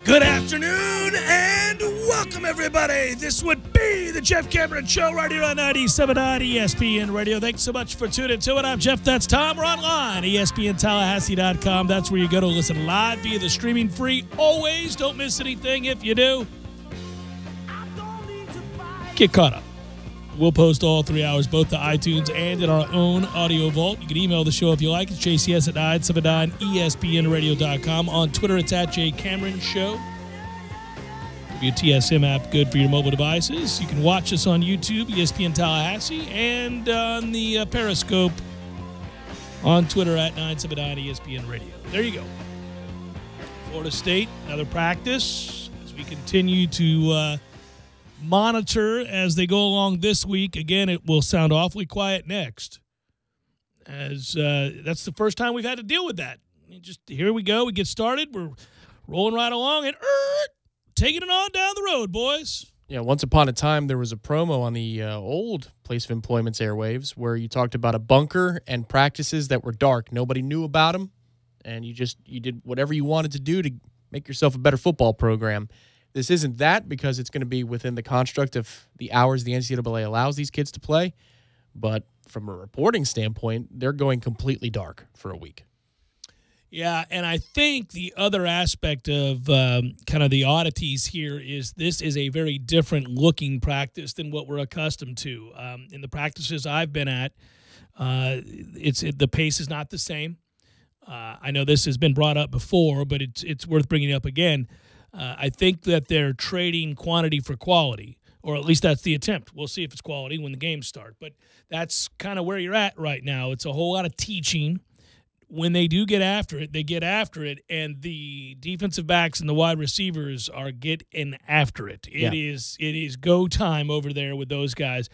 Good afternoon and welcome, everybody. This would be the Jeff Cameron Show right here on 97.9 ESPN Radio. Thanks so much for tuning to it. I'm Jeff. That's Tom. We're online, ESPNTallahassee.com. That's where you go to listen live via the streaming free. Always don't miss anything. If you do, get caught up. We'll post all 3 hours, both to iTunes and in our own audio vault. You can email the show if you like. It's JCS at 979ESPNradio.com. On Twitter, it's at JCameronShow. Be a TSM app good for your mobile devices. You can watch us on YouTube, ESPN Tallahassee, and on the Periscope on Twitter at 979ESPN Radio. There you go. Florida State, another practice as we continue to monitor as they go along this week. Again, it will sound awfully quiet next, as that's the first time we've had to deal with that. Just here we go. We get started. We're rolling right along and taking it on down the road, boys. Yeah, once upon a time, there was a promo on the old Place of Employment's airwaves where you talked about a bunker and practices that were dark. Nobody knew about them, and you did whatever you wanted to do to make yourself a better football program. This isn't that, because it's going to be within the construct of the hours the NCAA allows these kids to play. But from a reporting standpoint, they're going completely dark for a week. Yeah, and I think the other aspect of kind of the oddities here is this is a very different looking practice than what we're accustomed to. In the practices I've been at, the pace is not the same. I know this has been brought up before, but it's worth bringing up again. I think that they're trading quantity for quality, or at least that's the attempt. We'll see if it's quality when the games start. But that's kind of where you're at right now. It's a whole lot of teaching. When they do get after it, they get after it, and the defensive backs and the wide receivers are getting after it. It is go time over there with those guys.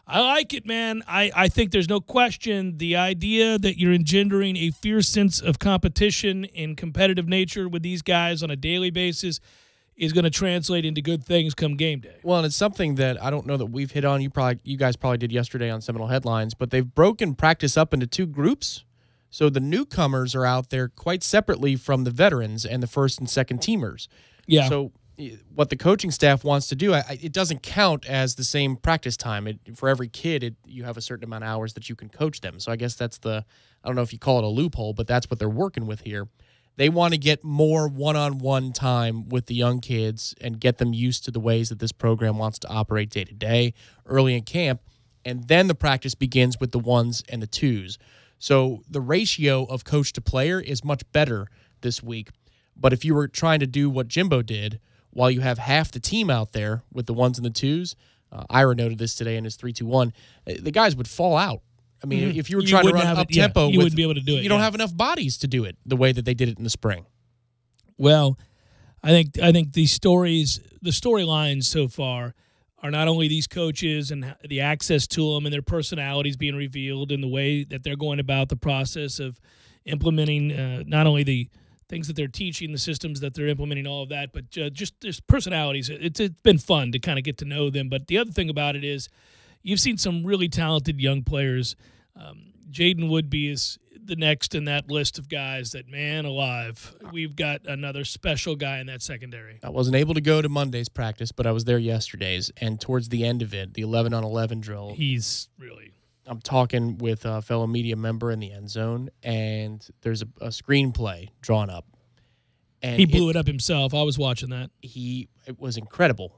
I like it, man. I think there's no question the idea that you're engendering a fierce sense of competition and competitive nature with these guys on a daily basis is going to translate into good things come game day. Well, and it's something that I don't know that we've hit on. You guys probably did yesterday on Seminole Headlines, but they've broken practice up into two groups. So the newcomers are out there quite separately from the veterans and the first and second teamers. Yeah. So what the coaching staff wants to do, it doesn't count as the same practice time. For every kid, you have a certain amount of hours that you can coach them. So I guess that's I don't know if you call it a loophole, but that's what they're working with here. They want to get more one-on-one time with the young kids and get them used to the ways that this program wants to operate day to day, early in camp, and then the practice begins with the ones and the twos. So the ratio of coach to player is much better this week. But if you were trying to do what Jimbo did, while you have half the team out there with the ones and the twos, Ira noted this today in his 3-2-1, the guys would fall out. I mean, if you were trying to run up-tempo, you wouldn't be able to do it. You don't have enough bodies to do it the way that they did it in the spring. Well, I think the storylines so far are not only these coaches and the access to them and their personalities being revealed and the way that they're going about the process of implementing not only the things that they're teaching, the systems that they're implementing, all of that, but just personalities. It's been fun to kind of get to know them. But the other thing about it is you've seen some really talented young players. Jaden Woodby is the next in that list of guys that, man alive, we've got another special guy in that secondary. I wasn't able to go to Monday's practice, but I was there yesterday's, and towards the end of it, the 11-on-11 drill. He's really... I'm talking with a fellow media member in the end zone, and there's a screenplay drawn up. And he blew it up himself. I was watching that. It was incredible.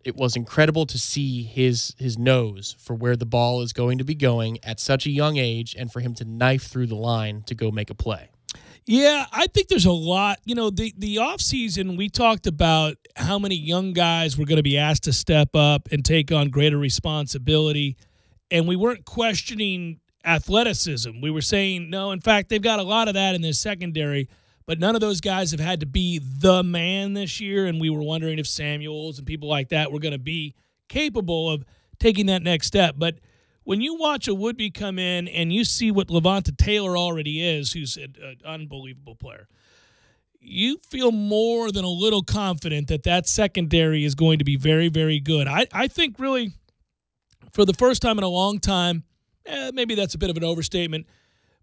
It was incredible to see his nose for where the ball is going to be going at such a young age, and for him to knife through the line to go make a play. Yeah, I think there's a lot. You know, the offseason, we talked about how many young guys were going to be asked to step up and take on greater responsibility. And we weren't questioning athleticism. We were saying, no, in fact, they've got a lot of that in this secondary, but none of those guys have had to be the man this year, and we were wondering if Samuels and people like that were going to be capable of taking that next step. But when you watch a Woodby come in and you see what Levanta Taylor already is, who's an unbelievable player, you feel more than a little confident that that secondary is going to be very, very good. I think really – for the first time in a long time, maybe that's a bit of an overstatement,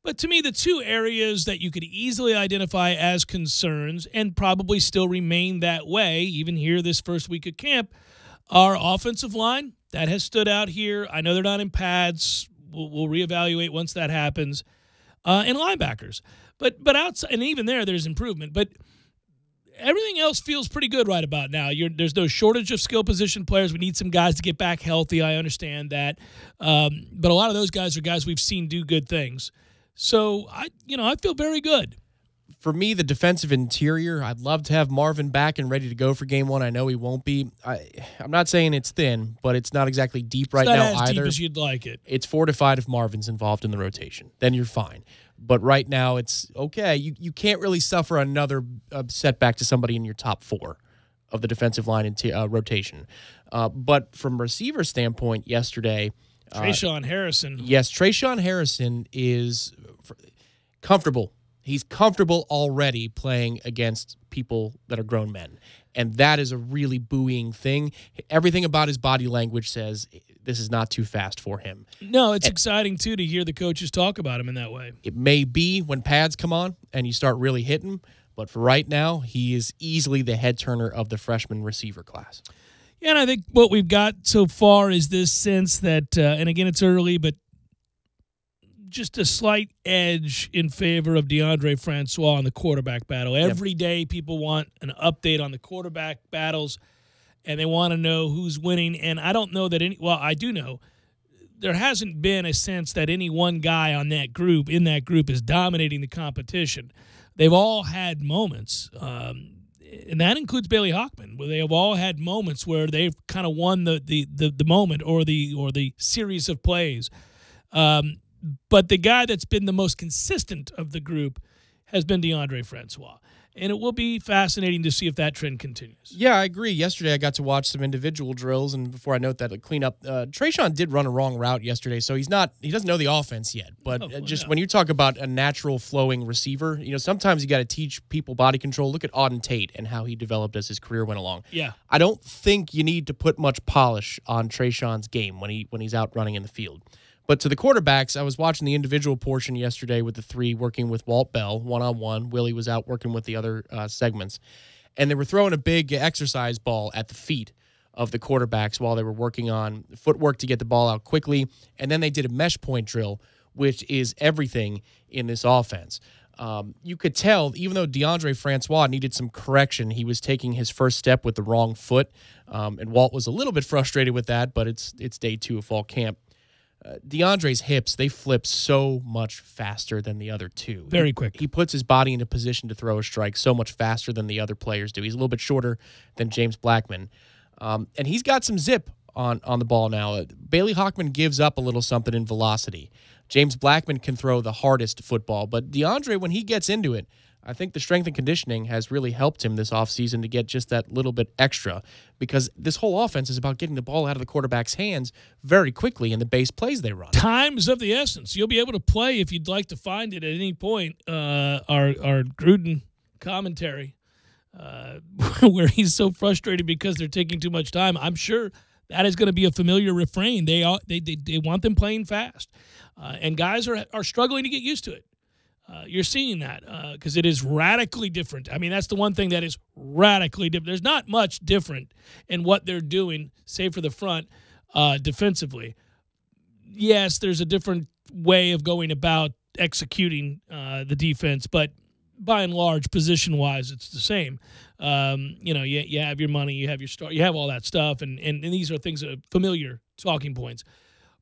But to me, the two areas that you could easily identify as concerns and probably still remain that way, even here this first week of camp, are offensive line. That has stood out here. I know they're not in pads. We'll reevaluate once that happens. And linebackers. But outside, and even there's improvement. But everything else feels pretty good right about now. There's no shortage of skill position players. We need some guys to get back healthy. I understand that. But a lot of those guys are guys we've seen do good things. So, I feel very good. For me, the defensive interior, I'd love to have Marvin back and ready to go for game one. I know he won't be. I'm not saying it's thin, but it's not exactly deep right now either. It's not as deep as you'd like it. It's fortified if Marvin's involved in the rotation. Then you're fine. But right now, it's okay. You can't really suffer another setback to somebody in your top four of the defensive line rotation. But from receiver standpoint, yesterday, Trayshawn Harrison. Yes, Trayshawn Harrison is comfortable. He's comfortable already playing against people that are grown men. And that is a really buoying thing. Everything about his body language says this is not too fast for him. No, it's exciting, too, to hear the coaches talk about him in that way. It may be when pads come on and you start really hitting, but for right now, he is easily the head turner of the freshman receiver class. Yeah, and I think what we've got so far is this sense that, and again, it's early, but just a slight edge in favor of DeAndre Francois in the quarterback battle. Every day people want an update on the quarterback battles, and they want to know who's winning. And I don't know that I do know there hasn't been a sense that any one guy in that group is dominating the competition. They've all had moments, and that includes Bailey Hockman, where they have all had moments where they've kind of won the moment or the series of plays. But the guy that's been the most consistent of the group has been DeAndre Francois. And it will be fascinating to see if that trend continues. Yeah, I agree. Yesterday I got to watch some individual drills, and before I note that, clean up. Trayshawn did run a wrong route yesterday, so he doesn't know the offense yet. But when you talk about a natural flowing receiver, sometimes you got to teach people body control. Look at Auden Tate and how he developed as his career went along. Yeah. I don't think you need to put much polish on Trayshawn's game when he's out running in the field. But to the quarterbacks, I was watching the individual portion yesterday with the three working with Walt Bell one-on-one. Willie was out working with the other segments. And they were throwing a big exercise ball at the feet of the quarterbacks while they were working on footwork to get the ball out quickly. And then they did a mesh point drill, which is everything in this offense. You could tell, even though DeAndre Francois needed some correction, he was taking his first step with the wrong foot. And Walt was a little bit frustrated with that, but it's day 2 of fall camp. DeAndre's hips, they flip so much faster than the other two. Very quick. He puts his body into position to throw a strike so much faster than the other players do. He's a little bit shorter than James Blackman. And he's got some zip on the ball now. Bailey Hockman gives up a little something in velocity. James Blackman can throw the hardest football. But DeAndre, when he gets into it, I think the strength and conditioning has really helped him this offseason to get just that little bit extra, because this whole offense is about getting the ball out of the quarterback's hands very quickly in the base plays they run. Time's of the essence. You'll be able to play, if you'd like to find it at any point, our Gruden commentary where he's so frustrated because they're taking too much time. I'm sure that is going to be a familiar refrain. They want them playing fast, and guys are struggling to get used to it. You're seeing that because it is radically different. I mean, that's the one thing that is radically different. There's not much different in what they're doing, save for the front, defensively. Yes, there's a different way of going about executing the defense, but by and large, position-wise, it's the same. You have your money, you have your star, you have all that stuff, and these are things that are familiar talking points.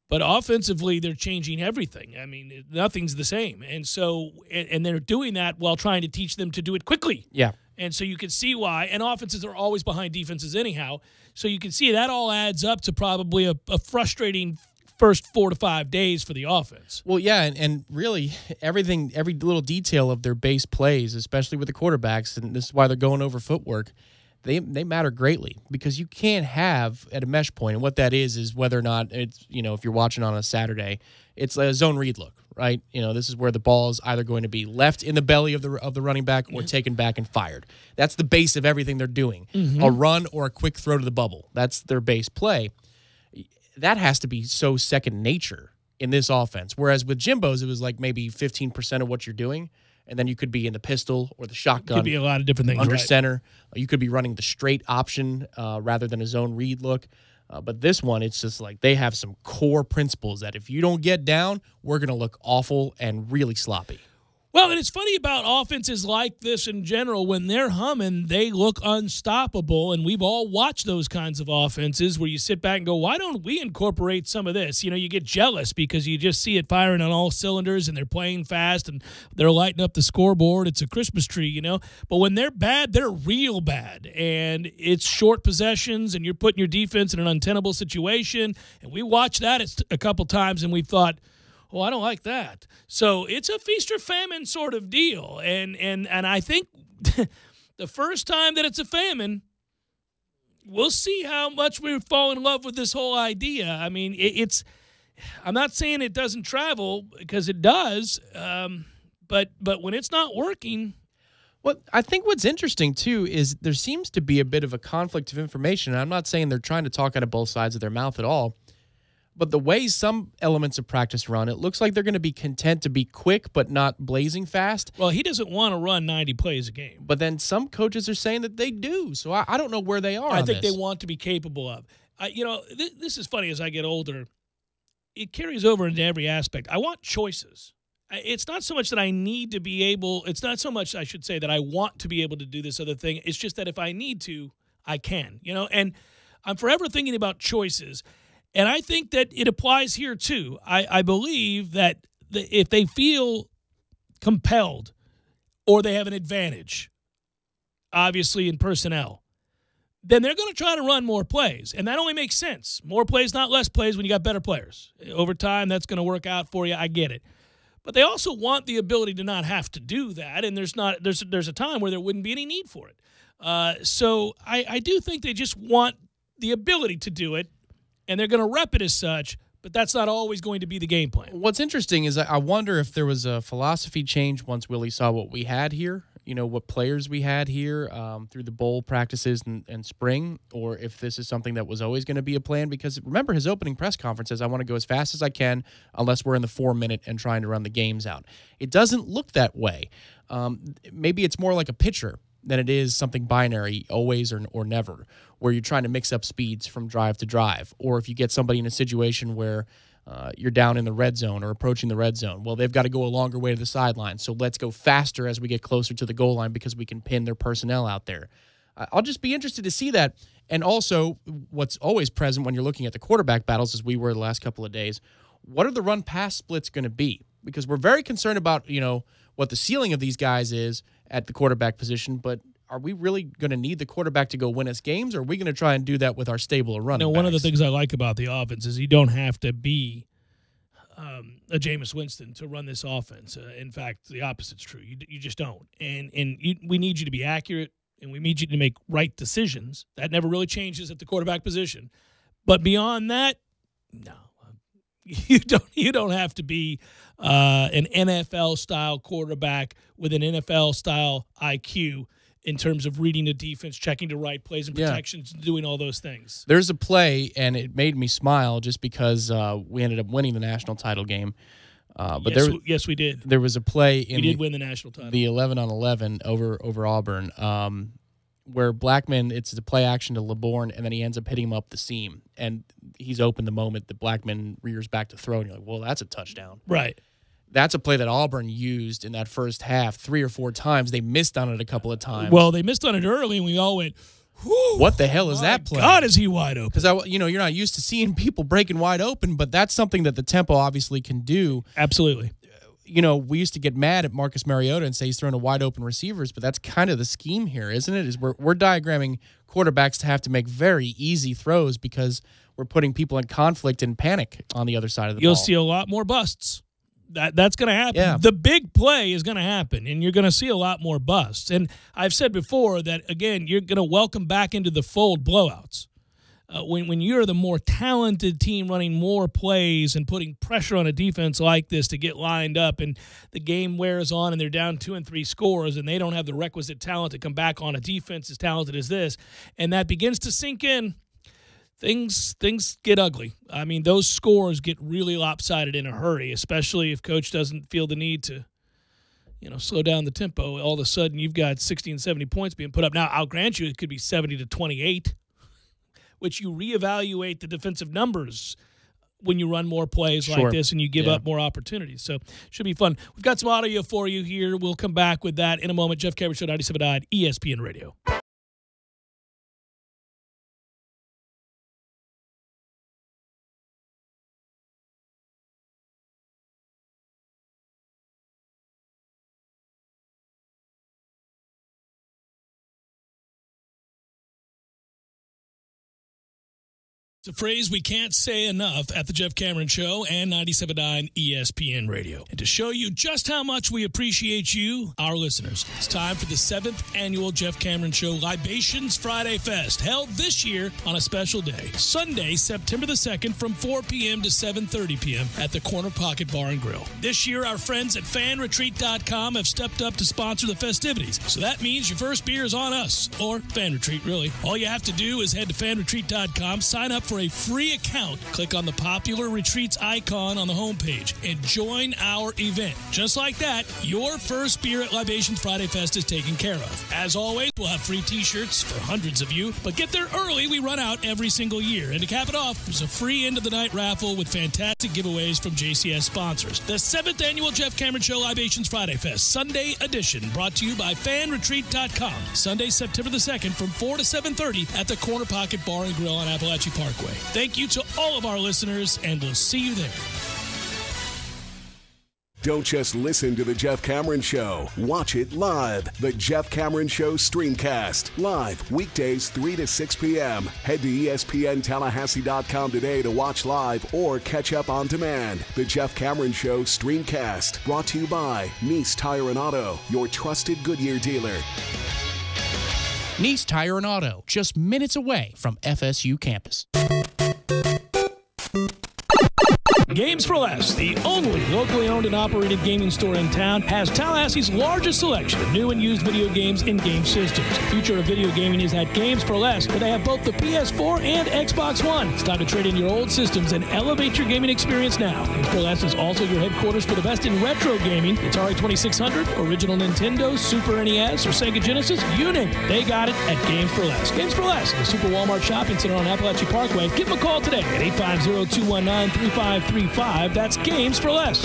But offensively, they're changing everything. I mean, nothing's the same. And so, and they're doing that while trying to teach them to do it quickly. Yeah. And so you can see why. And offenses are always behind defenses anyhow. So you can see that all adds up to probably a frustrating first 4 to 5 days for the offense. Well, yeah, and really every little detail of their base plays, especially with the quarterbacks, and this is why they're going over footwork, they matter greatly, because you can't have at a mesh point, and what that is whether or not it's, if you're watching on a Saturday, it's a zone read look, right? This is where the ball is either going to be left in the belly of the running back or taken back and fired. That's the base of everything they're doing. Mm-hmm. A run or a quick throw to the bubble. That's their base play. That has to be so second nature in this offense. Whereas with Jimbo's, it was like maybe 15% of what you're doing, and then you could be in the pistol or the shotgun. Could be a lot of different things. Under right. center. You could be running the straight option rather than a zone read look. But this one, it's just like they have some core principles that if you don't get down, we're going to look awful and really sloppy. Well, and it's funny about offenses like this in general. When they're humming, they look unstoppable, and we've all watched those kinds of offenses where you sit back and go, why don't we incorporate some of this? You know, you get jealous because you just see it firing on all cylinders, and they're playing fast, and they're lighting up the scoreboard. It's a Christmas tree, you know. But when they're bad, they're real bad, and it's short possessions, and you're putting your defense in an untenable situation. And we watched that a couple times, and we thought, well, I don't like that. So it's a feast or famine sort of deal. And I think the first time that it's a famine, we'll see how much we fall in love with this whole idea. I mean, I'm not saying it doesn't travel, because it does, but when it's not working. Well, I think what's interesting, too, is there seems to be a bit of a conflict of information. And I'm not saying they're trying to talk out of both sides of their mouth at all. But the way some elements of practice run, it looks like they're going to be content to be quick but not blazing fast. Well, he doesn't want to run 90 plays a game. But then some coaches are saying that they do. So I don't know where they are. I think they want to be capable of. This is funny as I get older. It carries over into every aspect. I want choices. It's not so much that I need to be able – it's not so much, I should say, that I want to be able to do this other thing. It's just that if I need to, I can. You know, and I'm forever thinking about choices. And I think that it applies here, too. I believe that if they feel compelled or they have an advantage, obviously in personnel, then they're going to try to run more plays. And that only makes sense. More plays, not less plays when you got better players. Over time, that's going to work out for you. I get it. But they also want the ability to not have to do that, and there's a time where there wouldn't be any need for it. So I do think they just want the ability to do it, and they're going to rep it as such, but that's not always going to be the game plan. What's interesting is I wonder if there was a philosophy change once Willie saw what we had here, what players we had here through the bowl practices and spring, or if this is something that was always going to be a plan. Because remember his opening press conference says, I want to go as fast as I can unless we're in the 4-minute and trying to run the games out. It doesn't look that way. Maybe it's more like a pitcher than it is something binary, always or never, where you're trying to mix up speeds from drive to drive. Or if you get somebody in a situation where you're down in the red zone or approaching the red zone, well, they've got to go a longer way to the sideline, so let's go faster as we get closer to the goal line because we can pin their personnel out there. I'll just be interested to see that. And also, what's always present when you're looking at the quarterback battles, as we were the last couple of days, what are the run-pass splits going to be? Because we're very concerned about, what the ceiling of these guys is at the quarterback position, but are we really going to need the quarterback to go win us games, or are we going to try and do that with our stable of running backs? One of the things I like about the offense is you don't have to be a Jameis Winston to run this offense. In fact, the opposite's true. You just don't. And we need you to be accurate, and we need you to make right decisions. That never really changes at the quarterback position. But beyond that, no. You don't have to be an NFL-style quarterback with an NFL-style IQ in terms of reading the defense, checking the right plays and protections, and doing all those things. There's a play, and it made me smile just because we ended up winning the national title game. But yes, we did. There was a play in we did win the national title. The 11-on-11 over Auburn, where Blackman, it's the play action to LeBourne, and then he ends up hitting him up the seam. And he's open the moment that Blackman rears back to throw, and you're like, well, that's a touchdown. Right. That's a play that Auburn used in that first half 3 or 4 times. They missed on it a couple of times. Well, they missed on it early, and we all went, whew, what the hell is that play? God, is he wide open? Because, you're not used to seeing people breaking wide open, but that's something that the tempo obviously can do. Absolutely. We used to get mad at Marcus Mariota and say he's throwing to wide open receivers, but that's kind of the scheme here, isn't it? Is we're diagramming quarterbacks to have to make very easy throws because we're putting people in conflict and panic on the other side of the ball. You'll see a lot more busts. That's going to happen. Yeah. The big play is going to happen, and you're going to see a lot more busts. And I've said before that, again, you're going to welcome back into the fold blowouts. When you're the more talented team running more plays and putting pressure on a defense like this to get lined up, and the game wears on and they're down 2 and 3 scores and they don't have the requisite talent to come back on a defense as talented as this, and that begins to sink in, things get ugly. I mean, those scores get really lopsided in a hurry, especially if coach doesn't feel the need to, slow down the tempo. All of a sudden, you've got 60 and 70 points being put up. Now, I'll grant you it could be 70 to 28, which you reevaluate the defensive numbers when you run more plays like this and you give up more opportunities. So should be fun. We've got some audio for you here. We'll come back with that in a moment. Jeff Cameron Show, 97.9 ESPN Radio. It's a phrase we can't say enough at the Jeff Cameron Show and 97.9 ESPN Radio. And to show you just how much we appreciate you, our listeners, it's time for the 7th annual Jeff Cameron Show Libations Friday Fest, held this year on a special day, Sunday, September the 2nd from 4 p.m. to 7:30 p.m. at the Corner Pocket Bar and Grill. This year, our friends at fanretreat.com have stepped up to sponsor the festivities. So that means your first beer is on us, or Fan Retreat, really. All you have to do is head to fanretreat.com, sign up for a free account, click on the popular retreats icon on the homepage, and join our event. Just like that, your first beer at Libations Friday Fest is taken care of. As always, we'll have free t-shirts for hundreds of you, but get there early. We run out every single year. And to cap it off, there's a free end-of-the-night raffle with fantastic giveaways from JCS sponsors. The 7th annual Jeff Cameron Show Libations Friday Fest Sunday edition, brought to you by fanretreat.com. Sunday, September the 2nd from 4 to 7:30 at the Corner Pocket Bar and Grill on Appalachian Parkway. Thank you to all of our listeners, and we'll see you there. Don't just listen to The Jeff Cameron Show. Watch it live. The Jeff Cameron Show Streamcast. Live weekdays 3 to 6 p.m. Head to ESPNTallahassee.com today to watch live or catch up on demand. The Jeff Cameron Show Streamcast. Brought to you by Nice Tire and Auto, your trusted Goodyear dealer. Nice Tire and Auto, just minutes away from FSU campus. Games for Less, the only locally owned and operated gaming store in town, has Tallahassee's largest selection of new and used video games and game systems. The future of video gaming is at Games for Less, where they have both the PS4 and Xbox One. It's time to trade in your old systems and elevate your gaming experience now. Games for Less is also your headquarters for the best in retro gaming. Atari 2600, original Nintendo, Super NES, or Sega Genesis, you name it. They got it at Games for Less. Games for Less, the Super Walmart Shopping Center on Appalachian Parkway. Give them a call today at 850-219-3535. That's Games for Less.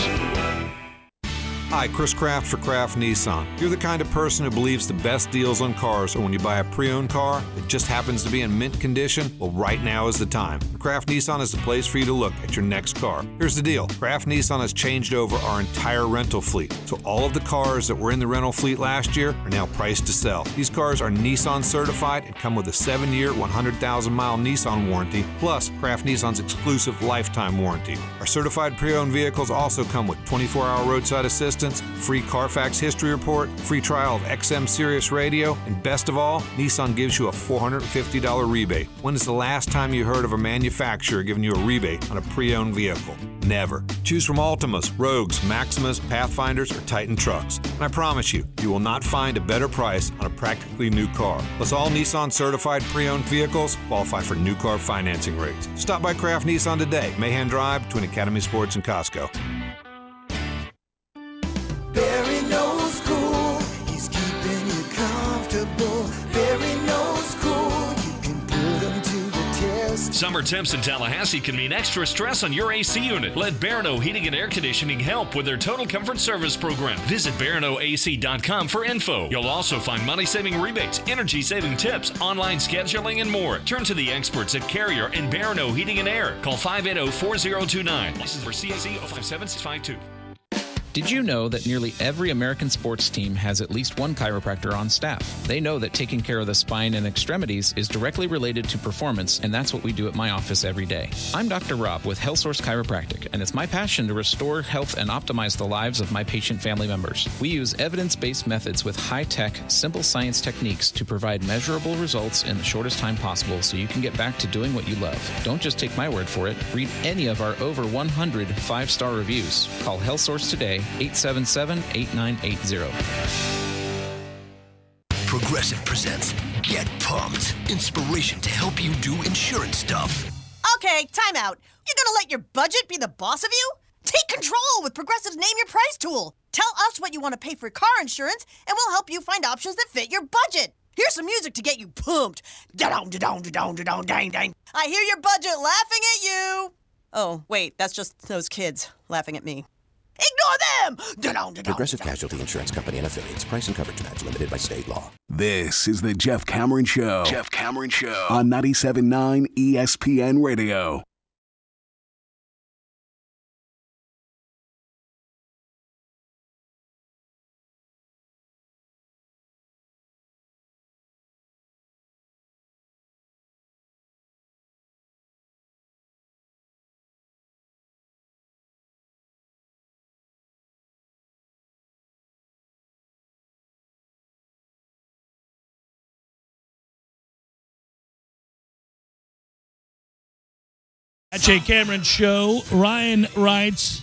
Hi, Chris Kraft for Kraft Nissan. You're the kind of person who believes the best deals on cars are when you buy a pre-owned car that just happens to be in mint condition. Well, right now is the time. Kraft Nissan is the place for you to look at your next car. Here's the deal. Kraft Nissan has changed over our entire rental fleet. So all of the cars that were in the rental fleet last year are now priced to sell. These cars are Nissan certified and come with a 7-year, 100,000-mile Nissan warranty, plus Kraft Nissan's exclusive lifetime warranty. Our certified pre-owned vehicles also come with 24-hour roadside assistance, free Carfax history report, free trial of XM Sirius radio, and best of all, Nissan gives you a $450 rebate. When is the last time you heard of a manufacturer giving you a rebate on a pre-owned vehicle? Never. Choose from Altimas, Rogues, Maximas, Pathfinders, or Titan trucks. And I promise you, you will not find a better price on a practically new car. Plus, all Nissan certified pre-owned vehicles qualify for new car financing rates. Stop by Kraft Nissan today, Mahan Drive, between Academy Sports and Costco. Barry knows cool, he's keeping you comfortable. Barry knows cool, you can put him to the test. Summer temps in Tallahassee can mean extra stress on your AC unit. Let Barano Heating and Air Conditioning help with their Total Comfort Service program. Visit BaranoAC.com for info. You'll also find money-saving rebates, energy-saving tips, online scheduling, and more. Turn to the experts at Carrier and Barano Heating and Air. Call 580-4029. License for CAC 057652. Did you know that nearly every American sports team has at least one chiropractor on staff? They know that taking care of the spine and extremities is directly related to performance, and that's what we do at my office every day. I'm Dr. Rob with HealthSource Chiropractic, and it's my passion to restore health and optimize the lives of my patient family members. We use evidence-based methods with high-tech, simple science techniques to provide measurable results in the shortest time possible so you can get back to doing what you love. Don't just take my word for it. Read any of our over 100 5-star reviews. Call HealthSource today, 877-8980. Progressive presents Get Pumped. Inspiration to help you do insurance stuff. Okay, time out. You're gonna let your budget be the boss of you? Take control with Progressive's Name Your Price tool. Tell us what you want to pay for car insurance, and we'll help you find options that fit your budget. Here's some music to get you pumped. Da-dong, da-dong, da-dong, da-dong, dang, dang. I hear your budget laughing at you. Oh, wait, that's just those kids laughing at me. Ignore them! Da-dong, da-dong, Progressive Casualty Insurance Company and Affiliates. Price and coverage match limited by state law. This is the Jeff Cameron Show. Jeff Cameron Show on 97.9 ESPN Radio. At Jay Cameron Show, Ryan writes,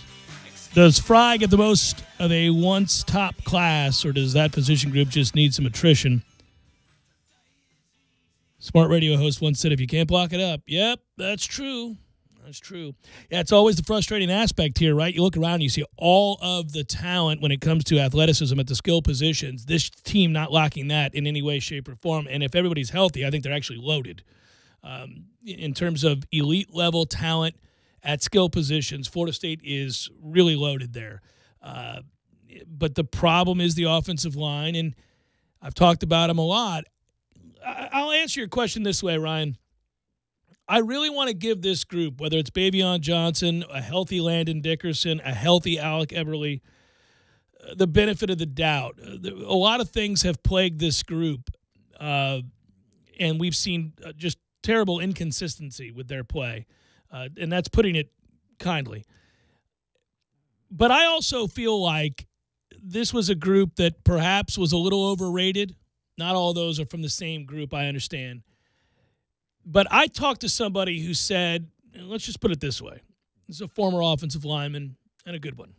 does Fry get the most of a once top class, or does that position group just need some attrition? Smart radio host once said, if you can't block it up. Yep, that's true. That's true. Yeah, it's always the frustrating aspect here, right? You look around, you see all of the talent when it comes to athleticism at the skill positions. This team not lacking that in any way, shape, or form. And if everybody's healthy, I think they're actually loaded. In terms of elite level talent at skill positions, Florida State is really loaded there. But the problem is the offensive line, and I've talked about them a lot. I'll answer your question this way, Ryan. I really want to give this group, whether it's Bavion Johnson, a healthy Landon Dickerson, a healthy Alec Eberle, the benefit of the doubt. A lot of things have plagued this group, and we've seen just terrible inconsistency with their play, and that's putting it kindly. But I also feel like this was a group that perhaps was a little overrated. Not all of those are from the same group, I understand. But I talked to somebody who said, let's just put it this way. This is a former offensive lineman and a good one.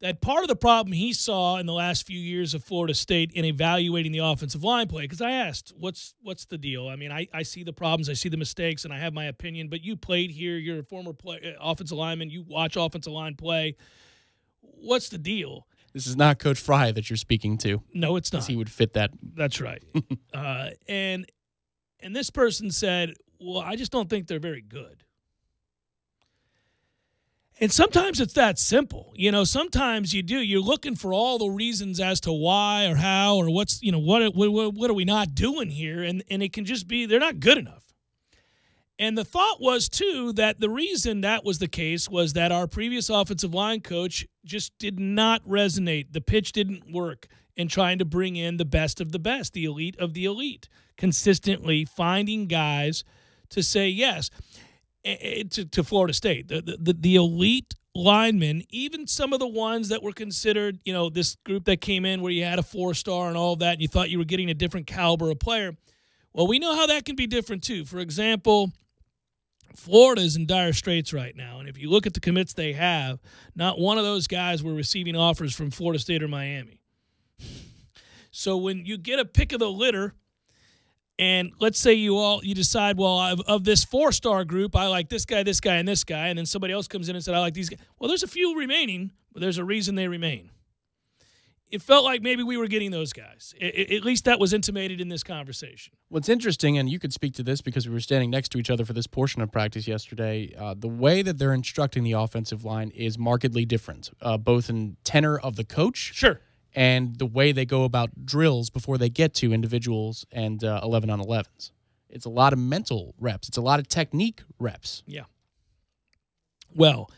That part of the problem he saw in the last few years of Florida State in evaluating the offensive line play, because I asked, what's the deal? I mean, I see the problems, I see the mistakes, and I have my opinion, but you played here, you're a former offensive lineman, you watch offensive line play. What's the deal? This is not Coach Fry that you're speaking to. No, it's not. He would fit that. That's right. And this person said, well, I just don't think they're very good. And sometimes it's that simple. You know, sometimes you're looking for all the reasons as to why or how or what's, what are we not doing here? And it can just be they're not good enough. And the thought was, too, that the reason that was the case was that our previous offensive line coach just did not resonate. The pitch didn't work in trying to bring in the best of the best, the elite of the elite, consistently finding guys to say yes. To Florida State, the elite linemen, even some of the ones that were considered, this group that came in where you had a 4-star and all of that, and you thought you were getting a different caliber of player. Well, we know how that can be different too. For example, Florida is in dire straits right now, and if you look at the commits they have, not one of those guys were receiving offers from Florida State or Miami. So when you get a pick of the litter, and let's say you decide, well, of this 4-star group, I like this guy, and this guy, and then somebody else comes in and said, I like these guys. Well, there's a few remaining, but there's a reason they remain. It felt like maybe we were getting those guys. At least that was intimated in this conversation. What's interesting, and you could speak to this because we were standing next to each other for this portion of practice yesterday, the way that they're instructing the offensive line is markedly different, both in tenor of the coach. Sure. And the way they go about drills before they get to individuals and 11-on-11s. It's a lot of mental reps. It's a lot of technique reps. Yeah. Well,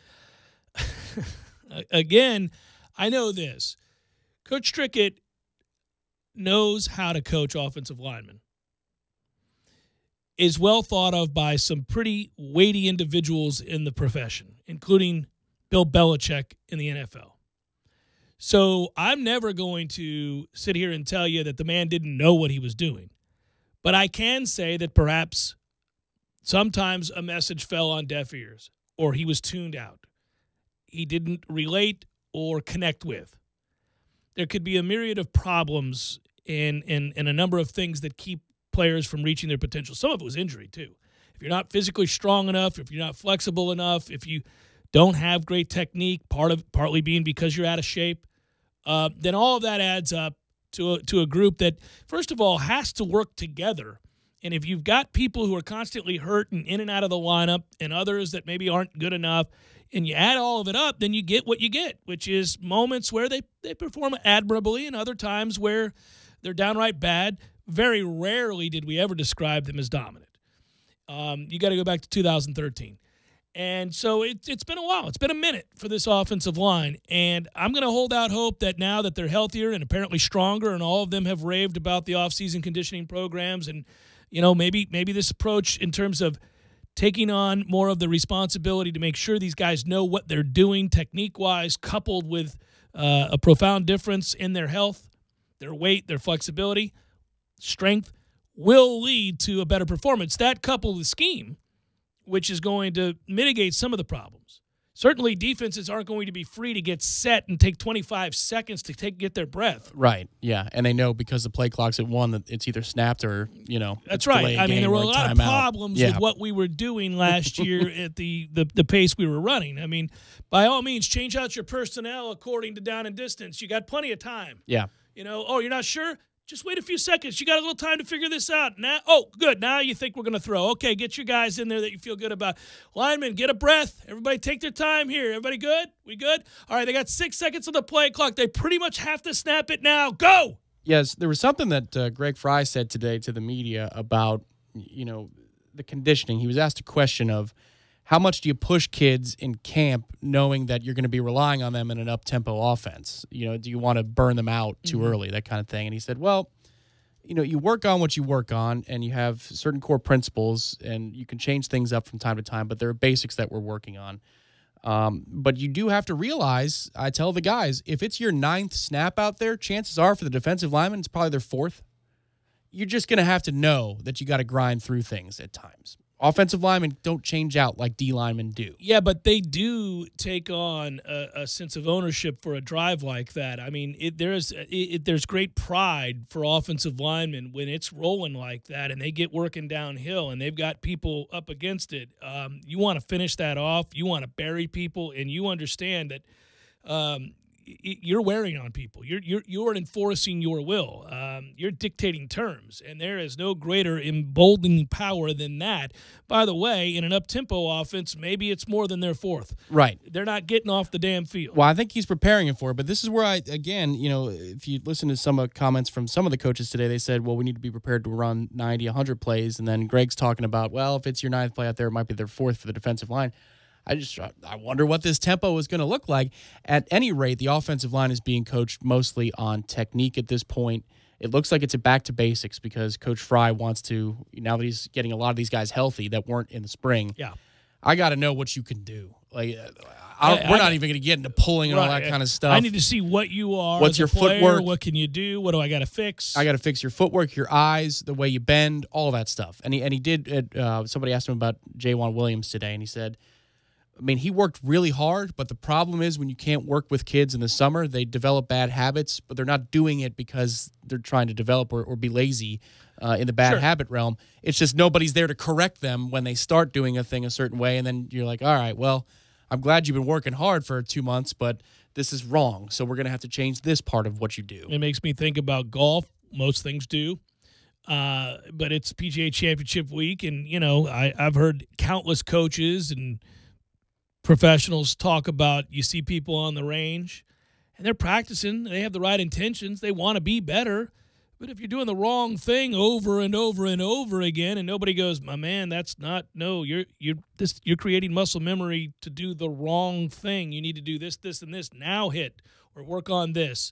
again, I know this. Coach Trickett knows how to coach offensive linemen. Is well thought of by some pretty weighty individuals in the profession, including Bill Belichick in the NFL. So I'm never going to sit here and tell you that the man didn't know what he was doing. But I can say that perhaps sometimes a message fell on deaf ears or he was tuned out. He didn't relate or connect with. There could be a myriad of problems and a number of things that keep players from reaching their potential. Some of it was injury too. If you're not physically strong enough, if you're not flexible enough, if you don't have great technique, partly being because you're out of shape, then all of that adds up to a group that, first of all, has to work together. And if you've got people who are constantly hurt and in and out of the lineup and others that maybe aren't good enough, and you add all of it up, then you get what you get, which is moments where they perform admirably and other times where they're downright bad. Very rarely did we ever describe them as dominant. You got to go back to 2013. And so it's been a while. It's been a minute for this offensive line. And I'm going to hold out hope that now that they're healthier and apparently stronger, and all of them have raved about the offseason conditioning programs, and maybe this approach in terms of taking on more of the responsibility to make sure these guys know what they're doing technique-wise, coupled with a profound difference in their health, their weight, their flexibility, strength, will lead to a better performance. That coupled with scheme, which is going to mitigate some of the problems. Certainly defenses aren't going to be free to get set and take 25 seconds to get their breath. Right, yeah. And they know because the play clock's at 1 that it's either snapped or, That's right. I mean, there were a lot of problems with what we were doing last year at the pace we were running. I mean, by all means, change out your personnel according to down and distance. You got plenty of time. Yeah. You're not sure? Just wait a few seconds. You got a little time to figure this out. Now, good. Now you think we're going to throw. Okay, get your guys in there that you feel good about. Linemen, get a breath. Everybody take their time here. Everybody good? We good? All right, they got 6 seconds on the play clock. They pretty much have to snap it now. Go! Yes, there was something that Greg Fry said today to the media about, the conditioning. He was asked a question of, how much do you push kids in camp knowing that you're going to be relying on them in an up-tempo offense? Do you want to burn them out too early, that kind of thing? And he said, well, you work on what you work on, and you have certain core principles, and you can change things up from time to time, but there are basics that we're working on. But you do have to realize, I tell the guys, if it's your 9th snap out there, chances are for the defensive lineman, it's probably their 4th. You're just going to have to know that you got to grind through things at times. Offensive linemen don't change out like D linemen do. Yeah, but they do take on a sense of ownership for a drive like that. I mean, there's great pride for offensive linemen when it's rolling like that and they get working downhill and they've got people up against it. You want to finish that off. You want to bury people, and you understand that you're wearing on people. You're enforcing your will. You're dictating terms, and there is no greater emboldening power than that. By the way, in an up-tempo offense, maybe it's more than their 4th. Right. They're not getting off the damn field. Well, I think he's preparing it for it, but this is where if you listen to some comments from some of the coaches today, they said, well, we need to be prepared to run 90, 100 plays, and then Greg's talking about, well, if it's your 9th play out there, it might be their 4th for the defensive line. I wonder what this tempo is going to look like. At any rate, the offensive line is being coached mostly on technique at this point. It looks like it's a back to basics because Coach Fry wants to, now that he's getting a lot of these guys healthy that weren't in the spring. Yeah, I got to know what you can do. Like, we're not even going to get into pulling and all that kind of stuff. I need to see what you are. What's your player, footwork? What can you do? What do I got to fix? I got to fix your footwork, your eyes, the way you bend, all that stuff. And he did. Somebody asked him about Jaywan Williams today, and he said, I mean, he worked really hard, but the problem is when you can't work with kids in the summer, they develop bad habits, but they're not doing it because they're trying to develop or be lazy in the bad habit realm. It's just nobody's there to correct them when they start doing a thing a certain way, and then you're like, all right, well, I'm glad you've been working hard for 2 months, but this is wrong, so we're going to have to change this part of what you do. It makes me think about golf. Most things do. But it's PGA Championship week, and, I've heard countless coaches and professionals talk about, you see people on the range and they're practicing, they have the right intentions, they want to be better, but if you're doing the wrong thing over and over and over again and nobody goes, my man, that's not, no, you're creating muscle memory to do the wrong thing. You need to do this, this, and this, now hit or work on this.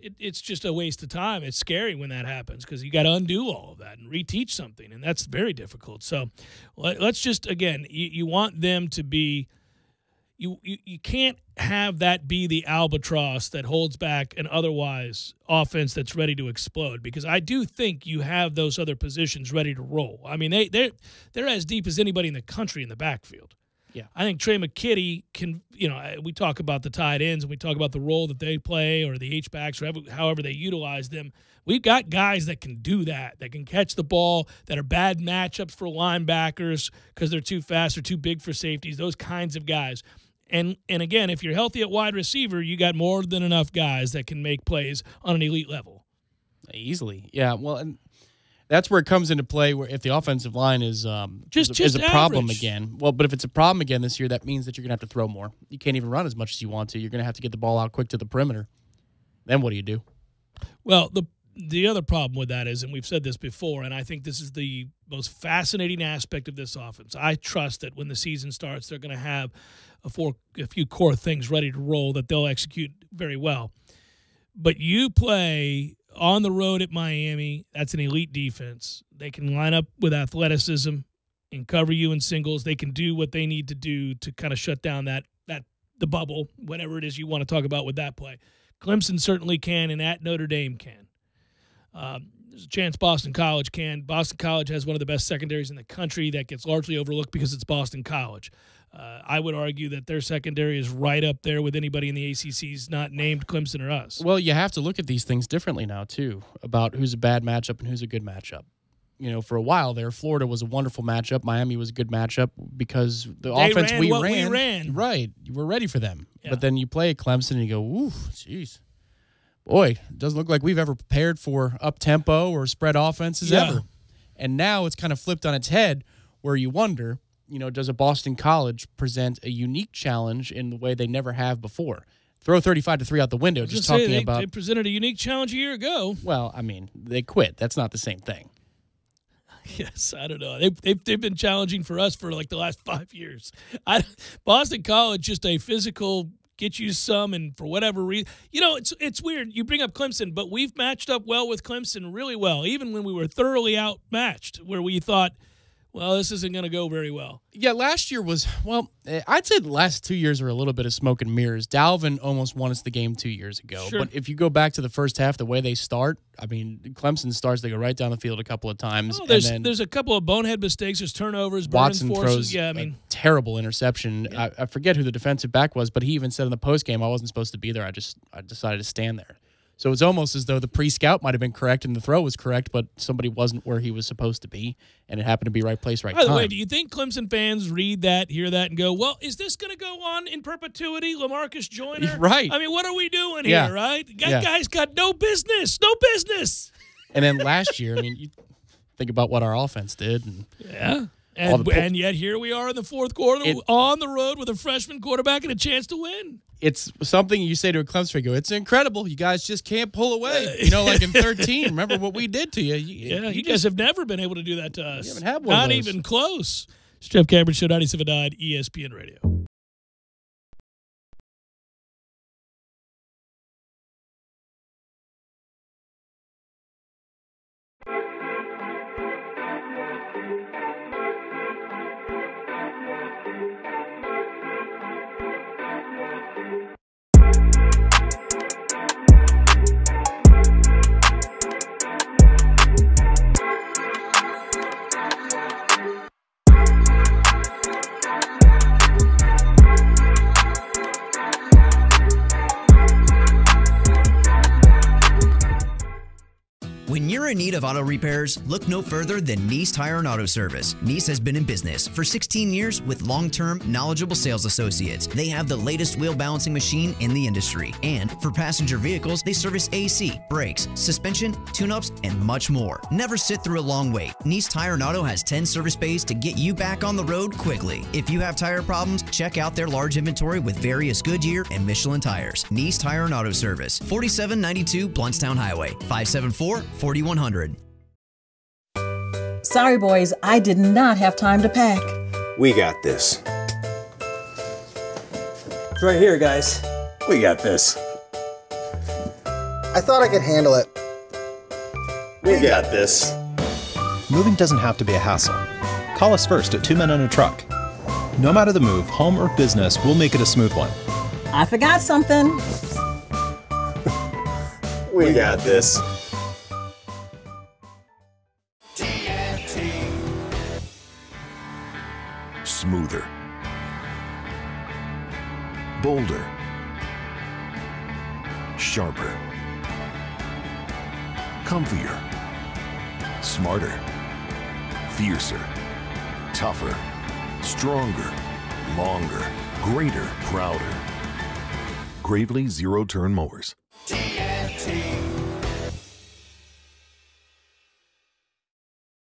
It's just a waste of time. It's scary when that happens because you got to undo all of that and reteach something, and that's very difficult. So let's just, again, you want them to be you can't have that be the albatross that holds back an otherwise offense that's ready to explode, because I do think you have those other positions ready to roll. I mean, they're as deep as anybody in the country in the backfield. Yeah. I think Trey McKitty can, we talk about the tight ends and we talk about the role that they play or the H-backs or however they utilize them. We've got guys that can do that can catch the ball, that are bad matchups for linebackers because they're too fast or too big for safeties, those kinds of guys. And again, if you're healthy at wide receiver, you got more than enough guys that can make plays on an elite level. Easily. Yeah, well, and that's where it comes into play. Where if the offensive line is just a problem average. again, well, but if it's a problem again this year, that means that you're gonna have to throw more. You can't even run as much as you want to. You're gonna have to get the ball out quick to the perimeter. Then what do you do? Well, the other problem with that is, and we've said this before, and I think this is the most fascinating aspect of this offense. I trust that when the season starts, they're going to have a few core things ready to roll that they'll execute very well. But you play on the road at Miami, that's an elite defense. They can line up with athleticism and cover you in singles. They can do what they need to do to kind of shut down the bubble, whatever it is you want to talk about with that play. Clemson certainly can, and at Notre Dame can. There's a chance Boston College can. Boston College has one of the best secondaries in the country that gets largely overlooked because it's Boston College. I would argue that their secondary is right up there with anybody in the ACC's not named Clemson or us. Well, you have to look at these things differently now, too, about who's a bad matchup and who's a good matchup. For a while there, Florida was a wonderful matchup. Miami was a good matchup because the offense we ran. Right. You were ready for them. Yeah. But then you play at Clemson and you go, ooh, jeez. Boy, it doesn't look like we've ever prepared for up-tempo or spread offenses ever. And now it's kind of flipped on its head where you wonder, does a Boston College present a unique challenge in the way they never have before? Throw 35-3 out the window, just talking about... They presented a unique challenge a year ago. Well, I mean, they quit. That's not the same thing. Yes, I don't know. They've been challenging for us for like the last 5 years. Boston College, just a physical... get you some, and for whatever reason, it's weird. You bring up Clemson, but we've matched up well with Clemson really well, even when we were thoroughly outmatched, where we thought, well, this isn't going to go very well. Yeah, last year was, I'd say the last 2 years are a little bit of smoke and mirrors. Dalvin almost won us the game 2 years ago. Sure. But if you go back to the first half, the way they start, I mean, Clemson starts, they go right down the field a couple of times. Oh, there's a couple of bonehead mistakes. There's turnovers, Watson forces. throws a terrible interception. Yeah. I forget who the defensive back was, but he even said in the postgame, I wasn't supposed to be there. I decided to stand there. So it's almost as though the pre-scout might have been correct and the throw was correct, but somebody wasn't where he was supposed to be, and it happened to be right place, right time. By the way, do you think Clemson fans read that, hear that, and go, well, is this going to go on in perpetuity, LaMarcus Joyner? Right. I mean, what are we doing here, right? That guy's got no business. And then last year, I mean, you think about what our offense did. And yet here we are in the fourth quarter on the road with a freshman quarterback and a chance to win. It's something you say to a Clemson fan, it's incredible. You guys just can't pull away. Like in 13, remember what we did to you. You guys have never been able to do that to us. You haven't had one Not of those. even close. It's Jeff Cameron Show, 97.9 ESPN Radio. When you're in need of auto repairs, look no further than Nice Tire and Auto Service. Nice has been in business for 16 years with long-term, knowledgeable sales associates. They have the latest wheel balancing machine in the industry. And for passenger vehicles, they service AC, brakes, suspension, tune-ups, and much more. Never sit through a long wait. Nice Tire and Auto has 10 service bays to get you back on the road quickly. If you have tire problems, check out their large inventory with various Goodyear and Michelin tires. Nice Tire and Auto Service, 4792 Bluntstown Highway, 574-4100. Sorry, boys, I did not have time to pack. We got this. It's right here, guys. We got this. I thought I could handle it. We got this. Moving doesn't have to be a hassle. Call us first at 2 Men and a Truck. No matter the move, home or business, we'll make it a smooth one. I forgot something. We got this. Smoother, Bolder. Sharper. Comfier. Smarter. Fiercer. Tougher. Stronger. Longer. Greater. Prouder. Gravely Zero-Turn Mowers.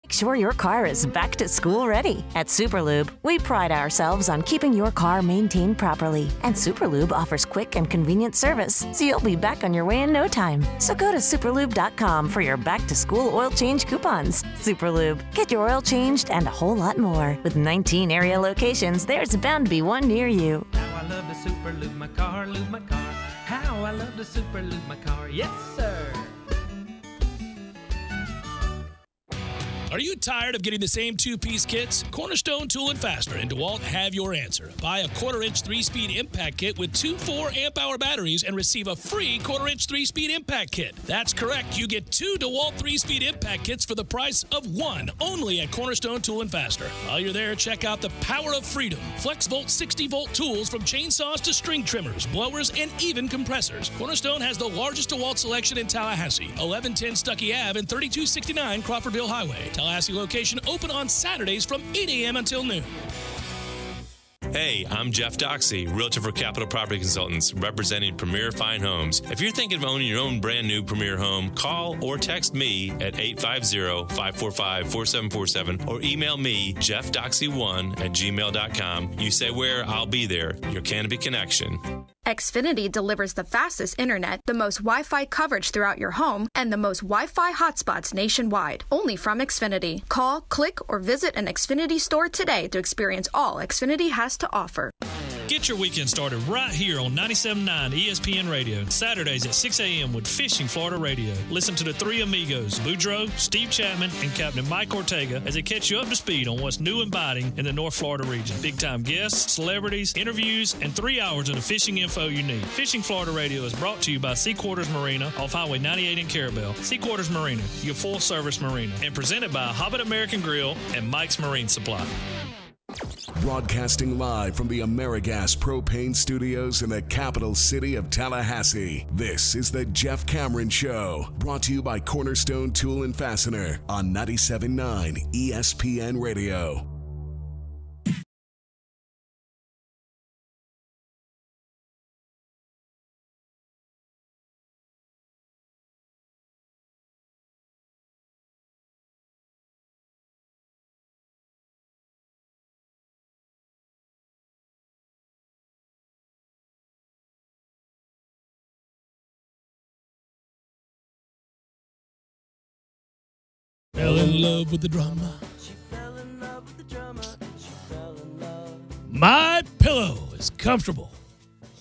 Make sure your car is back to school ready. At Superlube, we pride ourselves on keeping your car maintained properly. And Superlube offers quick and convenient service, so you'll be back on your way in no time. So go to superlube.com for your back to school oil change coupons. Superlube, get your oil changed and a whole lot more. With 19 area locations, there's bound to be one near you. How I love to superlube my car, lube my car. How I love to superlube my car, yes sir. Are you tired of getting the same two-piece kits? Cornerstone Tool & Fastener and DeWalt have your answer. Buy a quarter-inch 3-speed impact kit with two 4-amp-hour batteries and receive a free quarter-inch 3-speed impact kit. That's correct. You get two DeWalt 3-speed impact kits for the price of one, only at Cornerstone Tool & Fastener. While you're there, check out the power of freedom. FlexVolt 60-volt tools from chainsaws to string trimmers, blowers, and even compressors. Cornerstone has the largest DeWalt selection in Tallahassee, 1110 Stuckey Ave and 3269 Crawfordville Highway. Tallahassee location open on Saturdays from 8 a.m. until noon. Hey, I'm Jeff Doxey, Realtor for Capital Property Consultants, representing Premier Fine Homes. If you're thinking of owning your own brand new Premier home, call or text me at 850-545-4747 or email me, jeffdoxey1@gmail.com. You say where, I'll be there. Your Canopy Connection. Xfinity delivers the fastest internet, the most Wi-Fi coverage throughout your home, and the most Wi-Fi hotspots nationwide. Only from Xfinity. Call, click, or visit an Xfinity store today to experience all Xfinity has to offer. Get your weekend started right here on 97.9 ESPN Radio. Saturdays at 6 a.m. with Fishing Florida Radio. Listen to the three amigos, Boudreaux, Steve Chapman, and Captain Mike Ortega as they catch you up to speed on what's new and biting in the North Florida region. Big-time guests, celebrities, interviews, and 3 hours of the fishing info you need. Fishing Florida Radio is brought to you by Sea Quarters Marina off Highway 98 in Carabel. Sea Quarters Marina, your full-service marina. And presented by Hobbit American Grill and Mike's Marine Supply. Broadcasting live from the AmeriGas Propane Studios in the capital city of Tallahassee. This is the Jeff Cameron Show, brought to you by Cornerstone Tool & Fastener on 97.9 ESPN Radio. Fell in love with the drama. MyPillow is comfortable,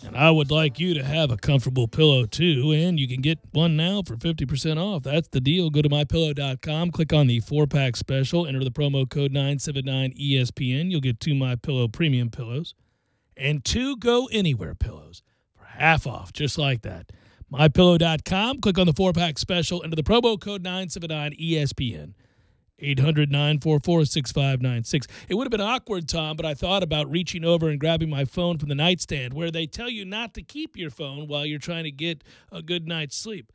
and I would like you to have a comfortable pillow too. And you can get one now for 50% off. That's the deal. Go to mypillow.com, click on the 4-pack special, enter the promo code 979ESPN. You'll get two MyPillow premium pillows and two Go Anywhere pillows for half off, just like that. MyPillow.com, click on the 4-pack special, enter the promo code 979ESPN. 800-944-6596. It would have been awkward, Tom, but I thought about reaching over and grabbing my phone from the nightstand, where they tell you not to keep your phone while you're trying to get a good night's sleep.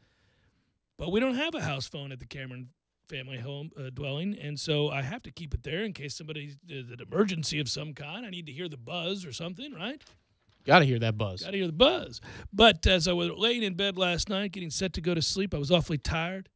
But we don't have a house phone at the Cameron family home dwelling, and so I have to keep it there in case somebody's an emergency of some kind. I need to hear the buzz or something, right? Got to hear that buzz. Got to hear the buzz. But as I was laying in bed last night, getting set to go to sleep, I was awfully tired.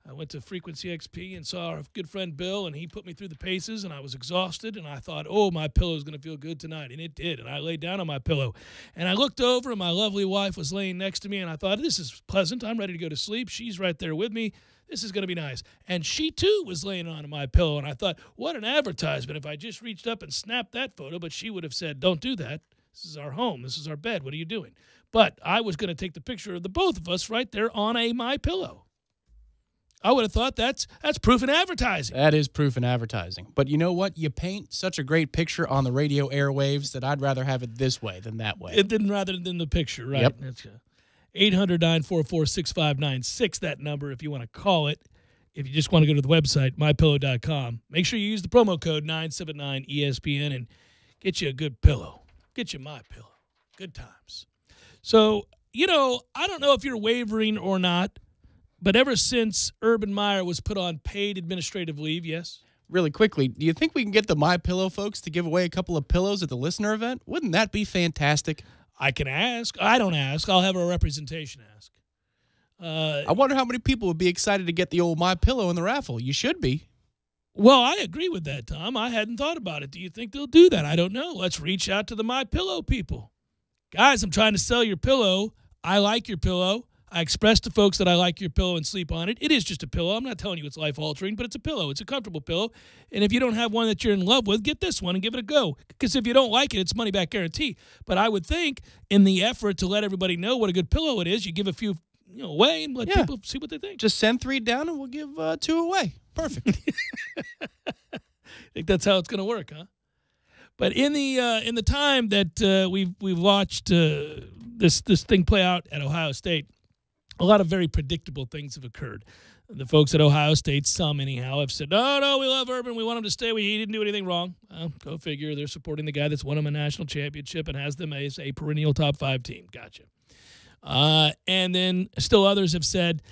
I went to Frequency XP and saw our good friend Bill, and he put me through the paces, and I was exhausted, and I thought, oh, my pillow is going to feel good tonight, and it did. And I laid down on my pillow, and I looked over, and my lovely wife was laying next to me, and I thought, this is pleasant. I'm ready to go to sleep. She's right there with me. This is going to be nice. And she, too, was laying on my pillow, and I thought, what an advertisement if I just reached up and snapped that photo, but she would have said, don't do that. This is our home. This is our bed. What are you doing? But I was going to take the picture of the both of us right there on a MyPillow. I would have thought that's proof in advertising. That is proof in advertising. But you know what? You paint such a great picture on the radio airwaves that I'd rather have it this way than that way. Rather than the picture, right? Yep. That's 800-944-6596, that number if you want to call it. If you just want to go to the website, mypillow.com, make sure you use the promo code 979ESPN and get you a good pillow. Get you MyPillow. Good times. So, I don't know if you're wavering or not, but ever since Urban Meyer was put on paid administrative leave, yes? Really quickly, do you think we can get the MyPillow folks to give away a couple of pillows at the listener event? Wouldn't that be fantastic? I can ask. I don't ask. I'll have a representation ask. I wonder how many people would be excited to get the old MyPillow in the raffle. You should be. Well, I agree with that, Tom. I hadn't thought about it. Do you think they'll do that? I don't know. Let's reach out to the MyPillow people. Guys, I'm trying to sell your pillow. I like your pillow. I express to folks that I like your pillow and sleep on it. It is just a pillow. I'm not telling you it's life-altering, but it's a pillow. It's a comfortable pillow. And if you don't have one that you're in love with, get this one and give it a go. Because if you don't like it, it's money-back guarantee. But I would think in the effort to let everybody know what a good pillow it is, you give a few away and let people see what they think. Just send 3 down and we'll give 2 away. Perfect. I think that's how it's going to work, huh? But in the time that we've watched this thing play out at Ohio State, a lot of very predictable things have occurred. The folks at Ohio State, some anyhow, have said, no, we love Urban. We want him to stay. He didn't do anything wrong. Well, go figure. They're supporting the guy that's won them a national championship and has them as a perennial top 5 team. Gotcha. And then still others have said,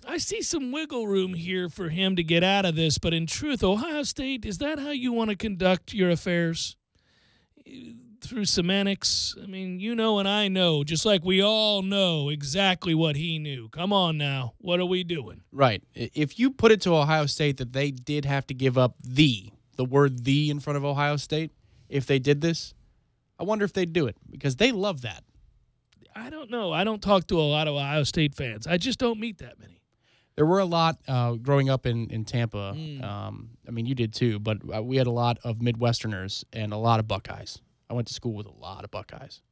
I see some wiggle room here for him to get out of this. But in truth, Ohio State, is that how you want to conduct your affairs? Through semantics? I mean, and I know, just like we all know exactly what he knew. Come on now. What are we doing? Right. If you put it to Ohio State that they did have to give up the word "the" in front of Ohio State, if they did this, I wonder if they'd do it because they love that. I don't know. I don't talk to a lot of Ohio State fans. I just don't meet that many. There were a lot growing up in Tampa. I mean, you did too, but we had a lot of Midwesterners and a lot of Buckeyes. I went to school with a lot of Buckeyes.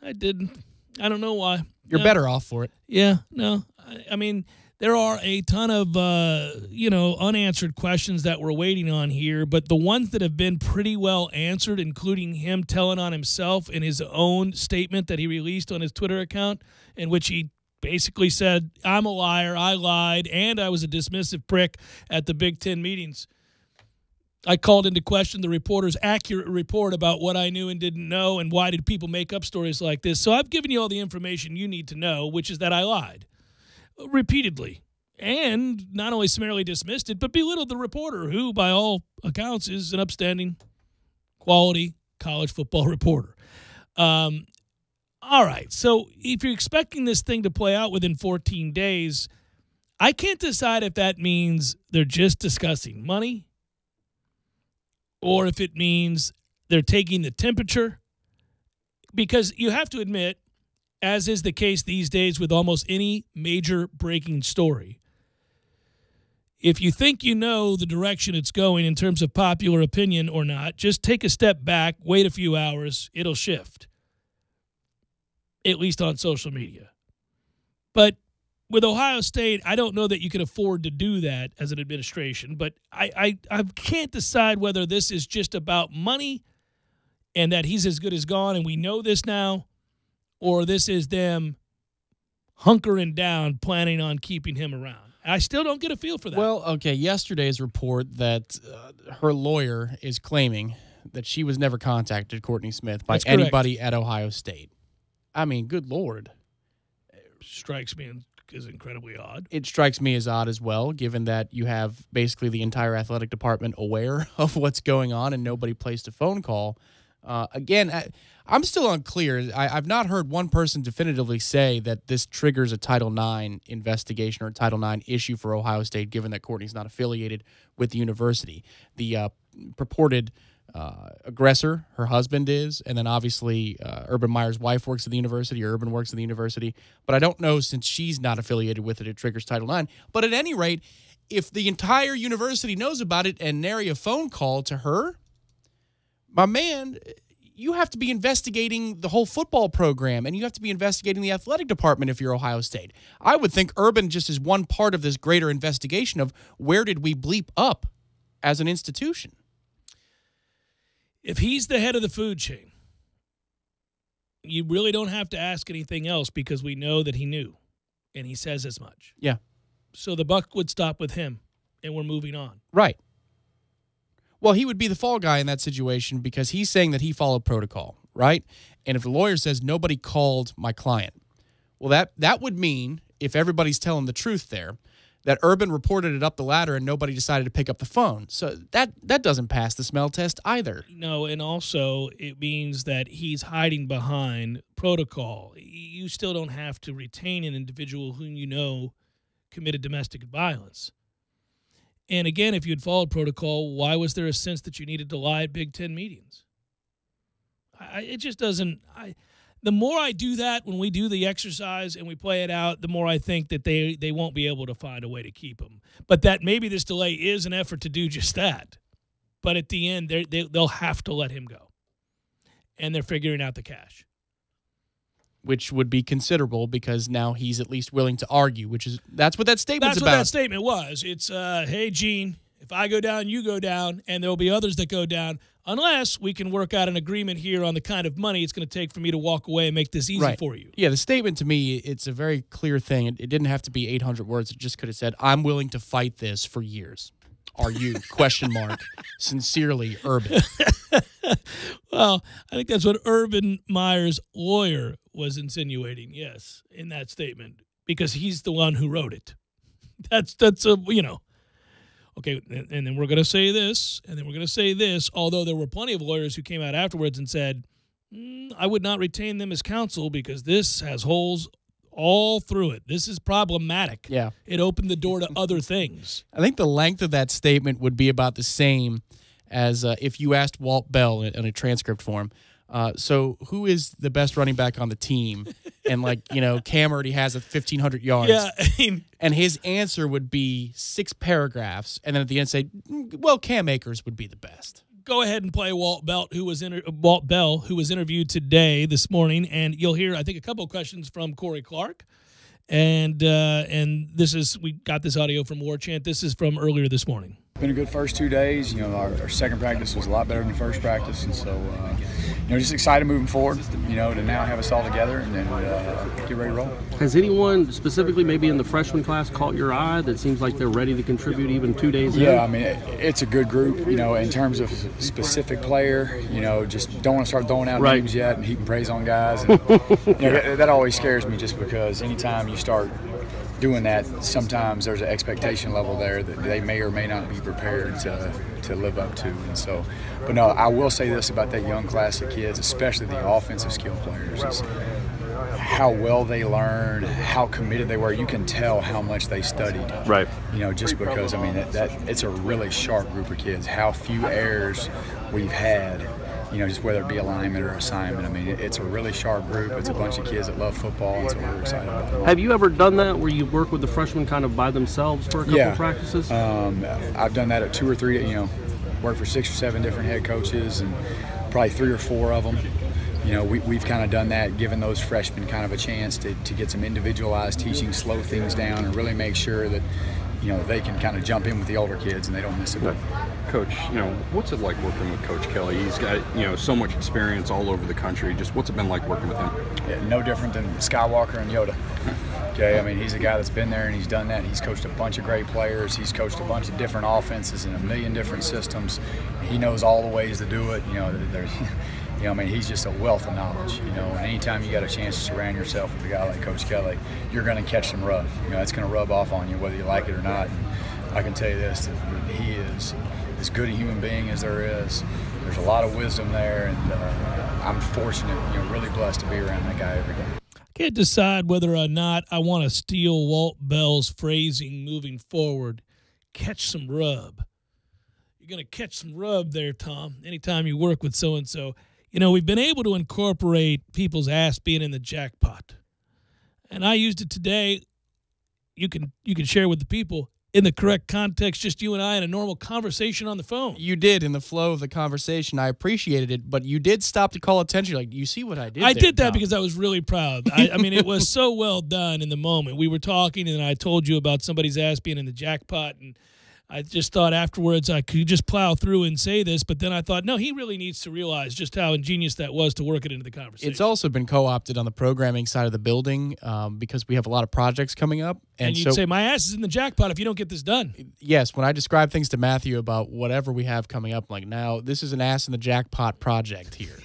I didn't. I don't know why. You're better off for it. Yeah, no. I mean, there are a ton of, unanswered questions that we're waiting on here, but the ones that have been pretty well answered, including him telling on himself in his own statement that he released on his Twitter account, in which he basically said, I'm a liar, I lied, and I was a dismissive prick at the Big Ten meetings. I called into question the reporter's accurate report about what I knew and didn't know and why did people make up stories like this. So I've given you all the information you need to know, which is that I lied repeatedly and not only summarily dismissed it, but belittled the reporter who, by all accounts, is an upstanding, quality college football reporter. All right, so if you're expecting this thing to play out within 14 days, I can't decide if that means they're just discussing money or if it means they're taking the temperature. Because you have to admit, as is the case these days with almost any major breaking story, if you think you know the direction it's going in terms of popular opinion or not, just take a step back, wait a few hours, it'll shift. At least on social media. But with Ohio State, I don't know that you can afford to do that as an administration, but I can't decide whether this is just about money and that he's as good as gone and we know this now, or this is them hunkering down, planning on keeping him around. I still don't get a feel for that. Well, okay, yesterday's report that her lawyer is claiming that she was never contacted, Courtney Smith, by anybody at Ohio State. I mean, good Lord. Strikes me as incredibly odd. It strikes me as odd as well, given that you have basically the entire athletic department aware of what's going on and nobody placed a phone call. Again, I'm still unclear. I've not heard one person definitively say that this triggers a Title IX investigation or a Title IX issue for Ohio State, given that Courtney's not affiliated with the university. The purported aggressor, her husband is, and then obviously Urban Meyer's wife works at the university, or Urban works at the university. But I don't know, since she's not affiliated with it, it triggers Title IX. But at any rate, if the entire university knows about it and nary a phone call to her, my man, you have to be investigating the whole football program, and you have to be investigating the athletic department if you're Ohio State. I would think Urban just is one part of this greater investigation of where did we bleep up as an institution. If he's the head of the food chain, you really don't have to ask anything else because we know that he knew, and he says as much. Yeah. So the buck would stop with him, and we're moving on. Right. Well, he would be the fall guy in that situation because he's saying that he followed protocol, right? And if the lawyer says nobody called my client, well, that would mean, if everybody's telling the truth there, that Urban reported it up the ladder and nobody decided to pick up the phone. So that doesn't pass the smell test either. No, and also it means that he's hiding behind protocol. You still don't have to retain an individual whom you know committed domestic violence. And again, if you had followed protocol, why was there a sense that you needed to lie at Big Ten meetings? It just doesn't. The more I do that when we do the exercise and we play it out, the more I think that they won't be able to find a way to keep him. But that maybe this delay is an effort to do just that. But at the end, they'll have to let him go. And they're figuring out the cash. Which would be considerable because now he's at least willing to argue, that's what that statement's about. That's what that statement was. It's, hey, Gene, if I go down, you go down, and there'll be others that go down, unless we can work out an agreement here on the kind of money it's going to take for me to walk away and make this easy for you. Yeah, the statement to me, it's a very clear thing. It didn't have to be 800 words. It just could have said, I'm willing to fight this for years. Are you? ? Sincerely, Urban. Well, I think that's what Urban Meyer's lawyer was insinuating, yes, in that statement, because he's the one who wrote it. That's Okay, and then we're going to say this, and then we're going to say this, although there were plenty of lawyers who came out afterwards and said, I would not retain them as counsel because this has holes all through it. This is problematic. Yeah. It opened the door to other things. I think the length of that statement would be about the same as if you asked Walt Bell in a transcript form, so who is the best running back on the team? And Cam already has 1,500 yards. Yeah. And his answer would be 6 paragraphs. And then at the end say, well, Cam Akers would be the best. Go ahead and play Walt Bell, who was interviewed this morning. And you'll hear, I think, a couple of questions from Corey Clark. And we got this audio from War Chant. This is from earlier this morning. Been a good first 2 days. Our second practice was a lot better than the first practice, and so just excited moving forward. To now have us all together and then get ready to roll. Has anyone specifically, maybe in the freshman class, caught your eye that seems like they're ready to contribute even 2 days in? Yeah, it's a good group. In terms of specific player, just don't want to start throwing out names yet and heaping praise on guys. And, that always scares me, just because anytime you start doing that, sometimes there's an expectation level there that they may or may not be prepared to live up to. And so, but no, I will say this about that young class of kids, especially the offensive skill players, is how well they learned, how committed they were. You can tell how much they studied. Right. Just because, that it's a really sharp group of kids. How few errors we've had, just whether it be alignment or assignment. It's a really sharp group. It's a bunch of kids that love football, and so we're excited about it. Have you ever done that where you work with the freshmen kind of by themselves for a couple of practices? I've done that at 2 or 3, worked for 6 or 7 different head coaches and probably 3 or 4 of them. We've kind of done that, given those freshmen kind of a chance to get some individualized teaching, slow things down, and really make sure that, they can kind of jump in with the older kids and they don't miss a beat. Coach, what's it like working with Coach Kelly? He's got, so much experience all over the country. Just what's it been like working with him? Yeah, no different than Skywalker and Yoda. Okay, he's a guy that's been there and he's done that. He's coached a bunch of great players. He's coached a bunch of different offenses in a million different systems. He knows all the ways to do it. He's just a wealth of knowledge, and anytime you got a chance to surround yourself with a guy like Coach Kelly, you're going to catch some rub. It's going to rub off on you whether you like it or not. And I can tell you this, that he is as good a human being as there is. There's a lot of wisdom there, and I'm fortunate, really blessed to be around that guy every day. I can't decide whether or not I want to steal Walt Bell's phrasing moving forward. Catch some rub. You're going to catch some rub there, Tom, anytime you work with so-and-so. We've been able to incorporate people's ass being in the jackpot. And I used it today. You can share with the people in the correct context, just you and I in a normal conversation on the phone. You did in the flow of the conversation. I appreciated it, but you did stop to call attention. Like, you see what I did? I did that because I was really proud. It was so well done in the moment. We were talking, and I told you about somebody's ass being in the jackpot, and I just thought afterwards I could just plow through and say this, but then I thought, no, he really needs to realize just how ingenious that was to work it into the conversation. It's also been co-opted on the programming side of the building because we have a lot of projects coming up. And you'd say, my ass is in the jackpot if you don't get this done. Yes, when I describe things to Matthew about whatever we have coming up, I'm like, now this is an ass in the jackpot project here.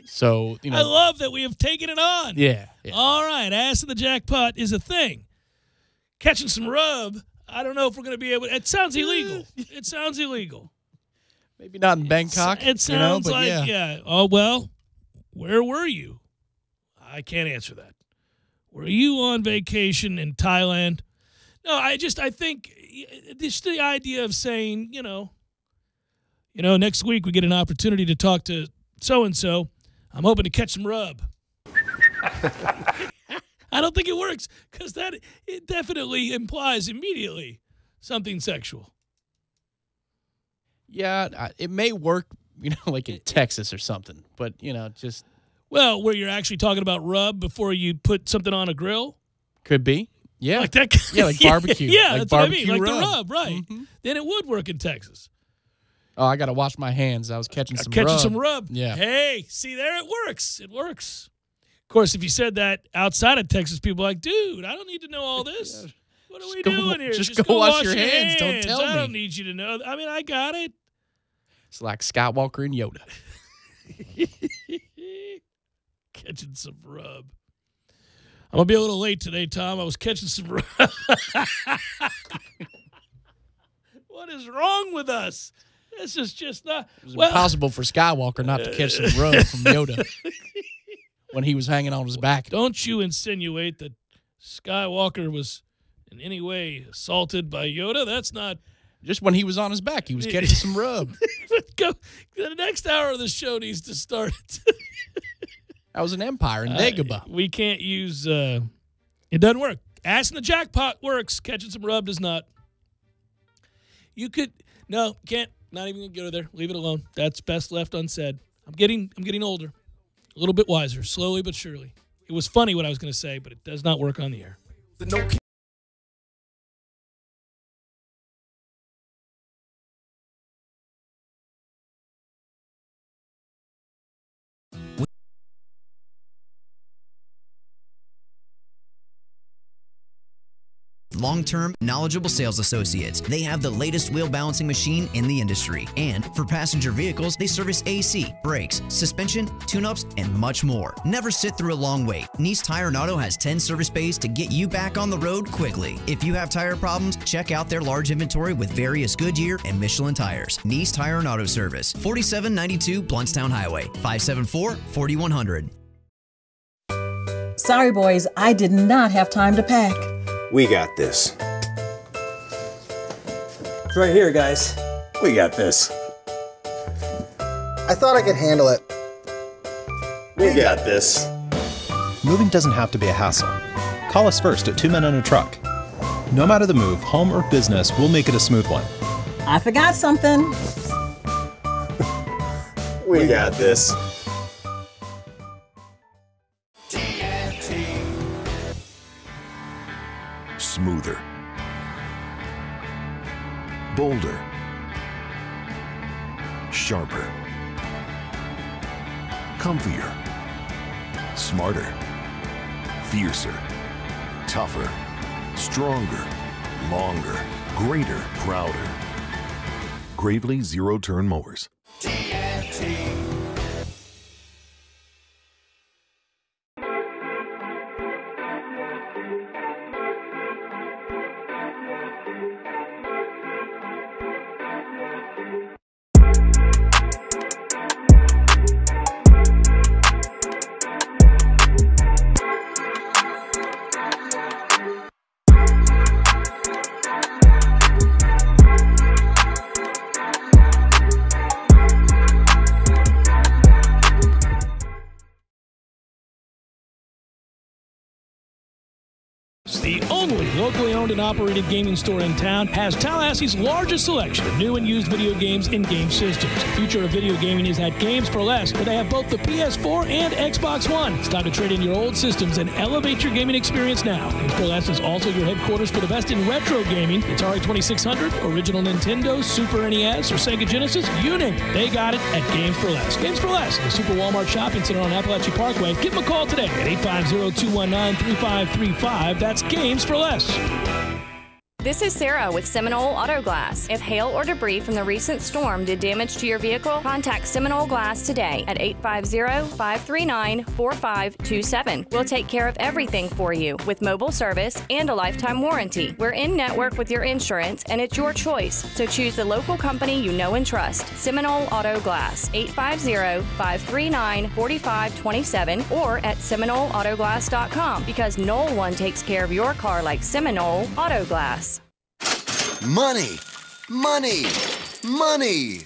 So, I love that we have taken it on. Yeah. All right, ass in the jackpot is a thing. Catching some rub, I don't know if we're going to be able to. It sounds illegal. It sounds illegal. Maybe not in Bangkok. It sounds like, yeah. Oh, well, where were you? I can't answer that. Were you on vacation in Thailand? No, I think just the idea of saying, next week we get an opportunity to talk to so-and-so. I'm hoping to catch some rub. I don't think it works because it definitely implies immediately something sexual. Yeah, it may work, like in Texas or something, but, just. Well, where you're actually talking about rub before you put something on a grill? Could be. Yeah. Like that. Yeah, like barbecue. Yeah, like that's barbecue what I mean. Like rub. the rub, right. Mm-hmm. Then it would work in Texas. Oh, I got to wash my hands. I was catching some rub. Catching some rub. Yeah. Hey, see there? It works. It works. Of course, if you said that outside of Texas, people are like, dude, I don't need to know all this. What are we doing here? Just go wash your hands. Don't tell me. I don't need you to know. I mean, I got it. It's like Skywalker and Yoda. Catching some rub. I'm going to be a little late today, Tom. I was catching some rub. What is wrong with us? This is just not. It was impossible for Skywalker not to catch some rub from Yoda when he was hanging on his back. Don't you insinuate that Skywalker was in any way assaulted by Yoda? That's not. Just when he was on his back, he was catching some rub. The next hour of the show needs to start. That was an empire in Dagobah. We can't use. It doesn't work. Ass in the jackpot works. Catching some rub does not. You could. No, can't. Not even going to go there. Leave it alone. That's best left unsaid. I'm getting older. A little bit wiser. Slowly but surely. It was funny what I was going to say, but it does not work on the air. Long-term, knowledgeable sales associates. They have the latest wheel balancing machine in the industry. And for passenger vehicles, they service AC, brakes, suspension, tune-ups, and much more. Never sit through a long wait. Nice Tire and Auto has 10 service bays to get you back on the road quickly. If you have tire problems, check out their large inventory with various Goodyear and Michelin tires. Nice Tire and Auto Service, 4792 Bluntstown Highway, 574-4100. Sorry, boys, I did not have time to pack. We got this. It's right here, guys. We got this. I thought I could handle it. We got this. Moving doesn't have to be a hassle. Call us first at 2 Men and a Truck. No matter the move, home or business, we'll make it a smooth one. I forgot something. We got this. Smoother, bolder, sharper, comfier, smarter, fiercer, tougher, stronger, longer, greater, prouder. Gravely zero-turn mowers. only locally owned and operated gaming store in town, has Tallahassee's largest selection of new and used video games and game systems. The future of video gaming is at Games for Less, where they have both the PS4 and Xbox One. It's time to trade in your old systems and elevate your gaming experience now. Games for Less is also your headquarters for the best in retro gaming. Atari 2600, original Nintendo, Super NES, or Sega Genesis, you name it. They got it at Games for Less. Games for Less, the Super Walmart Shopping Center on Appalachia Parkway. Give them a call today at 850-219-3535. That's Games for Less. This is Sarah with Seminole Auto Glass. If hail or debris from the recent storm did damage to your vehicle, contact Seminole Glass today at 850-539-4527. We'll take care of everything for you with mobile service and a lifetime warranty. We're in network with your insurance and it's your choice, so choose the local company you know and trust. Seminole Auto Glass, 850-539-4527 or at SeminoleAutoGlass.com, because no one takes care of your car like Seminole Auto Glass. Money, money, money.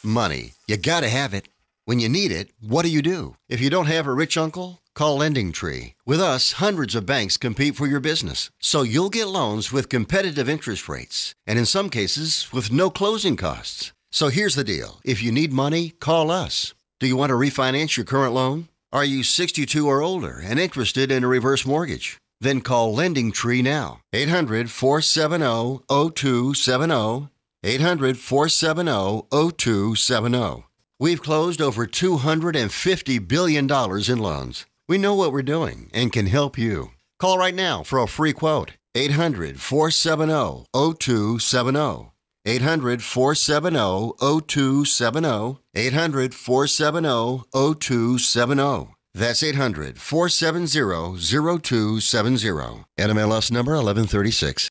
Money. You gotta have it. When you need it, what do? If you don't have a rich uncle, call Lending Tree. With us, hundreds of banks compete for your business, so you'll get loans with competitive interest rates, and in some cases, with no closing costs. So here's the deal. If you need money, call us. Do you want to refinance your current loan? Are you 62 or older and interested in a reverse mortgage? Then call Lending Tree now. 800-470-0270. 800-470-0270. We've closed over $250 billion in loans. We know what we're doing and can help you. Call right now for a free quote. 800-470-0270. 800-470-0270. 800-470-0270. That's 800-470-0270. NMLS number 1136.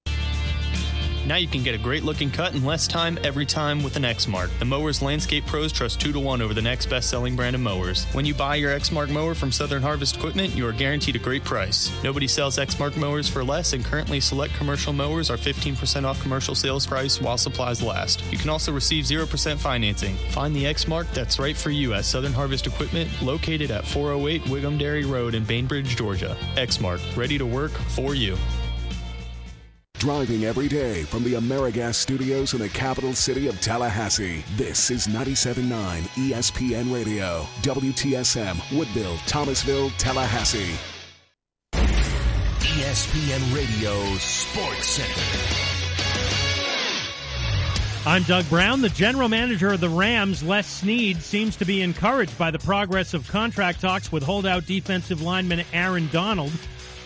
Now you can get a great-looking cut in less time every time with an Exmark. The mowers landscape pros trust 2-to-1 over the next best-selling brand of mowers. When you buy your Exmark mower from Southern Harvest Equipment, you are guaranteed a great price. Nobody sells Exmark mowers for less, and currently select commercial mowers are 15% off commercial sales price while supplies last. You can also receive 0% financing. Find the Exmark that's right for you at Southern Harvest Equipment, located at 408 Wiggum Dairy Road in Bainbridge, Georgia. Exmark, ready to work for you. Driving every day from the AmeriGas studios in the capital city of Tallahassee, this is 97.9 ESPN Radio, WTSM, Woodville, Thomasville, Tallahassee. ESPN Radio Sports Center. I'm Doug Brown. The general manager of the Rams, Les Snead, seems to be encouraged by the progress of contract talks with holdout defensive lineman Aaron Donald.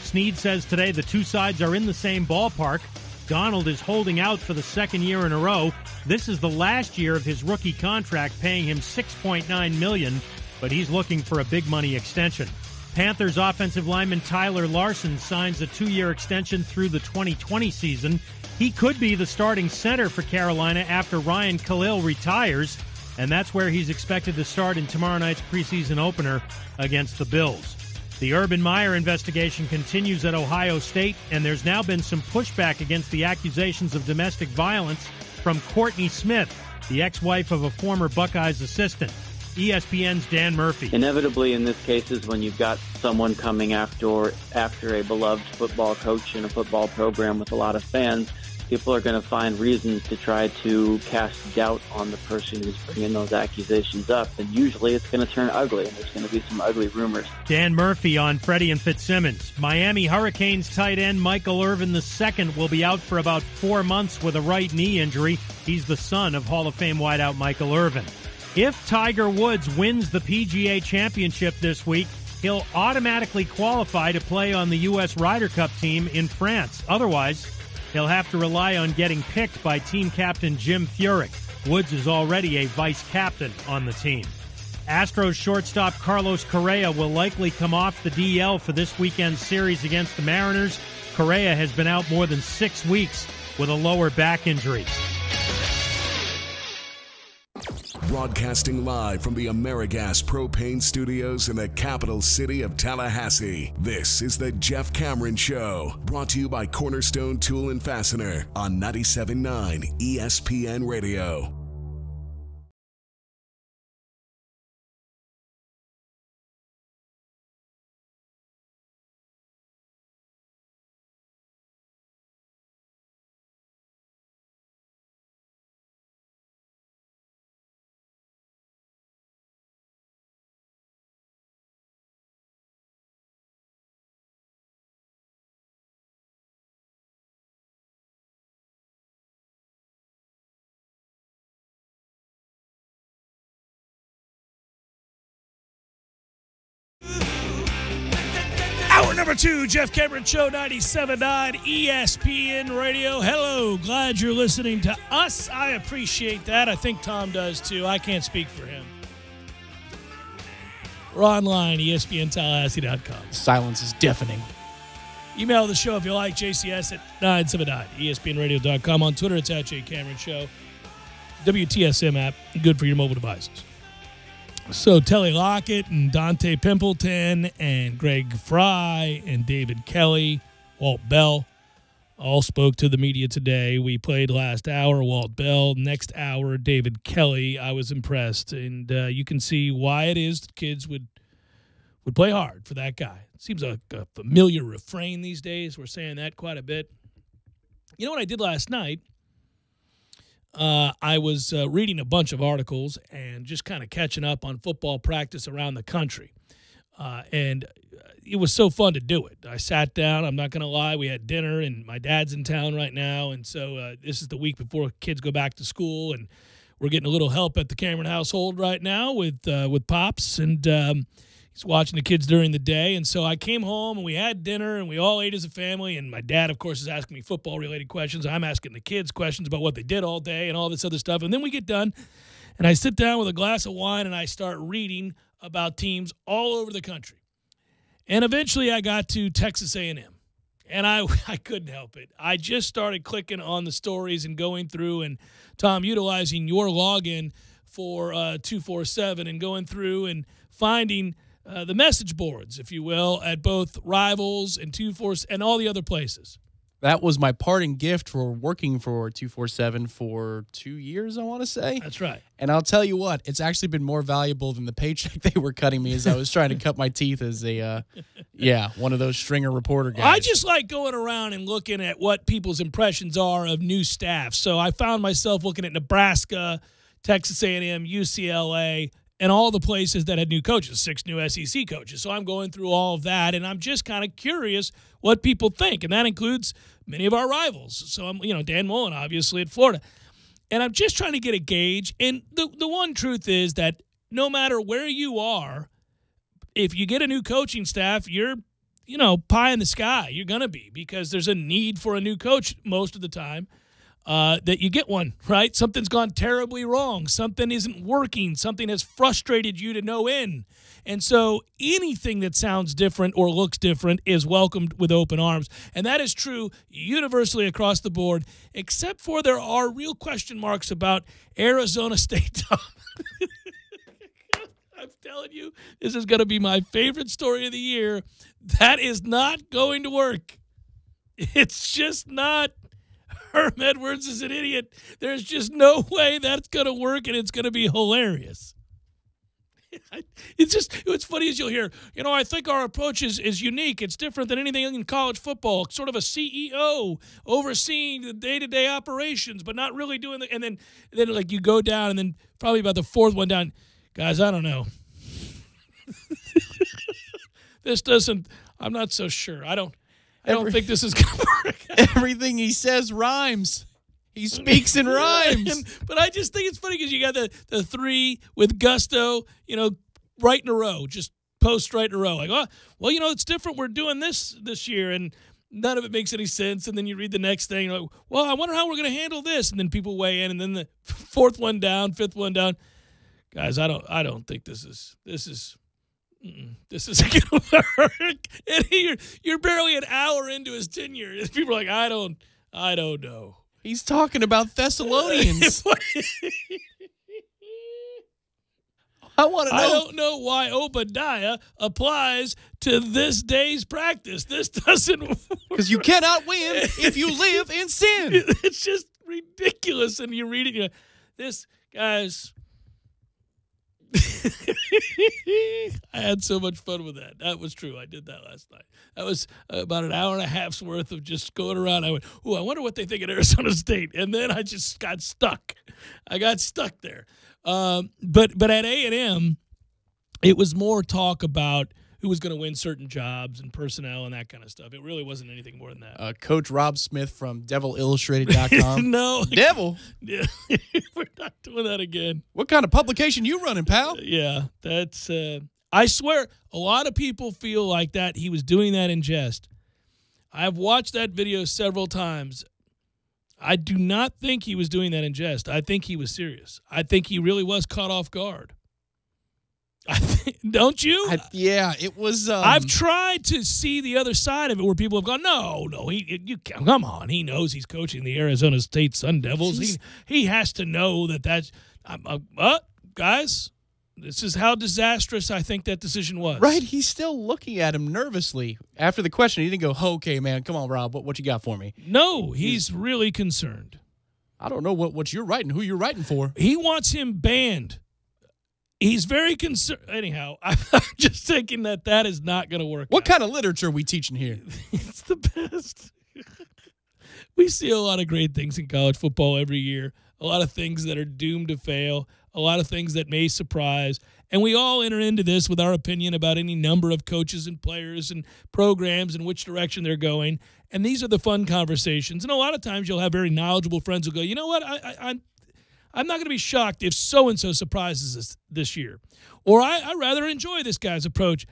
Snead says today the two sides are in the same ballpark. Donald is holding out for the second year in a row. This is the last year of his rookie contract, paying him $6.9 million, but he's looking for a big money extension. Panthers offensive lineman Tyler Larson signs a 2-year extension through the 2020 season. He could be the starting center for Carolina after Ryan Khalil retires, and that's where he's expected to start in tomorrow night's preseason opener against the Bills. The Urban Meyer investigation continues at Ohio State, and there's now been some pushback against the accusations of domestic violence from Courtney Smith, the ex-wife of a former Buckeyes assistant. ESPN's Dan Murphy. Inevitably, in this case, is when you've got someone coming after a beloved football coach in a football program with a lot of fans, people are going to find reasons to try to cast doubt on the person who's bringing those accusations up. And usually it's going to turn ugly, and there's going to be some ugly rumors. Dan Murphy on Freddie and Fitzsimmons. Miami Hurricanes tight end Michael Irvin II will be out for about 4 months with a right knee injury. He's the son of Hall of Fame wideout Michael Irvin. If Tiger Woods wins the PGA Championship this week, he'll automatically qualify to play on the U.S. Ryder Cup team in France. Otherwise, he'll have to rely on getting picked by team captain Jim Furyk. Woods is already a vice captain on the team. Astros shortstop Carlos Correa will likely come off the DL for this weekend's series against the Mariners. Correa has been out more than 6 weeks with a lower back injury. Broadcasting live from the AmeriGas Propane Studios in the capital city of Tallahassee, this is the Jeff Cameron Show, brought to you by Cornerstone Tool and Fastener on 97.9 ESPN Radio. to Jeff Cameron Show 97.9 ESPN Radio. Hello, glad you're listening to us. I appreciate that. I think Tom does too. I can't speak for him. We're online, ESPNTallahassee.com. Silence is deafening. Email the show if you like, JCS at 979 ESPNradio.com. On Twitter, it's at J Cameron Show. WTSM app, good for your mobile devices. So Telly Lockett and Dante Pimpleton and Greg Fry and David Kelly, Walt Bell, all spoke to the media today. We played last hour, Walt Bell. Next hour, David Kelly. I was impressed. And you can see why it is that kids would play hard for that guy. It seems like a familiar refrain these days. We're saying that quite a bit. You know what I did last night? I was reading a bunch of articles and just kind of catching up on football practice around the country. And it was so fun to do it. I sat down. I'm not going to lie. We had dinner, and my dad's in town right now. And so this is the week before kids go back to school, and we're getting a little help at the Cameron household right now with Pops. And he's watching the kids during the day. And so I came home, and we had dinner, and we all ate as a family. And my dad, of course, is asking me football-related questions. I'm asking the kids questions about what they did all day and all this other stuff. And then we get done, and I sit down with a glass of wine, and I start reading about teams all over the country. And eventually I got to Texas A&M. And I couldn't help it. I just started clicking on the stories and going through, and, Tom, utilizing your login for 247 and going through and finding the message boards, if you will, at both Rivals and 247 and all the other places. That was my parting gift for working for 247 for 2 years, I want to say. That's right. And I'll tell you what, it's actually been more valuable than the paycheck they were cutting me as I was trying to cut my teeth as a, one of those stringer reporter guys. I just like going around and looking at what people's impressions are of new staff. So I found myself looking at Nebraska, Texas A&M, UCLA, and all the places that had new coaches, 6 new SEC coaches. So I'm going through all of that, and I'm just kind of curious what people think, and that includes many of our rivals. So I'm, Dan Mullen, obviously, at Florida. And I'm just trying to get a gauge. And the one truth is that no matter where you are, if you get a new coaching staff, you're, pie in the sky. You're going to be, because there's a need for a new coach most of the time. That you get one, right? Something's gone terribly wrong. Something isn't working. Something has frustrated you to no end. And so anything that sounds different or looks different is welcomed with open arms. And that is true universally across the board, except for there are real question marks about Arizona State. I'm telling you, this is going to be my favorite story of the year. That is not going to work. It's just not. Herm Edwards is an idiot. There's just no way that's going to work, and it's going to be hilarious. It's funny as you'll hear, I think our approach is unique. It's different than anything in college football. It's sort of a CEO overseeing the day-to-day operations, but not really doing and then like you go down, and then probably about the fourth one down, guys, I don't know. I'm not so sure. I don't think this is going to work. Everything he says rhymes. He speaks in rhymes. But I just think it's funny because you got the 3 with gusto, right in a row, just post right in a row. Like, it's different. We're doing this year, and none of it makes any sense. And then you read the next thing, you're like, well, I wonder how we're going to handle this. And then people weigh in, and then the 4th one down, 5th one down. Guys, I don't think this is going to work. And you're barely an hour into his tenure. People are like, I don't know. He's talking about Thessalonians. I want to know. I don't know why Obadiah applies to this day's practice. This doesn't work. Because you cannot win if you live in sin. It's just ridiculous. And you read it, this, guys. I had so much fun with that. That was true. I did that last night. That was about an hour and a half's worth of just going around. I went, I wonder what they think at Arizona State. And then I just got stuck. I got stuck there. But at A&M, it was more talk about who was going to win certain jobs and personnel and that kind of stuff. It really wasn't anything more than that. Coach Rob Smith from DevilIllustrated.com. No. Devil? Yeah. We're not doing that again. What kind of publication you running, pal? Yeah, that's I swear, a lot of people feel like that he was doing that in jest. I've watched that video several times. I do not think he was doing that in jest. I think he was serious. I think he really was caught off guard. Don't you? Yeah, it was. I've tried to see the other side of it where people have gone, no, come on. He knows he's coaching the Arizona State Sun Devils. He has to know that's guys, this is how disastrous I think that decision was. Right, he's still looking at him nervously. After the question, he didn't go, okay, man, come on, Rob, what you got for me? No, he's really concerned. I don't know what you're writing, who you're writing for. He wants him banned. He's very concerned. Anyhow, I'm just thinking that is not going to work. What kind of literature are we teaching here? It's the best. We see a lot of great things in college football every year, a lot of things that are doomed to fail, a lot of things that may surprise, and we all enter into this with our opinion about any number of coaches and players and programs and which direction they're going, and these are the fun conversations, and a lot of times you'll have very knowledgeable friends who go, you know what, I'm not going to be shocked if so-and-so surprises us this year. Or I rather enjoy this guy's approach.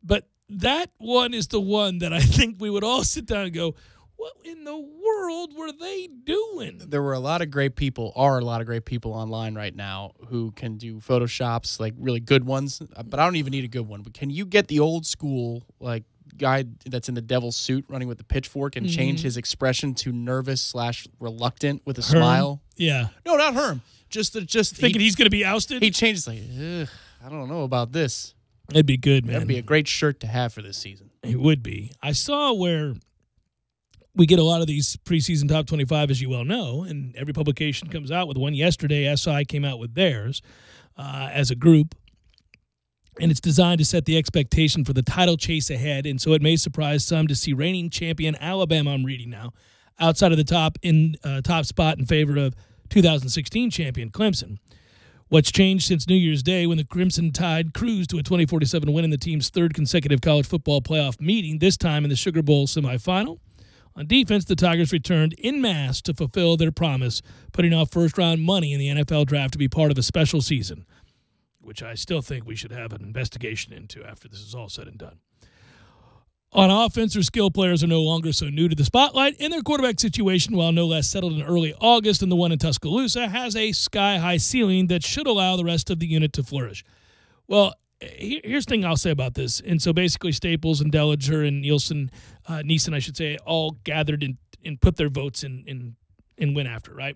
But that one is the one that I think we would all sit down and go, what in the world were they doing? There were a lot of great people online right now who can do Photoshops, like really good ones. But I don't even need a good one. But can you get the old school, like, guy that's in the devil's suit running with the pitchfork and change his expression to nervous/reluctant with a smile? Yeah. No, not Herm. Just thinking he's going to be ousted? He changes like, I don't know about this. That'd be good, man. That'd be a great shirt to have for this season. It would be. I saw where we get a lot of these preseason top 25, as you well know, and every publication comes out with one. Yesterday, SI came out with theirs as a group. And it's designed to set the expectation for the title chase ahead, and so it may surprise some to see reigning champion Alabama, I'm reading now, outside of the top spot in favor of 2016 champion Clemson. What's changed since New Year's Day when the Crimson Tide cruised to a 20-47 win in the team's third consecutive college football playoff meeting, this time in the Sugar Bowl semifinal? On defense, the Tigers returned en masse to fulfill their promise, putting off first-round money in the NFL draft to be part of a special season, which I still think we should have an investigation into after this is all said and done. On offense, their skill players are no longer so new to the spotlight, and their quarterback situation, while no less settled in early August than the one in Tuscaloosa, has a sky-high ceiling that should allow the rest of the unit to flourish. Well, here's the thing I'll say about this. And so basically Staples and Dellinger and Neeson, I should say, all gathered and put their votes in and went after, right?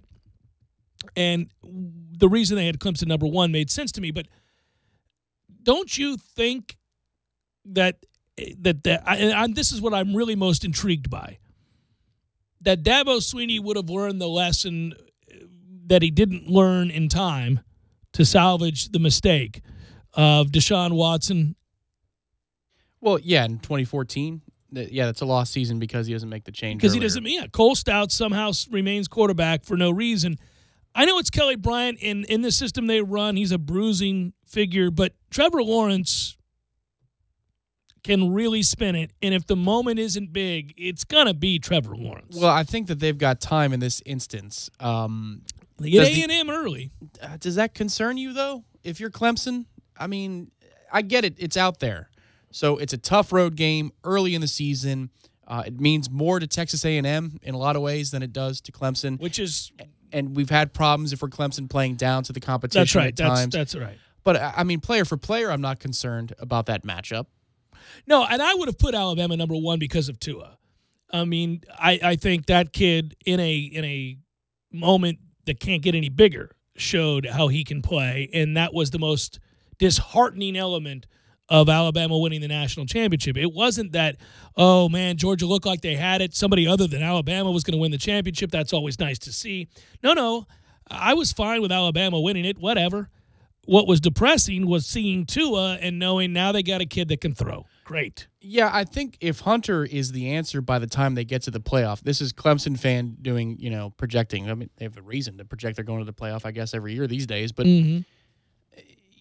And the reason they had Clemson number one made sense to me, but don't you think that this is what I'm really most intrigued by, that Dabo Swinney would have learned the lesson that he didn't learn in time to salvage the mistake of Deshaun Watson? Well, yeah, in 2014, that's a lost season because he doesn't make the change. Because he doesn't, Cole Stout somehow remains quarterback for no reason. I know it's Kelly Bryant, and in the system they run, he's a bruising figure, but Trevor Lawrence can really spin it, and if the moment isn't big, it's going to be Trevor Lawrence. Well, I think that they've got time in this instance. They get A&M early. Does that concern you, though, if you're Clemson? I mean, I get it. It's out there. So it's a tough road game early in the season. It means more to Texas A&M in a lot of ways than it does to Clemson. And we've had problems if we're Clemson playing down to the competition at times. That's right. But, I mean, player for player, I'm not concerned about that matchup. No, and I would have put Alabama number one because of Tua. I mean, I think that kid in a moment that can't get any bigger showed how he can play, and that was the most disheartening element of Alabama winning the national championship. It wasn't that, oh, man, Georgia looked like they had it. Somebody other than Alabama was going to win the championship. That's always nice to see. No, I was fine with Alabama winning it, whatever. What was depressing was seeing Tua and knowing now they got a kid that can throw. Great. Yeah, I think if Hunter is the answer by the time they get to the playoff, this is Clemson fan doing, projecting. I mean, they have a reason to project they're going to the playoff, I guess, every year these days. But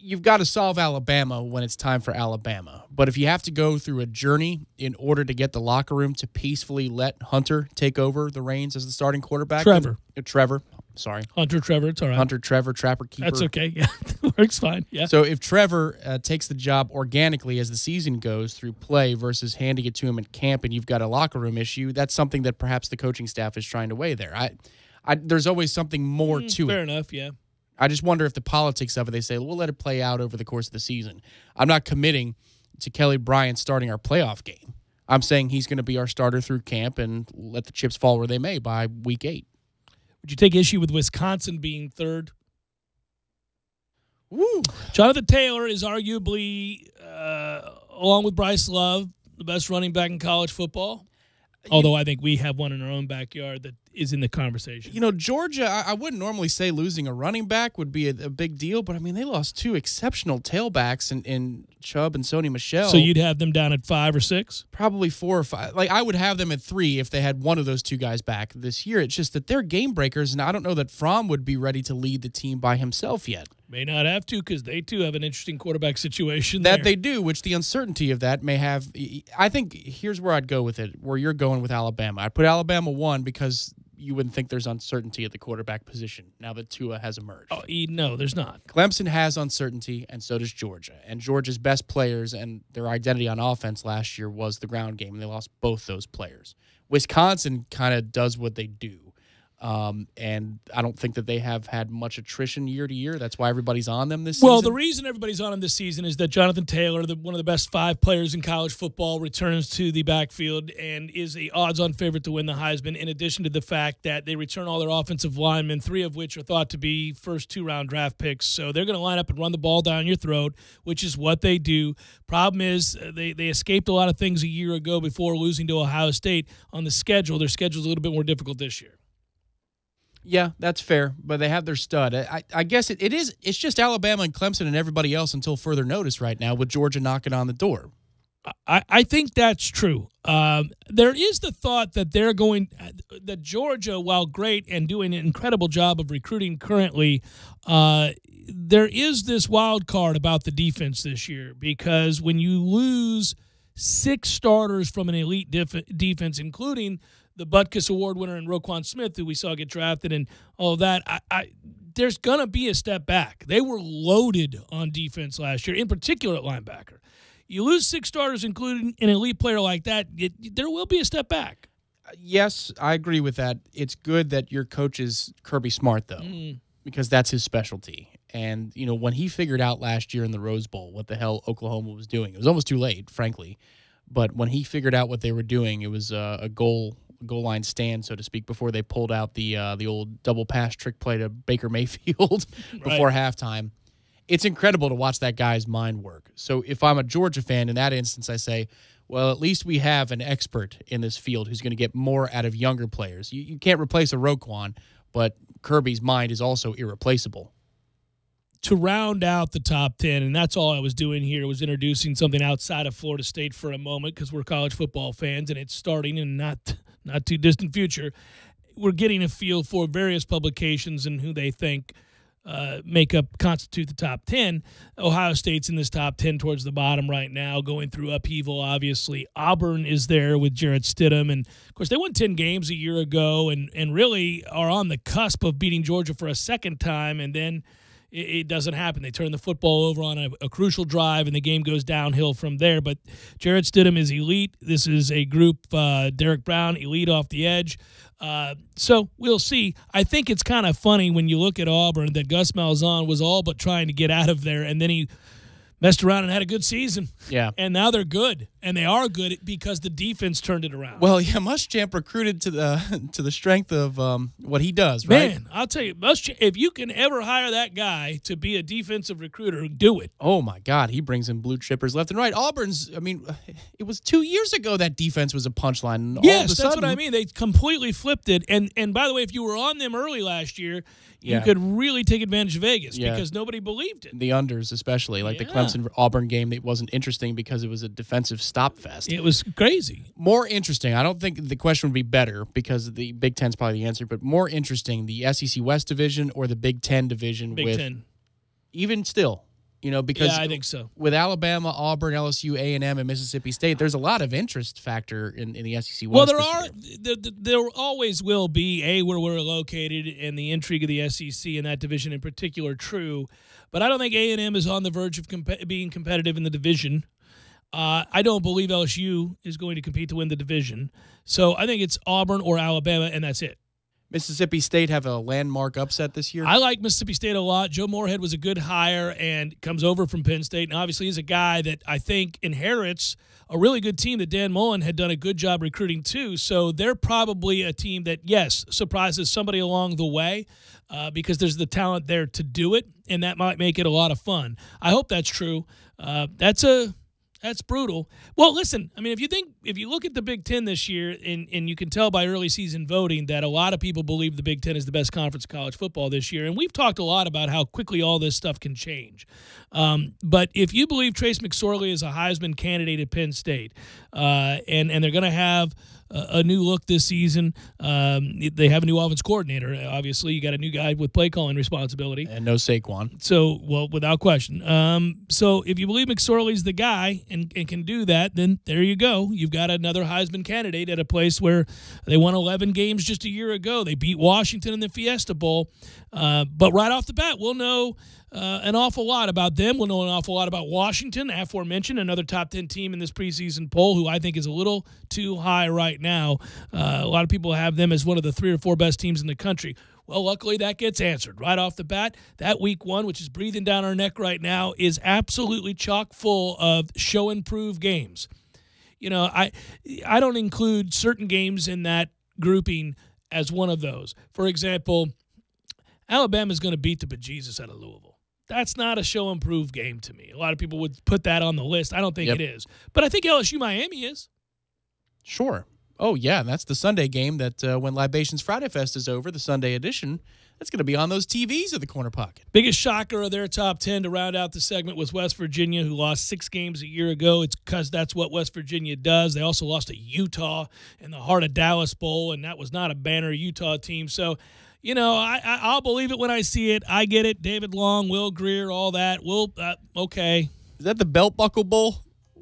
you've got to solve Alabama when it's time for Alabama. But if you have to go through a journey in order to get the locker room to peacefully let Hunter take over the reins as the starting quarterback. Trevor. Sorry. Hunter Trevor, it's all right. Hunter Trevor, Trapper Keeper. That's okay. Yeah, works fine. Yeah. So if Trevor takes the job organically as the season goes through play versus handing it to him at camp and you've got a locker room issue, that's something that perhaps the coaching staff is trying to weigh there. There's always something more to it. Fair enough, yeah. I just wonder if the politics of it, they say, we'll let it play out over the course of the season. I'm not committing to Kelly Bryant starting our playoff game. I'm saying he's going to be our starter through camp and let the chips fall where they may by week 8. Would you take issue with Wisconsin being third? Woo. Jonathan Taylor is arguably, along with Bryce Love, the best running back in college football. Although I think we have one in our own backyard that is in the conversation. You know, Georgia, I wouldn't normally say losing a running back would be a big deal, but, I mean, they lost 2 exceptional tailbacks in Chubb and Sony Michel. So you'd have them down at 5 or 6? Probably 4 or 5. Like, I would have them at 3 if they had one of those 2 guys back this year. It's just that they're game breakers, and I don't know that Fromm would be ready to lead the team by himself yet. May not have to because they, too, have an interesting quarterback situation That there. they do, which the uncertainty of that may have. I think here's where I'd go with it, where you're going with Alabama. I'd put Alabama 1 because you wouldn't think there's uncertainty at the quarterback position now that Tua has emerged. Oh, no, there's not. Clemson has uncertainty, and so does Georgia. And Georgia's best players and their identity on offense last year was the ground game, and they lost both those players. Wisconsin kind of does what they do. And I don't think that they have had much attrition year to year. That's why everybody's on them this season. Well, the reason everybody's on him this season is that Jonathan Taylor, one of the best 5 players in college football, returns to the backfield and is a odds-on favorite to win the Heisman, in addition to the fact that they return all their offensive linemen, 3 of which are thought to be first 2-round draft picks. So they're going to line up and run the ball down your throat, which is what they do. Problem is they escaped a lot of things a year ago before losing to Ohio State on the schedule. Their schedule's a little bit more difficult this year. Yeah, that's fair, but they have their stud. I guess it's just Alabama and Clemson and everybody else until further notice right now, with Georgia knocking on the door. I think that's true. There is the thought that that Georgia, while great and doing an incredible job of recruiting currently, there is this wild card about the defense this year, because when you lose 6 starters from an elite defense, including the Butkus Award winner and Roquan Smith, who we saw get drafted and all of that, there's going to be a step back. They were loaded on defense last year, in particular at linebacker. You lose 6 starters, including an elite player like that, there will be a step back. Yes, I agree with that. It's good that your coach is Kirby Smart, though, because that's his specialty. And, you know, when he figured out last year in the Rose Bowl what the hell Oklahoma was doing, it was almost too late, frankly. But when he figured out what they were doing, it was a goal line stand, so to speak, before they pulled out the old double pass trick play to Baker Mayfield before halftime. It's incredible to watch that guy's mind work. So if I'm a Georgia fan in that instance, I say, well, at least we have an expert in this field who's going to get more out of younger players. You can't replace a Roquan, but Kirby's mind is also irreplaceable. To round out the top 10, and that's all I was doing here, was introducing something outside of Florida State for a moment, because we're college football fans and it's starting in not too distant future. We're getting a feel for various publications and who they think constitute the top 10. Ohio State's in this top 10 towards the bottom right now, going through upheaval, obviously. Auburn is there with Jarrett Stidham, and of course they won 10 games a year ago and really are on the cusp of beating Georgia for a second time, and then it doesn't happen. They turn the football over on a crucial drive, and the game goes downhill from there. But Jarrett Stidham is elite. This is a group, Derek Brown, elite off the edge. So we'll see. I think it's kind of funny when you look at Auburn that Gus Malzahn was all but trying to get out of there, and then he messed around and had a good season. Yeah. And now they're good. And they are good because the defense turned it around. Well, yeah, Muschamp recruited to the strength of what he does, right? Man, I'll tell you, Muschamp, if you can ever hire that guy to be a defensive recruiter, do it. Oh, my God. He brings in blue chippers left and right. Auburn's, I mean, it was 2 years ago that defense was a punchline. Yes, that's what I mean. They completely flipped it. And by the way, if you were on them early last year, you could really take advantage of Vegas because nobody believed it. The unders especially, like the Clemson-Auburn game, it wasn't interesting because it was a defensive stop fest. It was crazy. More interesting, I don't think the question would be better because the Big Ten's probably the answer, but more interesting, the SEC West division or the Big Ten division? Big Ten. Even still, because yeah, I think so. With Alabama, Auburn, LSU, A&M, and Mississippi State, there's a lot of interest factor in the SEC West. Well, there always will be, where we're located and the intrigue of the SEC and that division in particular true. But I don't think A&M is on the verge of being competitive in the division. I don't believe LSU is going to compete to win the division. So I think it's Auburn or Alabama, and that's it. Mississippi State have a landmark upset this year? I like Mississippi State a lot. Joe Moorhead was a good hire and comes over from Penn State, and obviously he's a guy that I think inherits a really good team that Dan Mullen had done a good job recruiting too. So they're probably a team that, yes, surprises somebody along the way because there's the talent there to do it, and that might make it a lot of fun. I hope that's true. That's brutal. Well, listen, I mean, if you look at the Big Ten this year, and you can tell by early season voting that a lot of people believe the Big Ten is the best conference of college football this year, and we've talked a lot about how quickly all this stuff can change. But if you believe Trace McSorley is a Heisman candidate at Penn State, and they're going to have a new look this season. They have a new offense coordinator. Obviously, you got a new guy with play calling responsibility. And no Saquon. So, well, without question. So if you believe McSorley's the guy and can do that, then there you go. You've got another Heisman candidate at a place where they won 11 games just a year ago. They beat Washington in the Fiesta Bowl. But right off the bat, we'll know an awful lot about them. We'll know an awful lot about Washington, aforementioned, another top 10 team in this preseason poll, who I think is a little too high right now. A lot of people have them as one of the 3 or 4 best teams in the country. Well, luckily that gets answered right off the bat. That week 1, which is breathing down our neck right now, is absolutely chock full of show and prove games. You know, I don't include certain games in that grouping as one of those. For example, Alabama's going to beat the bejesus out of Louisville. That's not a show and prove game to me. A lot of people would put that on the list. I don't think it is. But I think LSU-Miami is. Sure. Oh, yeah, and that's the Sunday game that when Libations Friday Fest is over, the Sunday edition, that's going to be on those TVs at the corner pocket. Biggest shocker of their top 10 to round out the segment was West Virginia, who lost 6 games a year ago. It's because that's what West Virginia does. They also lost to Utah in the Heart of Dallas Bowl, and that was not a banner Utah team. So, you know, I'll believe it when I see it. I get it. David Long, Will Greer, all that. Okay. Is that the Belt Buckle Bowl?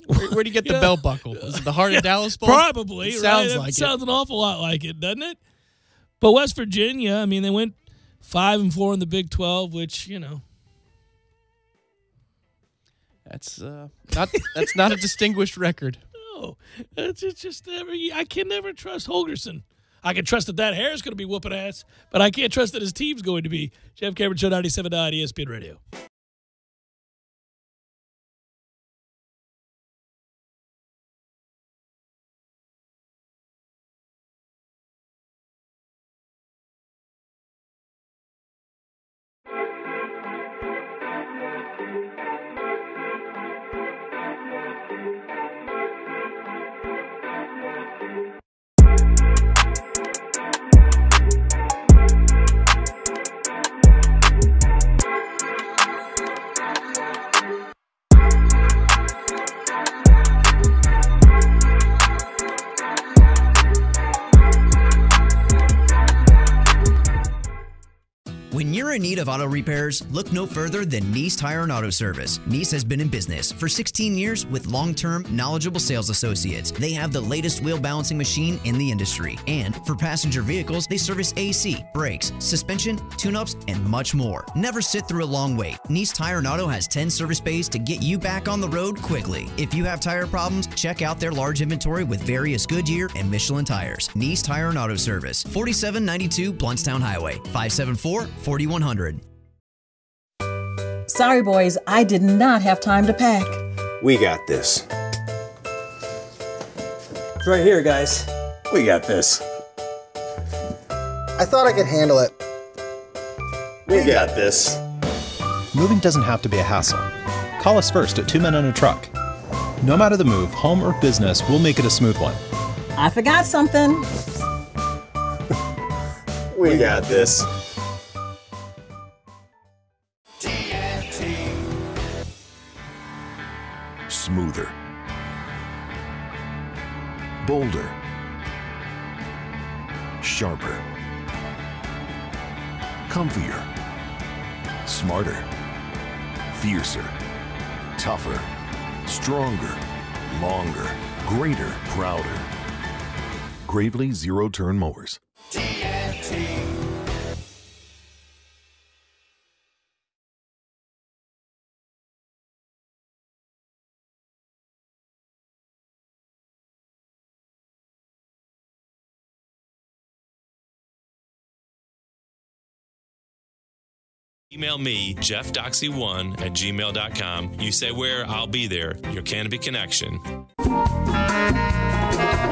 Where do you get the belt buckle? Is it the Heart of Dallas Bowl? Probably. It sounds like it. Sounds an awful lot like it, doesn't it? But West Virginia, I mean, they went 5-4 in the Big 12, which, you know. That's not a distinguished record. No. It's just I can never trust Holgerson. I can trust that hair is going to be whooping ass, but I can't trust that his team's going to be. Jeff Cameron Show, 97.9 ESPN Radio. When you're in need of auto repairs, look no further than Nice Tire and Auto Service. Nice has been in business for 16 years with long-term, knowledgeable sales associates. They have the latest wheel balancing machine in the industry. And for passenger vehicles, they service AC, brakes, suspension, tune-ups, and much more. Never sit through a long wait. Nice Tire and Auto has 10 service bays to get you back on the road quickly. If you have tire problems, check out their large inventory with various Goodyear and Michelin tires. Nice Tire and Auto Service, 4792 Blountstown Highway, 574-4100. Sorry, boys, I did not have time to pack. We got this. It's right here, guys. We got this. I thought I could handle it. We got this. Moving doesn't have to be a hassle. Call us first at 2 Men and a Truck. No matter the move, home or business, we'll make it a smooth one. I forgot something. We got this. Smoother, bolder, sharper, comfier, smarter, fiercer. tougher, stronger, longer, greater, prouder. Gravely zero-turn mowers. TNT. Email me, jeffdoxy1@gmail.com. You say where, I'll be there. Your Canopy Connection.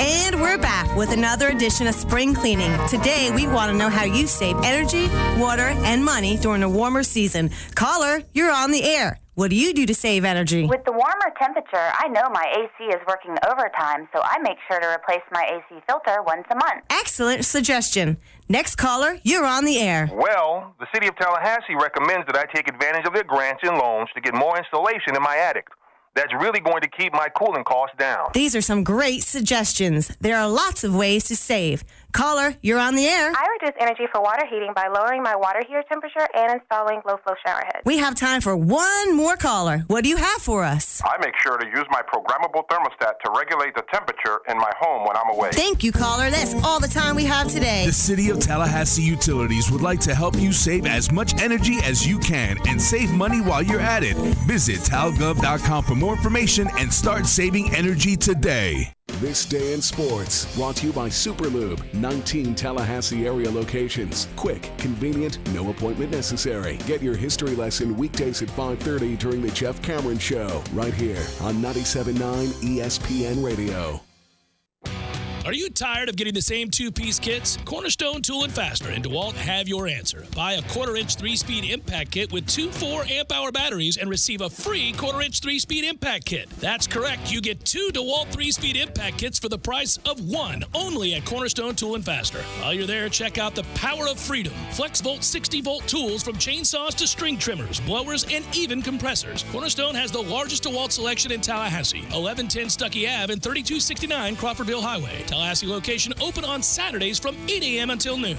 And we're back with another edition of Spring Cleaning. Today, we want to know how you save energy, water, and money during a warmer season. Caller, you're on the air. What do you do to save energy? With the warmer temperature, I know my AC is working overtime, so I make sure to replace my AC filter once a month. Excellent suggestion. Next caller, you're on the air. Well, the city of Tallahassee recommends that I take advantage of their grants and loans to get more insulation in my attic. That's really going to keep my cooling costs down. These are some great suggestions. There are lots of ways to save. Caller, you're on the air. I reduce energy for water heating by lowering my water heater temperature and installing low-flow shower heads. We have time for one more caller. What do you have for us? I make sure to use my programmable thermostat to regulate the temperature in my home when I'm away. Thank you, caller. That's all the time we have today. The City of Tallahassee Utilities would like to help you save as much energy as you can and save money while you're at it. Visit talgov.com for more information and start saving energy today. This Day in Sports, brought to you by Superlube, 19 Tallahassee area locations. Quick, convenient, no appointment necessary. Get your history lesson weekdays at 5:30 during the Jeff Cameron Show, right here on 97.9 ESPN Radio. Are you tired of getting the same two-piece kits? Cornerstone Tool & Fastener and DeWalt have your answer. Buy a quarter-inch 3-speed impact kit with 2 4-amp-hour batteries and receive a free quarter-inch 3-speed impact kit. That's correct. You get 2 DeWalt 3-speed impact kits for the price of 1, only at Cornerstone Tool & Fastener. While you're there, check out the power of freedom. FlexVolt 60-volt tools from chainsaws to string trimmers, blowers, and even compressors. Cornerstone has the largest DeWalt selection in Tallahassee. 1110 Stuckey Ave and 3269 Crawfordville Highway. Tallahassee location open on Saturdays from 8 a.m. until noon.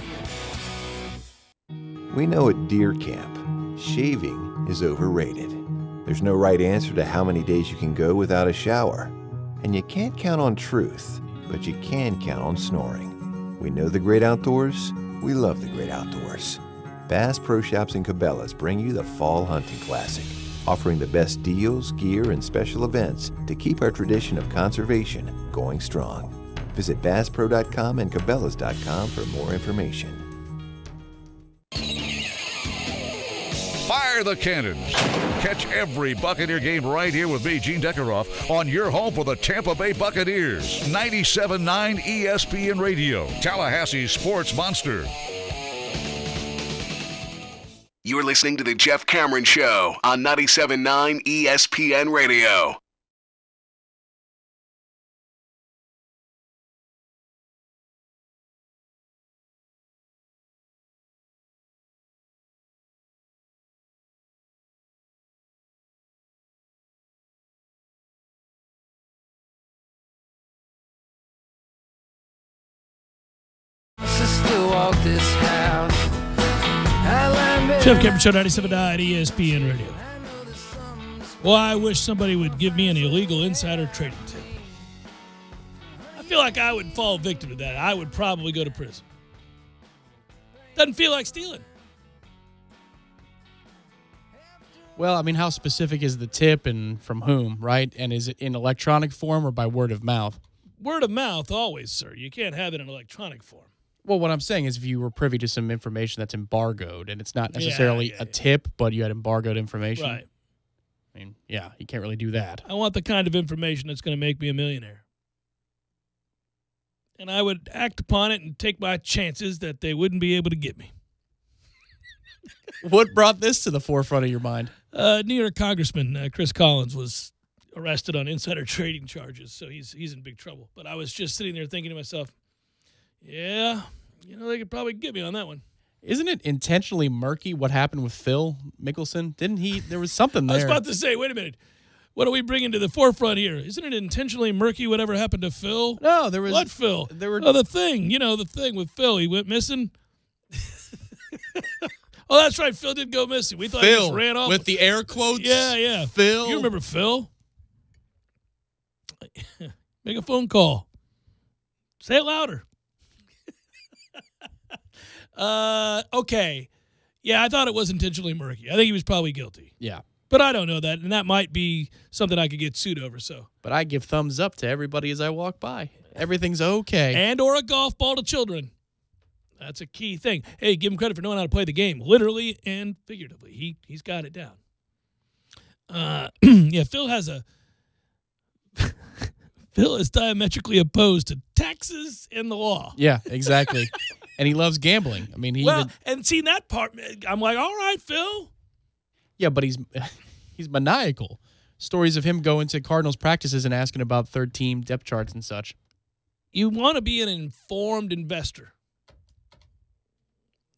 We know at Deer Camp, shaving is overrated. There's no right answer to how many days you can go without a shower. And you can't count on truth, but you can count on snoring. We know the great outdoors. We love the great outdoors. Bass Pro Shops and Cabela's bring you the Fall Hunting Classic, offering the best deals, gear, and special events to keep our tradition of conservation going strong. Visit BassPro.com and Cabela's.com for more information. Fire the cannons. Catch every Buccaneer game right here with me, Gene Deckeroff, on your home for the Tampa Bay Buccaneers. 97.9 ESPN Radio, Tallahassee's sports monster. You're listening to the Jeff Cameron Show on 97.9 ESPN Radio. Jeff Cameron Show, 97.9 ESPN Radio. Well, I wish somebody would give me an illegal insider trading tip. I feel like I would fall victim to that. I would probably go to prison. Doesn't feel like stealing. Well, I mean, how specific is the tip and from whom, right? And is it in electronic form or by word of mouth? Word of mouth always, sir. You can't have it in electronic form. Well, what I'm saying is if you were privy to some information that's embargoed and it's not necessarily a tip, but you had embargoed information. Right. I mean, yeah, you can't really do that. I want the kind of information that's going to make me a millionaire. And I would act upon it and take my chances that they wouldn't be able to get me. What brought this to the forefront of your mind? New York Congressman Chris Collins was arrested on insider trading charges, so he's in big trouble. But I was just sitting there thinking to myself, yeah, they could probably get me on that one. Isn't it intentionally murky what happened with Phil Mickelson? There was something there. I was about to say, wait a minute. What are we bringing to the forefront here? Isn't it intentionally murky whatever happened to Phil? No, there was... What Phil? The thing. The thing with Phil. He went missing. Oh, that's right. Phil did go missing. We thought he Phil just ran off. with the air quotes. Yeah. Phil. You remember Phil? Make a phone call. Say it louder. Okay. Yeah, I thought it was intentionally murky. I think he was probably guilty. Yeah. But I don't know that, and that might be something I could get sued over. So, But I give thumbs up to everybody as I walk by. Everything's okay. And or a golf ball to children. That's a key thing. Hey, give him credit for knowing how to play the game, literally and figuratively. He's got it down. Yeah, Phil is diametrically opposed to taxes and the law. Yeah, exactly. And he loves gambling. I mean, and seeing that part, I'm like, all right, Phil. Yeah, but he's maniacal. Stories of him going to Cardinals practices and asking about third team depth charts and such. You want to be an informed investor.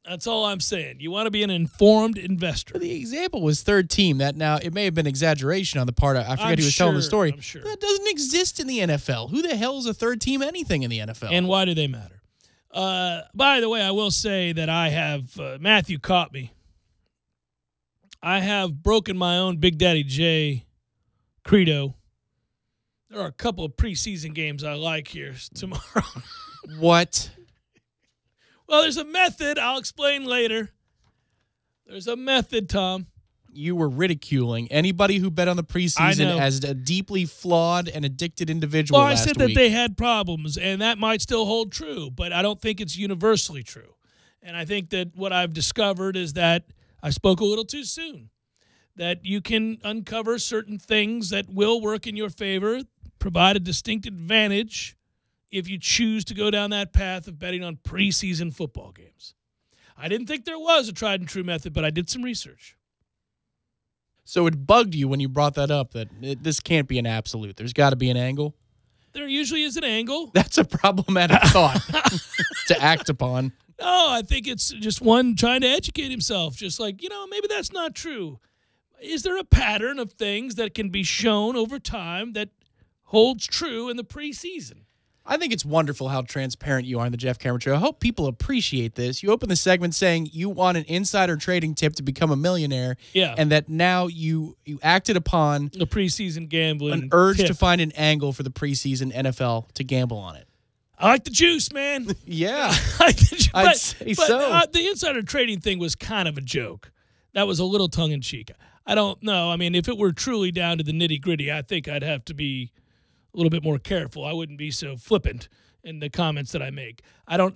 That's all I'm saying. You want to be an informed investor. The example was third team. That now, it may have been exaggeration on the part of, I forget who was telling the story. I'm sure. That doesn't exist in the NFL. Who the hell is a third team anything in the NFL? And why do they matter? By the way, I will say that I have, Matthew caught me. I have broken my own Big Daddy J credo. There are a couple of preseason games I like here tomorrow. What? Well, there's a method. I'll explain later. There's a method, Tom. You were ridiculing anybody who bet on the preseason as a deeply flawed and addicted individual Well, I last said week. that they had problems, and that might still hold true, but I don't think it's universally true. And I think that what I've discovered is that I spoke a little too soon, that you can uncover certain things that will work in your favor, provide a distinct advantage if you choose to go down that path of betting on preseason football games. I didn't think there was a tried and true method, but I did some research. So it bugged you when you brought that up, that this can't be an absolute. There's got to be an angle. There usually is an angle. That's a problematic thought to act upon. No, I think it's just one trying to educate himself. Just like, maybe that's not true. Is there a pattern of things that can be shown over time that holds true in the preseason? I think it's wonderful how transparent you are on the Jeff Cameron Show. I hope people appreciate this. You open the segment saying you want an insider trading tip to become a millionaire, and that now you acted upon the preseason gambling an urge tip to find an angle for the preseason NFL to gamble on it. I like the juice, man. Yeah, I like the juice. I'd say so. The insider trading thing was kind of a joke. That was a little tongue-in-cheek. I don't know. I mean, if it were truly down to the nitty-gritty, I think I'd have to be a little bit more careful. I wouldn't be so flippant in the comments that I make.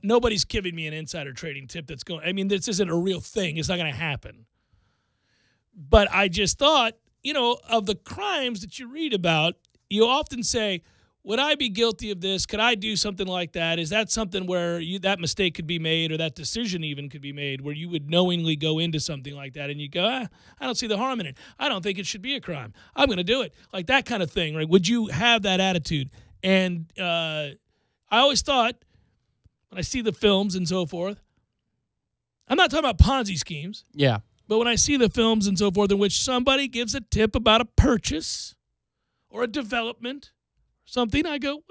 Nobody's giving me an insider trading tip that's going, this isn't a real thing. It's not going to happen. But I just thought, of the crimes that you read about, you often say, would I be guilty of this? Could I do something like that? Is that something where that mistake could be made, or that decision even could be made, where you would knowingly go into something like that and you go, I don't see the harm in it. I don't think it should be a crime. I'm going to do it. Like that kind of thing, right? Would you have that attitude? And I always thought, when I see the films and so forth, I'm not talking about Ponzi schemes. Yeah. But when I see the films and so forth in which somebody gives a tip about a purchase or a development, something, I go,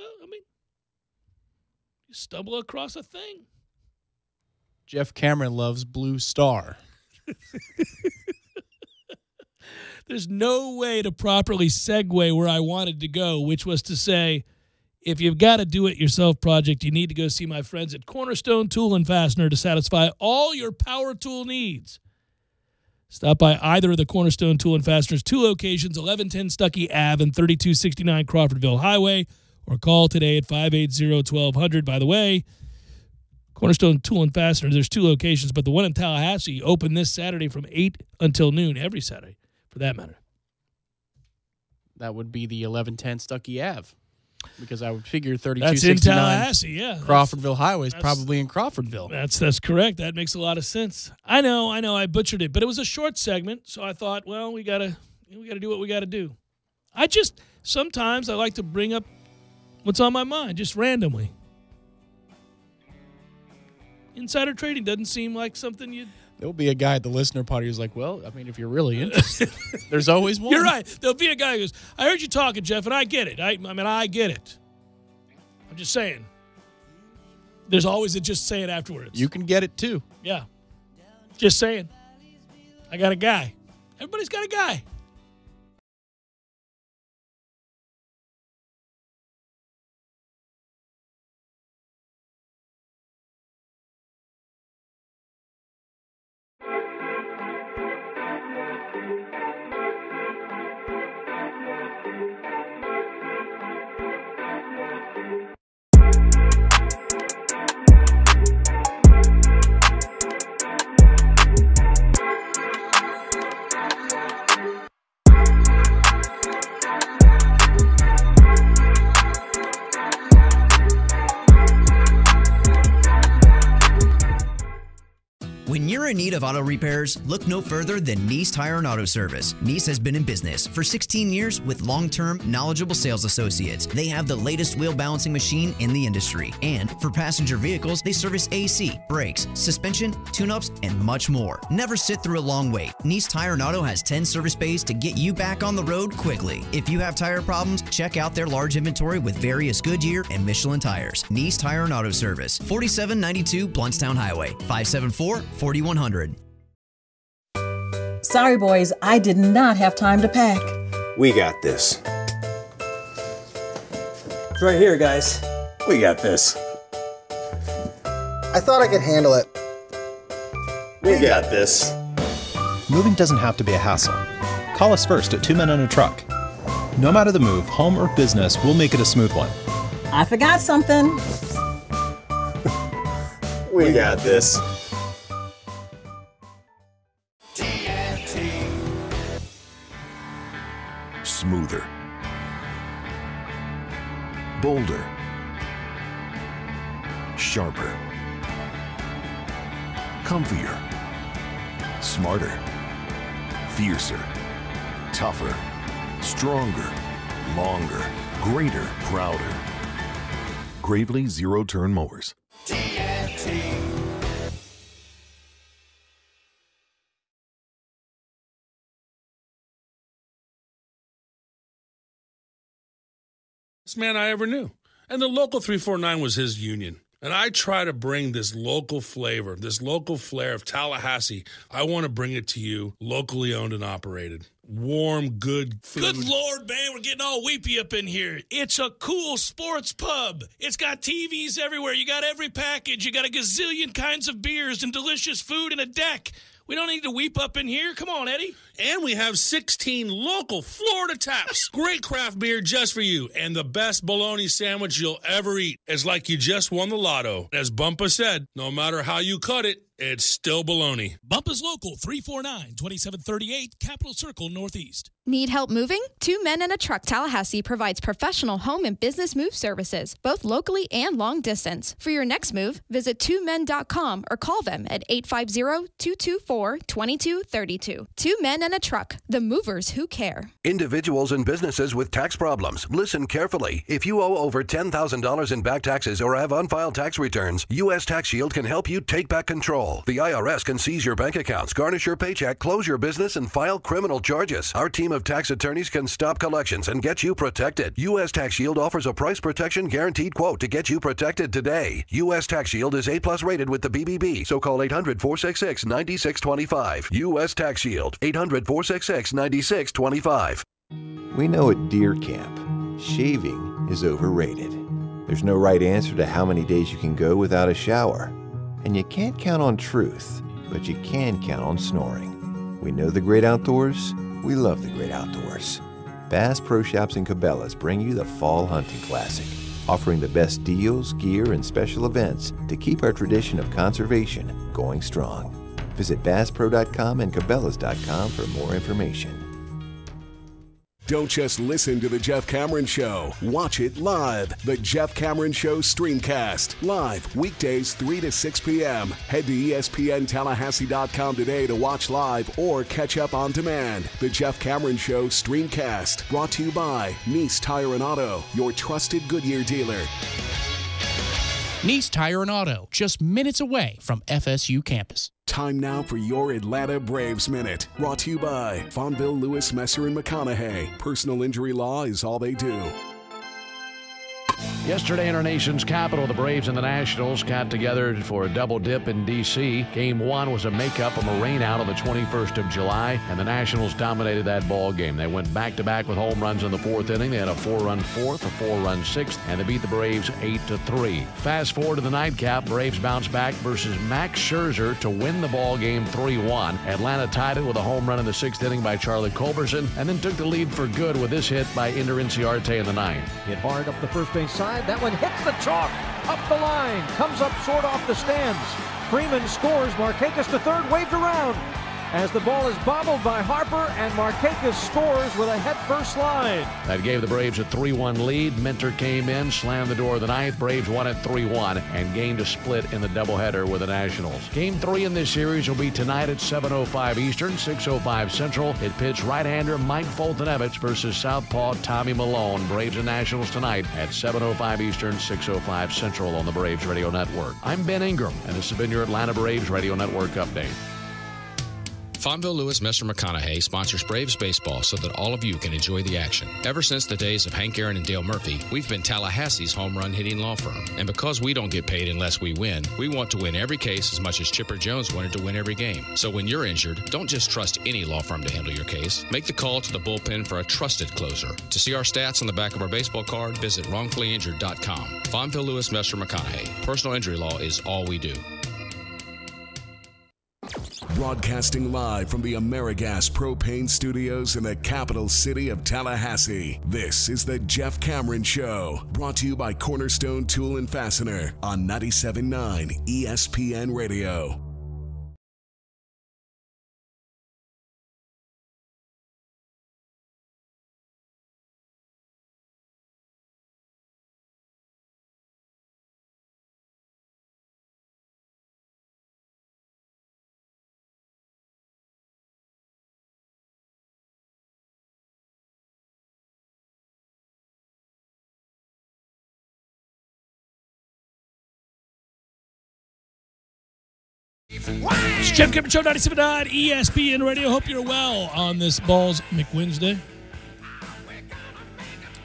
you stumble across a thing. Jeff Cameron loves Blue Star. There's no way to properly segue where I wanted to go, which was to say, if you've got a do-it-yourself project, you need to go see my friends at Cornerstone Tool & Fastener to satisfy all your power tool needs. Stop by either of the Cornerstone Tool & Fasteners 2 locations, 1110 Stuckey Ave and 3269 Crawfordville Highway, or call today at 580-1200. By the way, Cornerstone Tool & Fasteners, there's 2 locations, but the one in Tallahassee open this Saturday from 8 until noon, every Saturday, for that matter. That would be the 1110 Stuckey Ave. Because I would figure 3269 That's in Tallahassee, yeah. Crawfordville Highway is probably in Crawfordville. That's correct. That makes a lot of sense. I know. I butchered it, but it was a short segment, so I thought, well, we gotta do what we gotta do. Sometimes I like to bring up what's on my mind, just randomly. Insider trading doesn't seem like something you'd. There'll be a guy at the listener party who's like, well, if you're really interested, there's always one. You're right. There'll be a guy who goes, I heard you talking, Jeff, and I get it. I get it. I'm just saying. There's always a just say it afterwards. You can get it, too. Yeah. Just saying. I got a guy. Everybody's got a guy. When you're in need of auto repairs, look no further than Nice Tire and Auto Service. Nice has been in business for 16 years with long-term, knowledgeable sales associates. They have the latest wheel balancing machine in the industry. And for passenger vehicles, they service AC, brakes, suspension, tune-ups, and much more. Never sit through a long wait. Nice Tire and Auto has 10 service bays to get you back on the road quickly. If you have tire problems, check out their large inventory with various Goodyear and Michelin tires. Nice Tire and Auto Service, 4792 Bluntstown Highway, 574-4100. Sorry, boys, I did not have time to pack. We got this. It's right here, guys. We got this. I thought I could handle it. We got this. Moving doesn't have to be a hassle. Call us first at 2 Men and a Truck. No matter the move, home or business, we'll make it a smooth one. I forgot something. We got this. Smoother, bolder, sharper, comfier, smarter, fiercer, tougher, stronger, longer, greater, prouder. Gravely zero-turn mowers. Best man I ever knew. And the local 349 was his union. And I try to bring this local flavor, this local flair of Tallahassee. I want to bring it to you, locally owned and operated. Warm, good food. Good Lord, man, we're getting all weepy up in here. It's a cool sports pub. It's got TVs everywhere. You got every package. You got a gazillion kinds of beers and delicious food and a deck. We don't need to weep up in here. Come on, Eddie. And we have 16 local Florida taps. Great craft beer just for you. And the best bologna sandwich you'll ever eat. It's like you just won the lotto. As Bumpa said, no matter how you cut it, it's still bologna. Bumpa's Local, 349-2738, Capitol Circle, Northeast. Need help moving? 2 Men and a Truck Tallahassee provides professional home and business move services, both locally and long distance. For your next move, visit 2men.com or call them at 850-224-2232. 2 Men and a Truck, the movers who care. Individuals and businesses with tax problems, listen carefully. If you owe over $10,000 in back taxes or have unfiled tax returns, U.S. Tax Shield can help you take back control. The IRS can seize your bank accounts, garnish your paycheck, close your business, and file criminal charges. Our team of tax attorneys can stop collections and get you protected. U.S. Tax Shield offers a price protection guaranteed quote to get you protected today. U.S. Tax Shield is A+ rated with the BBB, so call 800-466-9625. U.S. Tax Shield, 800-466-9625. We know at Deer Camp, shaving is overrated. There's no right answer to how many days you can go without a shower. And you can't count on truth, but you can count on snoring. We know the great outdoors. We love the great outdoors. Bass Pro Shops and Cabela's bring you the Fall Hunting Classic, offering the best deals, gear, and special events to keep our tradition of conservation going strong. Visit BassPro.com and Cabela's.com for more information. Don't just listen to The Jeff Cameron Show. Watch it live. The Jeff Cameron Show Streamcast. Live weekdays 3 to 6 p.m. Head to ESPNTallahassee.com today to watch live or catch up on demand. The Jeff Cameron Show Streamcast. Brought to you by Nice Tire and Auto, your trusted Goodyear dealer. Nice Tire and Auto, just minutes away from FSU campus. Time now for your Atlanta Braves Minute. Brought to you by Fonville, Lewis, Messer, and McConaughey. Personal injury law is all they do. Yesterday in our nation's capital, the Braves and the Nationals got together for a double dip in D.C. Game 1 was a makeup from a rainout on the 21st of July, and the Nationals dominated that ball game. They went back-to-back with home runs in the 4th inning. They had a 4-run 4th, a 4-run 6th, and they beat the Braves 8-3. Fast forward to the nightcap, Braves bounced back versus Max Scherzer to win the ball game 3-1. Atlanta tied it with a home run in the 6th inning by Charlie Culberson, and then took the lead for good with this hit by Ender Inciarte in the 9th. Hit hard up the first base side. That one hits the chalk. Up the line. Comes up short off the stands. Freeman scores. Markakis to third. Waved around as the ball is bobbled by Harper, and Markakis scores with a head-first slide. That gave the Braves a 3-1 lead. Minter came in, slammed the door of the 9th. Braves won it 3-1 and gained a split in the doubleheader with the Nationals. Game 3 in this series will be tonight at 7:05 Eastern, 6:05 Central. It pits right-hander Mike Foltynewicz versus southpaw Tommy Malone. Braves and Nationals tonight at 7:05 Eastern, 6:05 Central on the Braves Radio Network. I'm Ben Ingram, and this has been your Atlanta Braves Radio Network update. Fonville Lewis Messer McConaughey sponsors Braves baseball so that all of you can enjoy the action. Ever since the days of Hank Aaron and Dale Murphy, we've been Tallahassee's home run hitting law firm. And because we don't get paid unless we win, we want to win every case as much as Chipper Jones wanted to win every game. So when you're injured, don't just trust any law firm to handle your case. Make the call to the bullpen for a trusted closer. To see our stats on the back of our baseball card, visit wrongfullyinjured.com. Fonville Lewis Messer McConaughey. Personal injury law is all we do. Broadcasting live from the AmeriGas Propane Studios in the capital city of Tallahassee. This is the Jeff Cameron Show, brought to you by Cornerstone Tool and Fastener on 97.9 ESPN Radio. It's Jeff Cameron Show, 97.9 ESPN Radio. Hope you're well on this Balls McWednesday.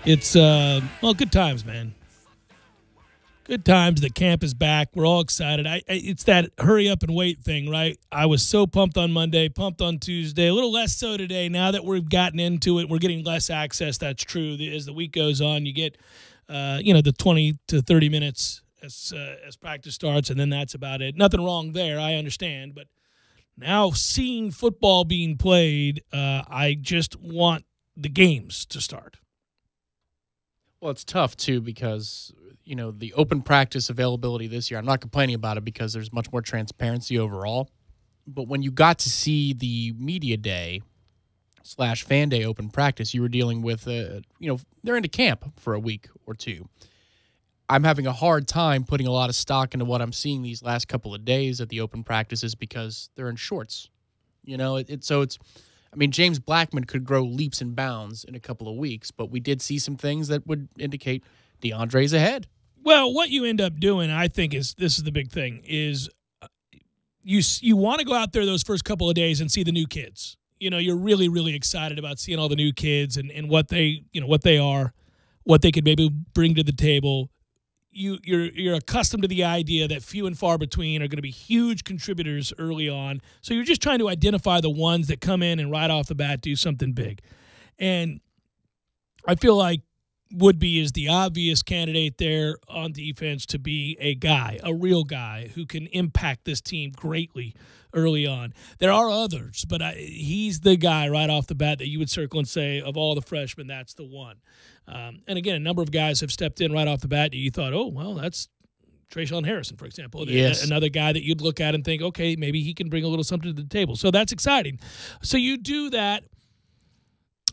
It's, good times, man. Good times. The camp is back. We're all excited. It's that hurry up and wait thing, right? I was so pumped on Monday, pumped on Tuesday, a little less so today. Now that we've gotten into it, we're getting less access. That's true. As the week goes on, you get, the 20 to 30 minutes as practice starts, and then that's about it. Nothing wrong there, I understand. But now seeing football being played, I just want the games to start. Well, it's tough, too, because, the open practice availability this year, I'm not complaining about it because there's much more transparency overall. But when you got to see the media day / fan day open practice, you were dealing with, they're into camp for a week or two. I'm having a hard time putting a lot of stock into what I'm seeing these last couple of days at the open practices because they're in shorts. James Blackman could grow leaps and bounds in a couple of weeks, but we did see some things that would indicate DeAndre's ahead. Well, what you end up doing, I think, this is the big thing, is you want to go out there those first couple of days and see the new kids. You're really, really excited about seeing all the new kids and what they are, what they could maybe bring to the table. You're accustomed to the idea that few and far between are going to be huge contributors early on. So you're just trying to identify the ones that come in and right off the bat do something big. And I feel like Woodby is the obvious candidate there on defense to be a real guy who can impact this team greatly early on. There are others, but he's the guy right off the bat that you would circle and say, of all the freshmen, that's the one. And again, a number of guys have stepped in right off the bat that you thought, oh, well, that's Trayshawn Harrison, for example. Yes. Another guy that you'd look at and think, okay, maybe he can bring a little something to the table. So that's exciting. So you do that,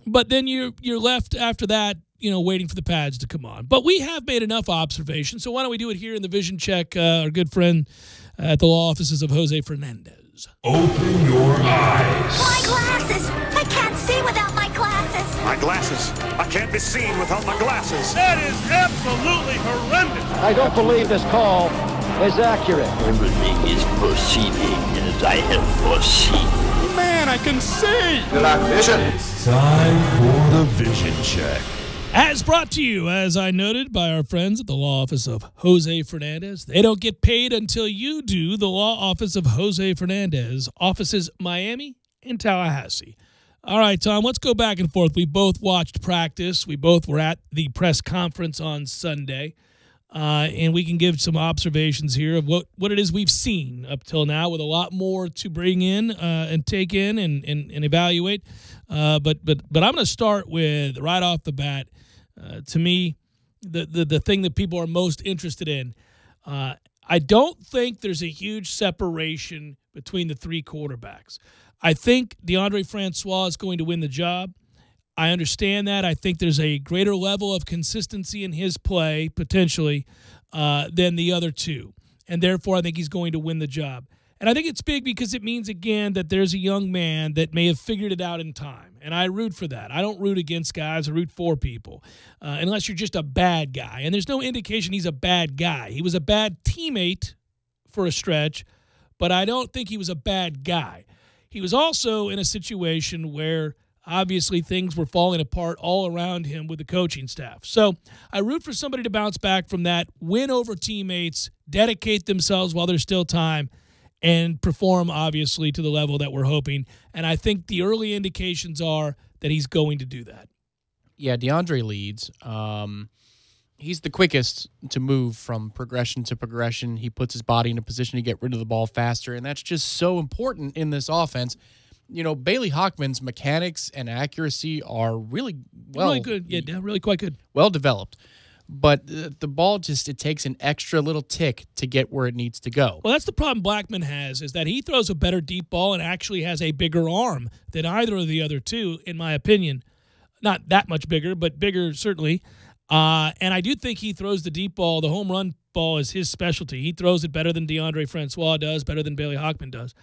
but then you're left after that, waiting for the pads to come on. But we have made enough observations, so why don't we do it here in the Vision Check, our good friend at the law offices of Jose Fernandez. Open your eyes. My glasses! I can't see without my glasses! My glasses! I can't be seen without my glasses! That is absolutely horrendous! I don't believe this call is accurate. Everything is proceeding as I have foreseen. Man, I can see! You lack vision. It's time for the Vision Check. As brought to you, as I noted, by our friends at the law office of Jose Fernandez. They don't get paid until you do. The law office of Jose Fernandez, offices Miami and Tallahassee. All right, Tom, let's go back and forth. We both watched practice. We both were at the press conference on Sunday. And we can give some observations here of what it is we've seen up till now, with a lot more to bring in and take in and evaluate. But I'm going to start with, right off the bat, to me, the thing that people are most interested in. I don't think there's a huge separation between the three quarterbacks. I think DeAndre Francois is going to win the job. I understand that. I think there's a greater level of consistency in his play, potentially, than the other two. And therefore, I think he's going to win the job. And I think it's big because it means, again, that there's a young man that may have figured it out in time. And I root for that. I don't root against guys. I root for people, unless you're just a bad guy. And there's no indication he's a bad guy. He was a bad teammate for a stretch, but I don't think he was a bad guy. He was also in a situation where obviously things were falling apart all around him with the coaching staff. So I root for somebody to bounce back from that, win over teammates, dedicate themselves while there's still time, and perform, obviously, to the level that we're hoping. And I think the early indications are that he's going to do that. Yeah, DeAndre leads. He's the quickest to move from progression to progression. He puts his body in a position to get rid of the ball faster, and that's just so important in this offense. You know, Bailey Hockman's mechanics and accuracy are really good. Yeah, really quite good. Well developed. But the ball it takes an extra little tick to get where it needs to go. Well, that's the problem Blackman has, is that he throws a better deep ball and actually has a bigger arm than either of the other two, in my opinion. Not that much bigger, but bigger certainly. And I do think he throws the deep ball. The home run ball is his specialty. He throws it better than DeAndre Francois does, better than Bailey Hockman does.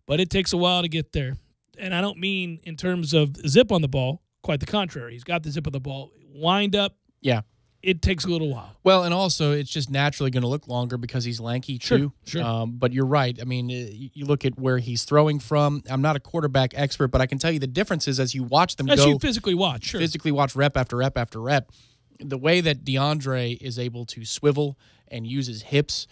But it takes a while to get there. And I don't mean in terms of zip on the ball. Quite the contrary. He's got the zip of the ball. Wind up. Yeah. It takes a little while. Well, and also it's just naturally going to look longer because he's lanky too. Sure. But you're right. I mean, you look at where he's throwing from. I'm not a quarterback expert, but I can tell you the differences as you watch them As you physically watch, sure. Physically watch rep after rep after rep. The way that DeAndre is able to swivel and use his hips,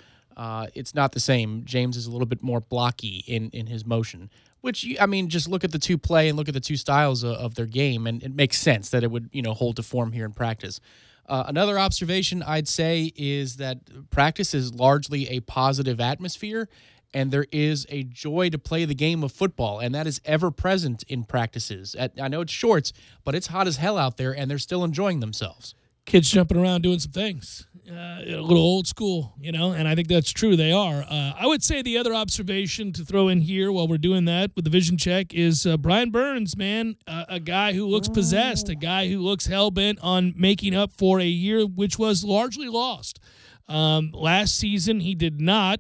it's not the same. James is a little bit more blocky in his motion. Which, I mean, just look at the two play and look at the two styles of their game, and it makes sense that it would, hold to form here in practice. Another observation I'd say is that practice is largely a positive atmosphere, and there is a joy to play the game of football, and that is ever present in practices. I know it's shorts, but it's hot as hell out there, and they're still enjoying themselves. Kids jumping around doing some things. A little old school, and I think that's true. They are. I would say the other observation to throw in here while we're doing that with the vision check is Brian Burns, man, a guy who looks possessed, a guy who looks hell-bent on making up for a year which was largely lost. Last season, he did not,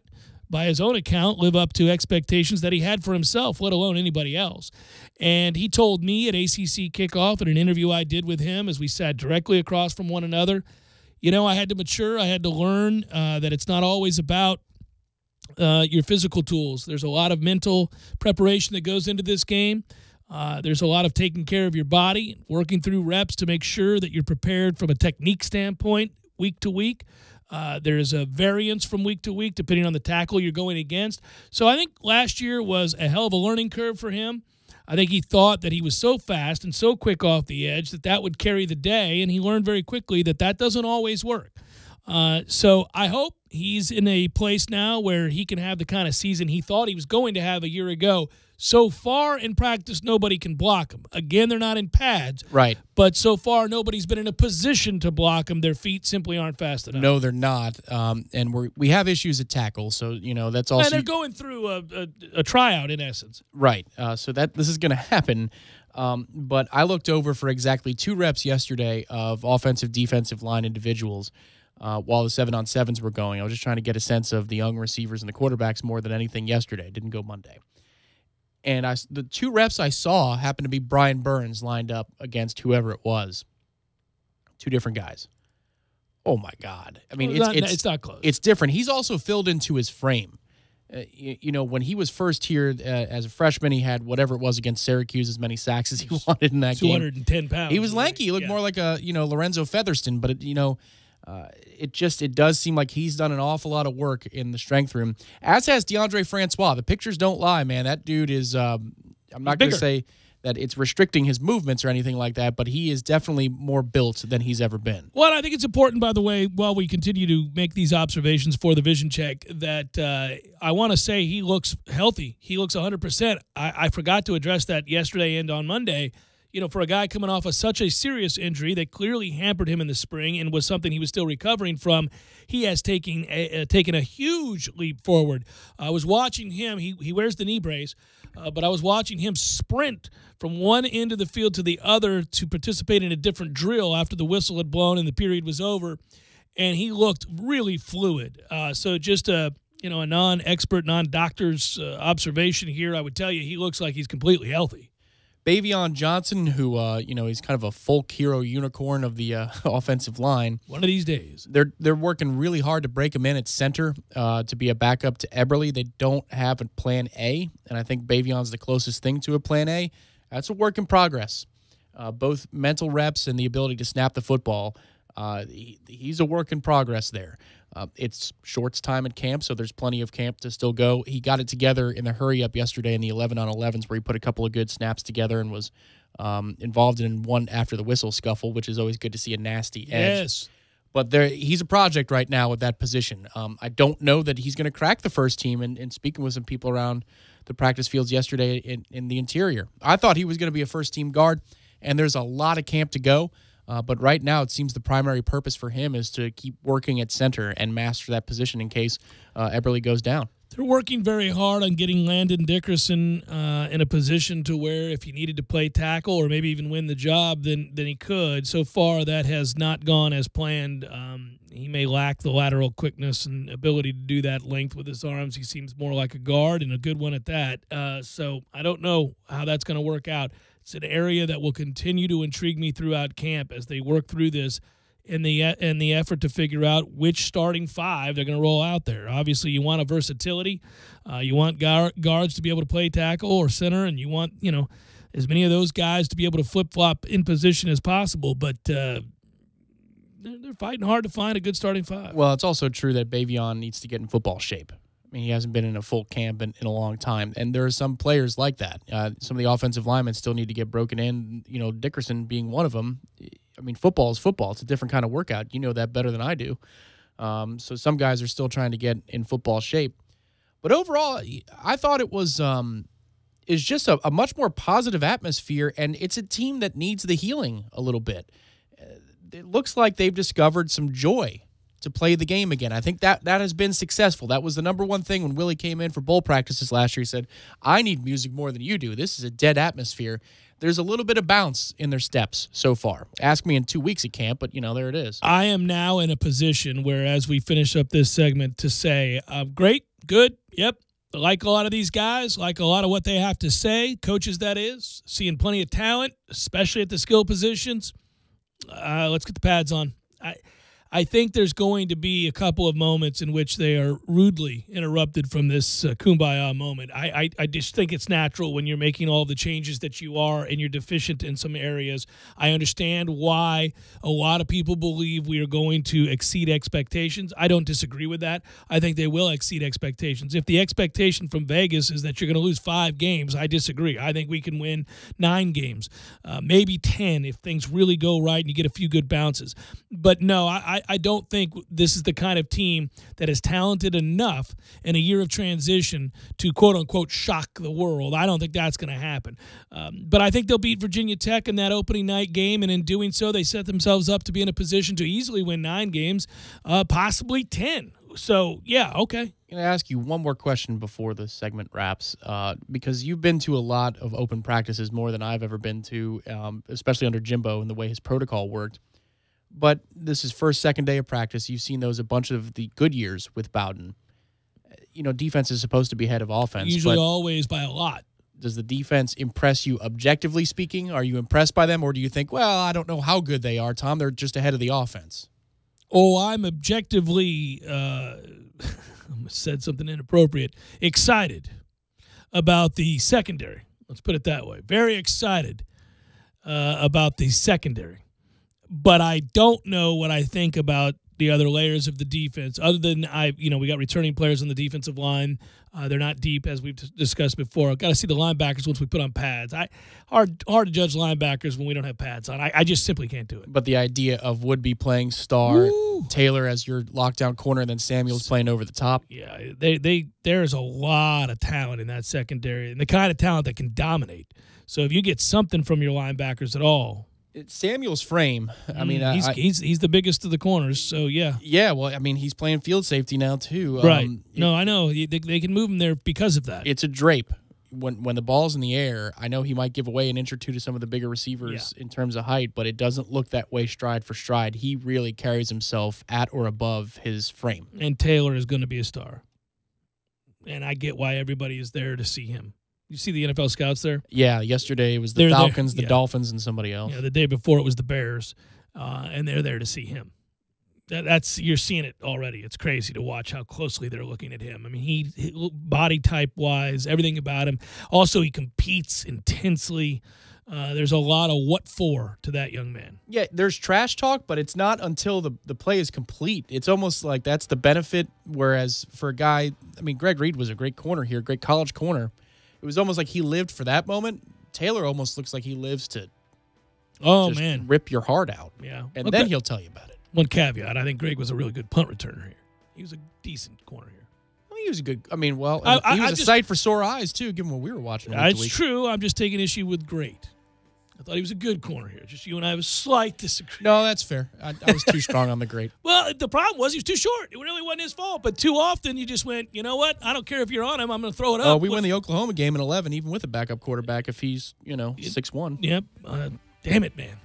by his own account, live up to expectations that he had for himself, let alone anybody else. And he told me at ACC kickoff in an interview I did with him as we sat directly across from one another, I had to mature. I had to learn that it's not always about your physical tools. There's a lot of mental preparation that goes into this game. There's a lot of taking care of your body, working through reps to make sure that you're prepared from a technique standpoint week to week. There's a variance from week to week depending on the tackle you're going against. So I think last year was a hell of a learning curve for him. I think he thought that he was so fast and so quick off the edge that would carry the day, and he learned very quickly that doesn't always work. So I hope he's in a place now where he can have the kind of season he thought he was going to have a year ago. So far in practice, nobody can block him. Again, they're not in pads. Right. But so far, nobody's been in a position to block him. Their feet simply aren't fast enough. No, they're not. And we have issues at tackle, so, that's also... And they're going through a tryout, in essence. Right. So this is going to happen. But I looked over for exactly 2 reps yesterday of offensive, defensive line individuals while the 7-on-7s were going. I was just trying to get a sense of the young receivers and the quarterbacks more than anything yesterday. Didn't go Monday. And the 2 reps I saw happened to be Brian Burns lined up against whoever it was. 2 different guys. Oh, my God. I mean, it's not close. It's different. He's also filled into his frame. When he was first here as a freshman, he had whatever it was against Syracuse, as many sacks as he wanted in that 210 game. 210 pounds. He was lanky. He looked more like a Lorenzo Featherston, but it does seem like he's done an awful lot of work in the strength room, as has DeAndre Francois. The pictures don't lie, man. That dude is. I'm not going to say that it's restricting his movements or anything like that, but he is definitely more built than he's ever been. Well, I think it's important, by the way, while we continue to make these observations for the vision check, that I want to say he looks healthy. He looks 100%. I forgot to address that yesterday and on Monday. For a guy coming off of such a serious injury that clearly hampered him in the spring and was something he was still recovering from, he has taken a huge leap forward. I was watching him. He wears the knee brace, but I was watching him sprint from one end of the field to the other to participate in a different drill after the whistle had blown and the period was over, and he looked really fluid. So just a non-expert, non-doctor's observation here, I would tell you he looks like he's completely healthy. Bavion Johnson, who he's kind of a folk hero unicorn of the offensive line. One of these days, they're working really hard to break him in at center to be a backup to Eberle. They don't have a plan A, and I think Bavion's the closest thing to a plan A. That's a work in progress. Both mental reps and the ability to snap the football. He's a work in progress there. It's Short's time at camp, so there's plenty of camp to still go. He got it together in the hurry-up yesterday in the 11-on-11s where he put a couple of good snaps together and was involved in one after the whistle scuffle, which is always good to see a nasty edge. Yes. But he's a project right now at that position. I don't know that he's going to crack the first team, and speaking with some people around the practice fields yesterday in the interior, I thought he was going to be a first-team guard, and there's a lot of camp to go. But right now, it seems the primary purpose for him is to keep working at center and master that position in case Eberle goes down. They're working very hard on getting Landon Dickerson in a position to where if he needed to play tackle or maybe even win the job, then he could. So far, that has not gone as planned. He may lack the lateral quickness and ability to do that length with his arms. He seems more like a guard and a good one at that. So I don't know how that's going to work out. It's an area that will continue to intrigue me throughout camp as they work through this in the effort to figure out which starting five they're going to roll out there. Obviously, you want a versatility. You want guards to be able to play tackle or center, and you want as many of those guys to be able to flip-flop in position as possible. But they're fighting hard to find a good starting five. Well, it's also true that Bavion needs to get in football shape. I mean, he hasn't been in a full camp in a long time, and there are some players like that. Some of the offensive linemen still need to get broken in, Dickerson being one of them. I mean, football is football. It's a different kind of workout. You know that better than I do. So some guys are still trying to get in football shape. But overall, I thought it was is just a much more positive atmosphere, and it's a team that needs the healing a little bit. It looks like they've discovered some joy to play the game again. I think that has been successful. That was the number one thing when Willie came in for bowl practices last year. He said, I need music more than you do. This is a dead atmosphere. There's a little bit of bounce in their steps so far. Ask me in 2 weeks at camp, but, there it is. I am now in a position where, as we finish up this segment, to say, great, good, yep, like a lot of these guys, like a lot of what they have to say, coaches that is, seeing plenty of talent, especially at the skill positions. Let's get the pads on. I think there's going to be a couple of moments in which they are rudely interrupted from this kumbaya moment. I just think it's natural when you're making all the changes that you are and you're deficient in some areas. I understand why a lot of people believe we are going to exceed expectations. I don't disagree with that. I think they will exceed expectations. If the expectation from Vegas is that you're going to lose 5 games, I disagree. I think we can win 9 games, maybe 10 if things really go right and you get a few good bounces. But no, I don't think this is the kind of team that is talented enough in a year of transition to, quote-unquote, shock the world. I don't think that's going to happen. But I think they'll beat Virginia Tech in that opening night game, and in doing so, they set themselves up to be in a position to easily win 9 games, possibly 10. So, yeah, okay. I'm going to ask you one more question before the segment wraps, because you've been to a lot of open practices, more than I've ever been to, especially under Jimbo and the way his protocol worked. But this is first, second day of practice. You've seen those a bunch of the good years with Bowden. Defense is supposed to be ahead of offense. Usually always by a lot. Does the defense impress you objectively speaking? Are you impressed by them, or do you think, well, I don't know how good they are, Tom. They're just ahead of the offense. Oh, I'm objectively said something inappropriate. Excited about the secondary. Let's put it that way. Very excited about the secondary. But I don't know what I think about the other layers of the defense, other than we got returning players on the defensive line. They're not deep, as we've discussed before. I've got to see the linebackers once we put on pads. Hard to judge linebackers when we don't have pads on. I just simply can't do it. But the idea of Woodby playing star, Taylor as your lockdown corner, and then Samuel's playing over the top. Yeah, there's a lot of talent in that secondary, and the kind of talent that can dominate. So if you get something from your linebackers at all. It's Samuel's frame. I mean, he's the biggest of the corners, so yeah. Yeah, well, I mean, he's playing field safety now too. Right. No, I know. They can move him there because of that. It's a drape. When the ball's in the air, I know he might give away an inch or two to some of the bigger receivers in terms of height, but it doesn't look that way stride for stride. He really carries himself at or above his frame. And Taylor is going to be a star. And I get why everybody is there to see him. You see the NFL scouts there? Yeah, yesterday it was the Falcons, the Dolphins, and somebody else. Yeah, the day before it was the Bears, and they're there to see him. You're seeing it already. It's crazy to watch how closely they're looking at him. I mean, he body type wise, everything about him. Also, he competes intensely. There's a lot of what for to that young man. Yeah, there's trash talk, but it's not until the play is complete. It's almost like that's the benefit, whereas for a guy, I mean, Greg Reed was a great corner here, great college corner. It was almost like he lived for that moment. Taylor almost looks like he lives to rip your heart out. Yeah. And then he'll tell you about it. One caveat, I think Greg was a really good punt returner here. He was a decent corner here. Well, he was a good – he was a sight for sore eyes, too, given what we were watching. It's true. I'm just taking issue with great. I thought he was a good corner here. Just you and I have a slight disagreement. No, that's fair. I was too strong on the great. Well, the problem was he was too short. It really wasn't his fault. But too often you just went, you know what? I don't care if you're on him. I'm going to throw it up. We win the Oklahoma game in 11, even with a backup quarterback if he's, 6'1". Yep. Damn it, man.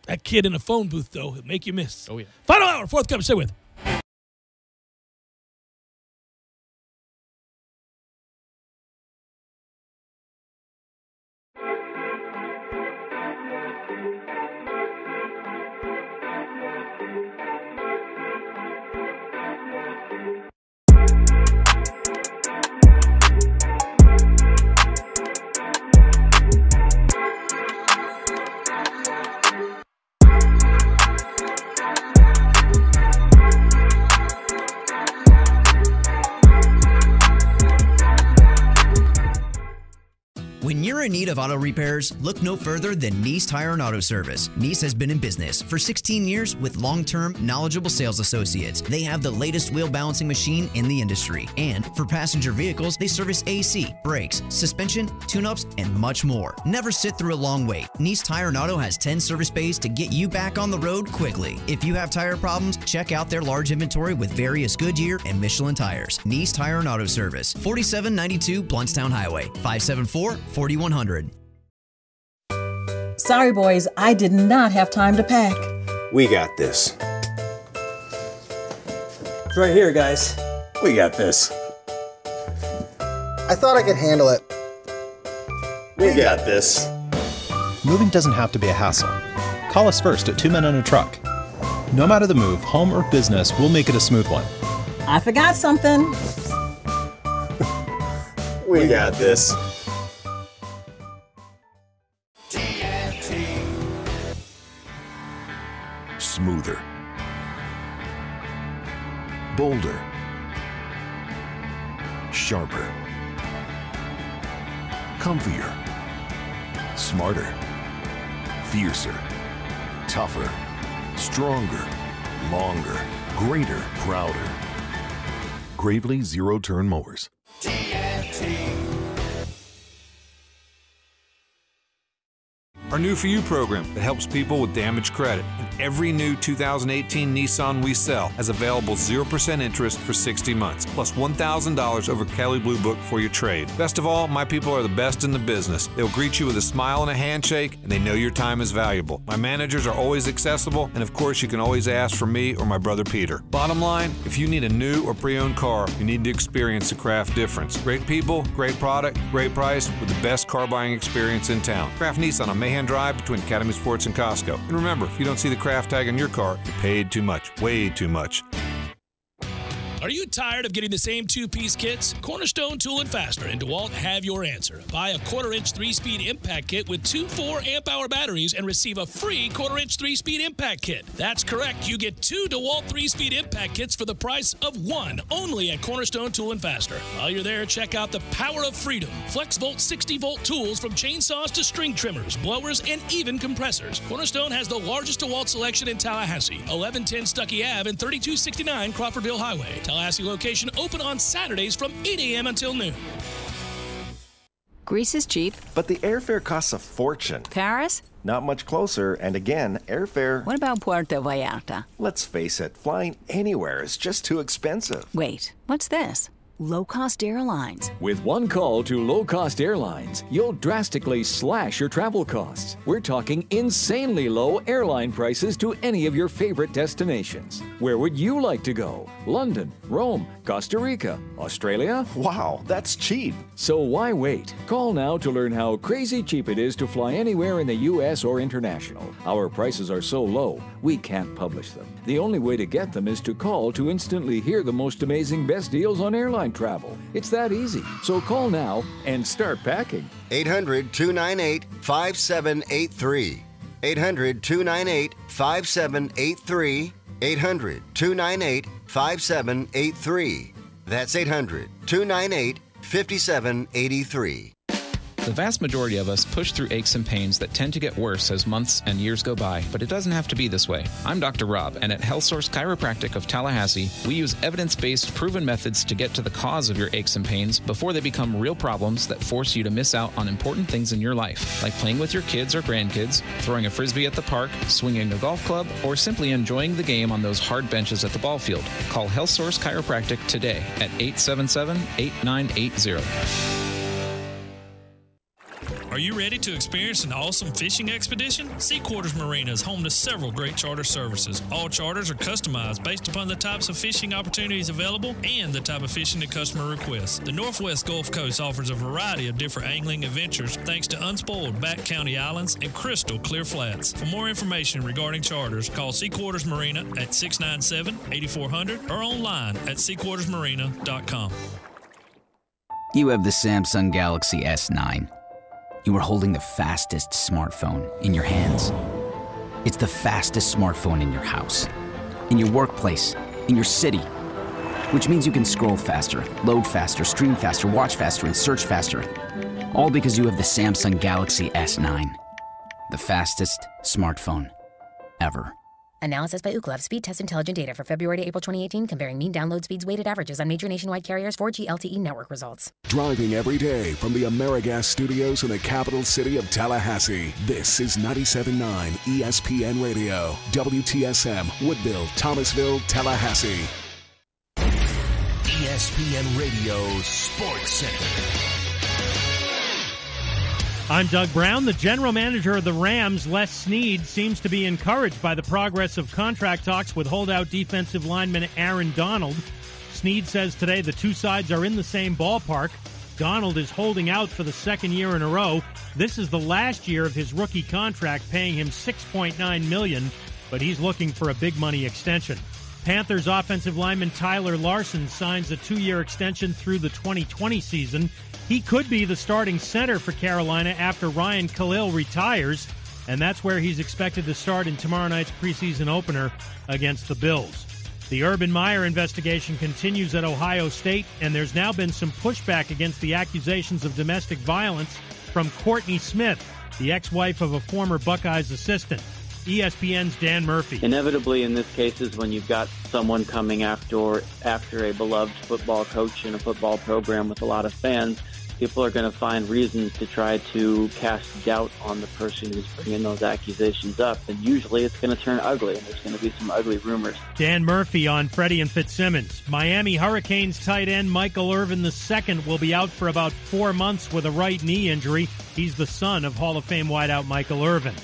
That kid in a phone booth, though, he'll make you miss. Oh, yeah. Final hour, fourth cup, stay with. When you're in need of auto repairs, look no further than Nice Tire and Auto Service. Nice has been in business for 16 years with long-term, knowledgeable sales associates. They have the latest wheel balancing machine in the industry. And for passenger vehicles, they service AC, brakes, suspension, tune-ups, and much more. Never sit through a long wait. Nice Tire and Auto has 10 service bays to get you back on the road quickly. If you have tire problems, check out their large inventory with various Goodyear and Michelin tires. Nice Tire and Auto Service, 4792 Bluntstown Highway, 574-4100. Sorry, boys, I did not have time to pack. We got this. It's right here, guys. We got this. I thought I could handle it. We got this. Moving doesn't have to be a hassle. Call us first at 2 Men and a Truck. No matter the move, home or business, we'll make it a smooth one. I forgot something. We got this. Smoother, bolder, sharper, comfier, smarter, fiercer, tougher, stronger, longer, greater, prouder. Gravely zero-turn mowers. Our New For You program that helps people with damaged credit. And every new 2018 Nissan we sell has available 0% interest for 60 months, plus $1,000 over Kelley Blue Book for your trade. Best of all, my people are the best in the business. They'll greet you with a smile and a handshake, and they know your time is valuable. My managers are always accessible, and of course, you can always ask for me or my brother Peter. Bottom line, if you need a new or pre-owned car, you need to experience the Kraft difference. Great people, great product, great price, with the best car buying experience in town. Kraft Nissan on Mahan Drive between Academy Sports and Costco. And remember, if you don't see the Kraft tag on your car, you paid too much, way too much. Are you tired of getting the same two-piece kits? Cornerstone Tool & Fastener and DeWalt have your answer. Buy a 1/4-inch 3-speed impact kit with 2 4-amp-hour batteries and receive a free 1/4-inch 3-speed impact kit. That's correct. You get 2 DeWalt 3-speed impact kits for the price of 1, only at Cornerstone Tool & Fastener. While you're there, check out the power of freedom. FlexVolt 60-volt tools from chainsaws to string trimmers, blowers, and even compressors. Cornerstone has the largest DeWalt selection in Tallahassee, 1110 Stuckey Ave and 3269 Crawfordville Highway. Tallahassee location open on Saturdays from 8 a.m. until noon. Greece is cheap. But the airfare costs a fortune. Paris? Not much closer, and again, airfare... What about Puerto Vallarta? Let's face it, flying anywhere is just too expensive. Wait, what's this? Low-cost airlines. With one call to low-cost airlines, you'll drastically slash your travel costs. We're talking insanely low airline prices to any of your favorite destinations. Where would you like to go? London, Rome, Costa Rica, Australia? Wow, that's cheap. So why wait? Call now to learn how crazy cheap it is to fly anywhere in the U.S. or international. Our prices are so low, we can't publish them. The only way to get them is to call to instantly hear the most amazing best deals on airline travel. It's that easy. So call now and start packing. 800-298-5783. 800-298-5783. 800-298-5783. That's 800-298-5783. The vast majority of us push through aches and pains that tend to get worse as months and years go by, but it doesn't have to be this way. I'm Dr. Rob, and at HealthSource Chiropractic of Tallahassee, we use evidence-based, proven methods to get to the cause of your aches and pains before they become real problems that force you to miss out on important things in your life, like playing with your kids or grandkids, throwing a frisbee at the park, swinging a golf club, or simply enjoying the game on those hard benches at the ball field. Call HealthSource Chiropractic today at 877-8980. Are you ready to experience an awesome fishing expedition? Sea Quarters Marina is home to several great charter services. All charters are customized based upon the types of fishing opportunities available and the type of fishing the customer requests. The Northwest Gulf Coast offers a variety of different angling adventures thanks to unspoiled back county islands and crystal clear flats. For more information regarding charters, call Sea Quarters Marina at 697-8400 or online at seaquartersmarina.com. You have the Samsung Galaxy S9. You are holding the fastest smartphone in your hands. It's the fastest smartphone in your house, in your workplace, in your city, which means you can scroll faster, load faster, stream faster, watch faster, and search faster. All because you have the Samsung Galaxy S9, the fastest smartphone ever. Analysis by Ookla of speed test intelligent data for February to April 2018, comparing mean download speeds weighted averages on major nationwide carriers 4G LTE network results. Driving every day from the AmeriGas studios in the capital city of Tallahassee, this is 97.9 ESPN Radio, WTSM, Woodville, Thomasville, Tallahassee. ESPN Radio Sports Center. I'm Doug Brown. The general manager of the Rams, Les Snead, seems to be encouraged by the progress of contract talks with holdout defensive lineman Aaron Donald. Snead says today the two sides are in the same ballpark. Donald is holding out for the second year in a row. This is the last year of his rookie contract, paying him $6.9 million, but he's looking for a big money extension. Panthers offensive lineman Tyler Larson signs a 2-year extension through the 2020 season. He could be the starting center for Carolina after Ryan Khalil retires, and that's where he's expected to start in tomorrow night's preseason opener against the Bills. The Urban Meyer investigation continues at Ohio State, and there's now been some pushback against the accusations of domestic violence from Courtney Smith, the ex-wife of a former Buckeyes assistant. ESPN's Dan Murphy. Inevitably, in this case, is when you've got someone coming after a beloved football coach in a football program with a lot of fans, people are going to find reasons to try to cast doubt on the person who's bringing those accusations up. And usually it's going to turn ugly, and there's going to be some ugly rumors. Dan Murphy on Freddie and Fitzsimmons. Miami Hurricanes tight end Michael Irvin II will be out for about 4 months with a right knee injury. He's the son of Hall of Fame wideout Michael Irvin.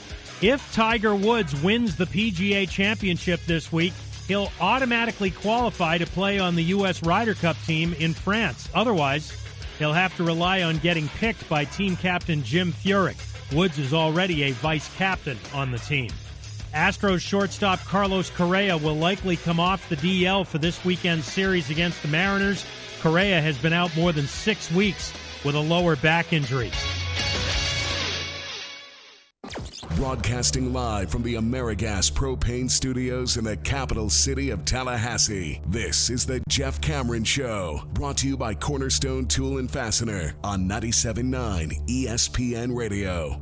If Tiger Woods wins the PGA Championship this week, he'll automatically qualify to play on the U.S. Ryder Cup team in France. Otherwise, he'll have to rely on getting picked by team captain Jim Furyk. Woods is already a vice captain on the team. Astros shortstop Carlos Correa will likely come off the DL for this weekend's series against the Mariners. Correa has been out more than 6 weeks with a lower back injury. Broadcasting live from the AmeriGas Propane Studios in the capital city of Tallahassee, this is the Jeff Cameron Show, brought to you by Cornerstone Tool and Fastener on 97.9 ESPN Radio.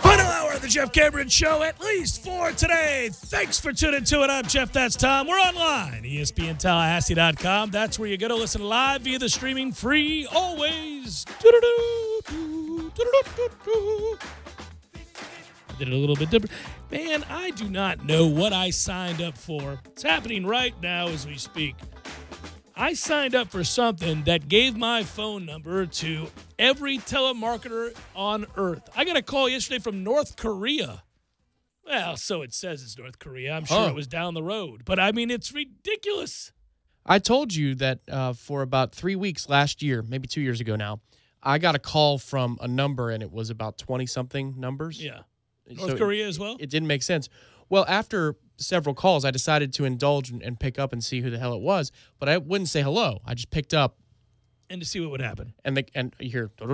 Final hour of the Jeff Cameron Show, at least for today. Thanks for tuning to it. I'm Jeff, that's Tom. We're online, ESPNTallahassee.com. That's where you go to listen live via the streaming free, always. I did it a little bit different. Man, I do not know what I signed up for. It's happening right now as we speak. I signed up for something that gave my phone number to every telemarketer on earth. I got a call yesterday from North Korea. Well, so it says it's North Korea. I'm sure it was down the road. But, I mean, it's ridiculous. I told you that for about 3 weeks last year, maybe 2 years ago now, I got a call from a number, and it was about 20-something numbers. Yeah. North Korea as well? It didn't make sense. Well, after several calls, I decided to indulge and pick up and see who the hell it was, but I wouldn't say hello. I just picked up. And to see what would happen. And you hear, and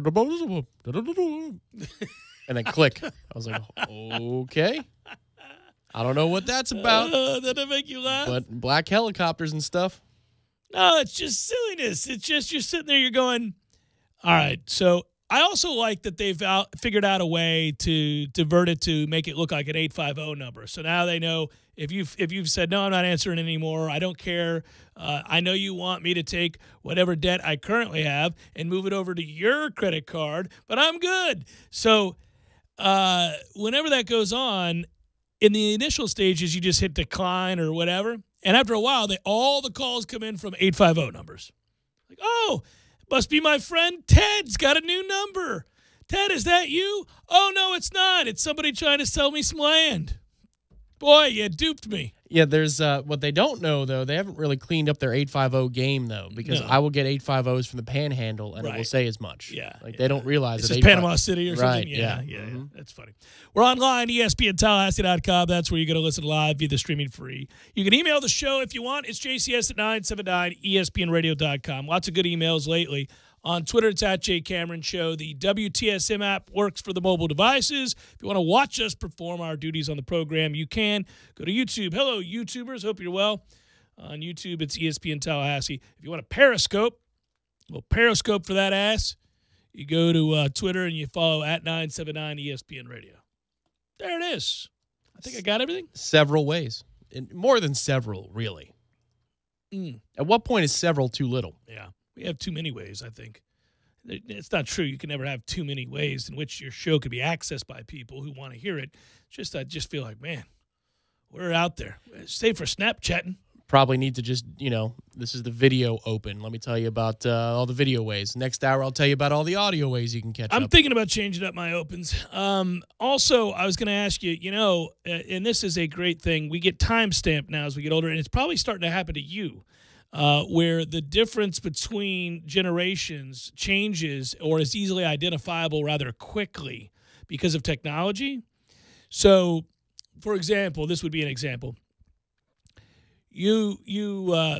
then click. I was like, okay. I don't know what that's about. Did that make you laugh? But black helicopters and stuff. No, it's just silliness. It's just you're sitting there, you're going, all right, so I also like that they've figured out a way to divert it to make it look like an 850 number. So now they know if you've said, no, I'm not answering anymore, I don't care, I know you want me to take whatever debt I currently have and move it over to your credit card, but I'm good. So whenever that goes on, in the initial stages, you just hit decline or whatever. And after a while, all the calls come in from 850 numbers. Like, oh, must be my friend Ted's got a new number. Ted, is that you? Oh, no, it's not. It's somebody trying to sell me some land. Boy, you duped me. Yeah, there's what they don't know, though. They haven't really cleaned up their 850 game, though, because I will get 850s from the Panhandle, and it will say as much. Yeah. Like, they don't realize it's that just Panama City or something? Right, Yeah. That's funny. We're online, ESPNTallahassee.com. That's where you're going to listen live via the streaming free. You can email the show if you want. It's JCS at 979, ESPNradio.com. Lots of good emails lately. On Twitter, it's at J Cameron Show. The WTSM app works for the mobile devices. If you want to watch us perform our duties on the program, you can. Go to YouTube. Hello, YouTubers. Hope you're well. On YouTube, it's ESPN Tallahassee. If you want to Periscope, well, Periscope for that ass, you go to Twitter and you follow at 979 ESPN Radio. There it is. I think I got everything. Several ways. More than several, really. At what point is several too little? Yeah. We have too many ways, I think. It's not true. You can never have too many ways in which your show could be accessed by people who want to hear it. I just feel like, man, we're out there. Save for Snapchatting. Probably need to just, this is the video open. Let me tell you about all the video ways. Next hour, I'll tell you about all the audio ways you can catch up. I'm thinking about changing up my opens. Also, I was going to ask you, and this is a great thing, we get time-stamped now as we get older, and it's probably starting to happen to you. Where the difference between generations changes or is easily identifiable rather quickly because of technology. So, for example, this would be an example. You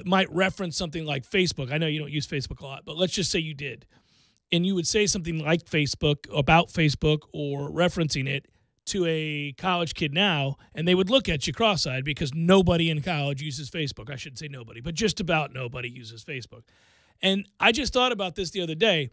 might reference something like Facebook. I know you don't use Facebook a lot, but let's just say you did. And you would say something like Facebook, about Facebook, or referencing it to a college kid now, and they would look at you cross-eyed because nobody in college uses Facebook. I shouldn't say nobody, but just about nobody uses Facebook. And I just thought about this the other day.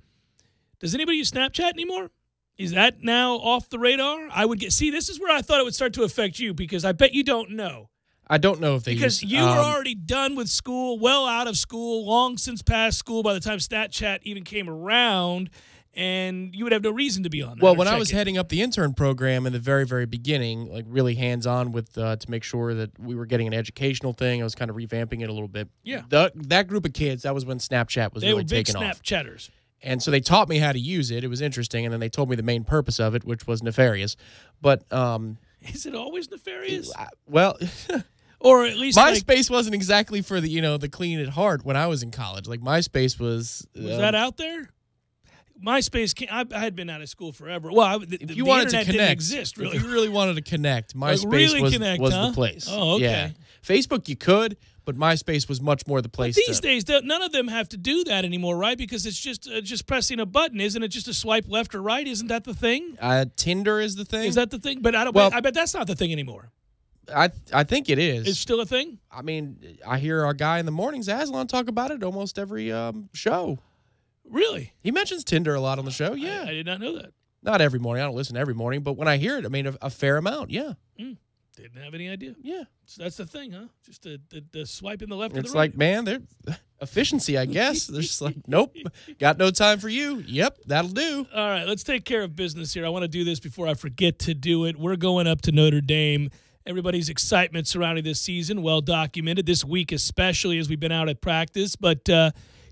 Does anybody use Snapchat anymore? Is that now off the radar? See, this is where I thought it would start to affect you because I bet you don't know. I don't know if they because you were already done with school, well out of school, long since past school by the time Snapchat even came around, and you would have no reason to be on that. Well, when I was heading up the intern program in the very, very beginning, like really hands-on with to make sure that we were getting an educational thing, I was kind of revamping it a little bit. Yeah. That group of kids, that was when Snapchat was really taking off. They were big Snapchatters. And so they taught me how to use it. It was interesting. And then they told me the main purpose of it, which was nefarious. But is it always nefarious? Well, or at least MySpace wasn't exactly for the clean at heart when I was in college. Like MySpace was that out there? MySpace, I had been out of school forever. Well, if you wanted to connect, didn't exist, really. If you really wanted to connect, MySpace really was huh? the place. Oh, okay. Yeah. Facebook you could, but MySpace was much more the place. But these days, none of them have to do that anymore, right? Because it's just pressing a button, isn't it? Just a swipe left or right, isn't that the thing? Tinder is the thing. Is that the thing? But I bet that's not the thing anymore. I think it is. It's still a thing? I mean, I hear our guy in the mornings, Aslan, talk about it almost every show. Really? He mentions Tinder a lot on the show, yeah. I did not know that. Not every morning. I don't listen every morning, but when I hear it, I mean, a fair amount, yeah. Didn't have any idea. Yeah. So that's the thing, huh? Just the swipe in the left or the right. It's like, man, they're efficiency, I guess. They're just like, nope, got no time for you. Yep, that'll do. All right, let's take care of business here. I want to do this before I forget to do it. We're going up to Notre Dame. Everybody's excitement surrounding this season, well documented, this week especially as we've been out at practice. But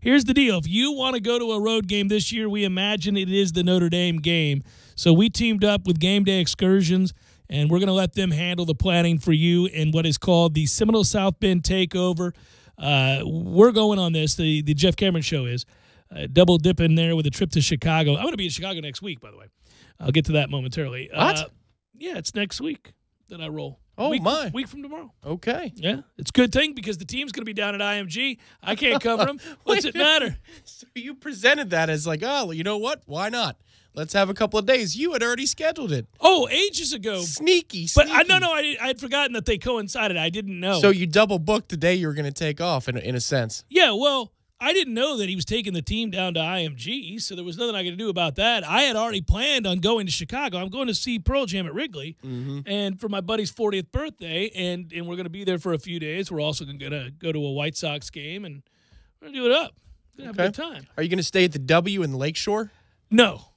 here's the deal. If you want to go to a road game this year, we imagine it is the Notre Dame game. So we teamed up with Game Day Excursions, and we're going to let them handle the planning for you in what is called the Seminole South Bend Takeover. We're going on this. The Jeff Cameron Show is. Double dipping there with a trip to Chicago. I'm going to be in Chicago next week, by the way. I'll get to that momentarily. What? Yeah, it's next week that I roll. Oh, Week from tomorrow. Okay. Yeah. It's a good thing because the team's going to be down at IMG. I can't cover them. What's it matter? So you presented that as like, oh, you know what? Why not? Let's have a couple of days. You had already scheduled it. Oh, ages ago. Sneaky. But I had forgotten that they coincided. I didn't know. So you double booked the day you were going to take off in a sense. Yeah, well, I didn't know that he was taking the team down to IMG, so there was nothing I could do about that. I had already planned on going to Chicago. I'm going to see Pearl Jam at Wrigley, and for my buddy's 40th birthday, and we're going to be there for a few days. We're also going to go to a White Sox game, and we're going to do it up. We're going to have a good time. Are you going to stay at the W in Lakeshore? No.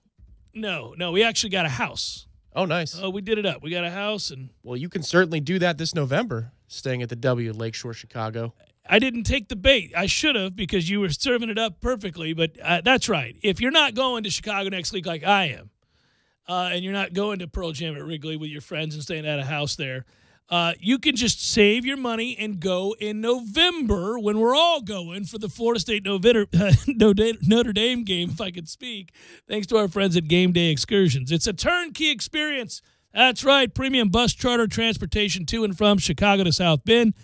We actually got a house. Oh, nice. Oh, we did it up. We got a house, and well, you can certainly do that this November, staying at the W in Lakeshore, Chicago. I didn't take the bait. I should have because you were serving it up perfectly, but that's right. If you're not going to Chicago next week like I am, and you're not going to Pearl Jam at Wrigley with your friends and staying at a house there, you can just save your money and go in November when we're all going for the Florida State Notre Dame game, if I could speak, thanks to our friends at Game Day Excursions. It's a turnkey experience. That's right, premium bus charter transportation to and from Chicago to South Bend.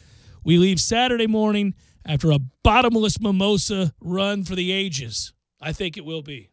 We leave Saturday morning after a bottomless mimosa run for the ages. I think it will be.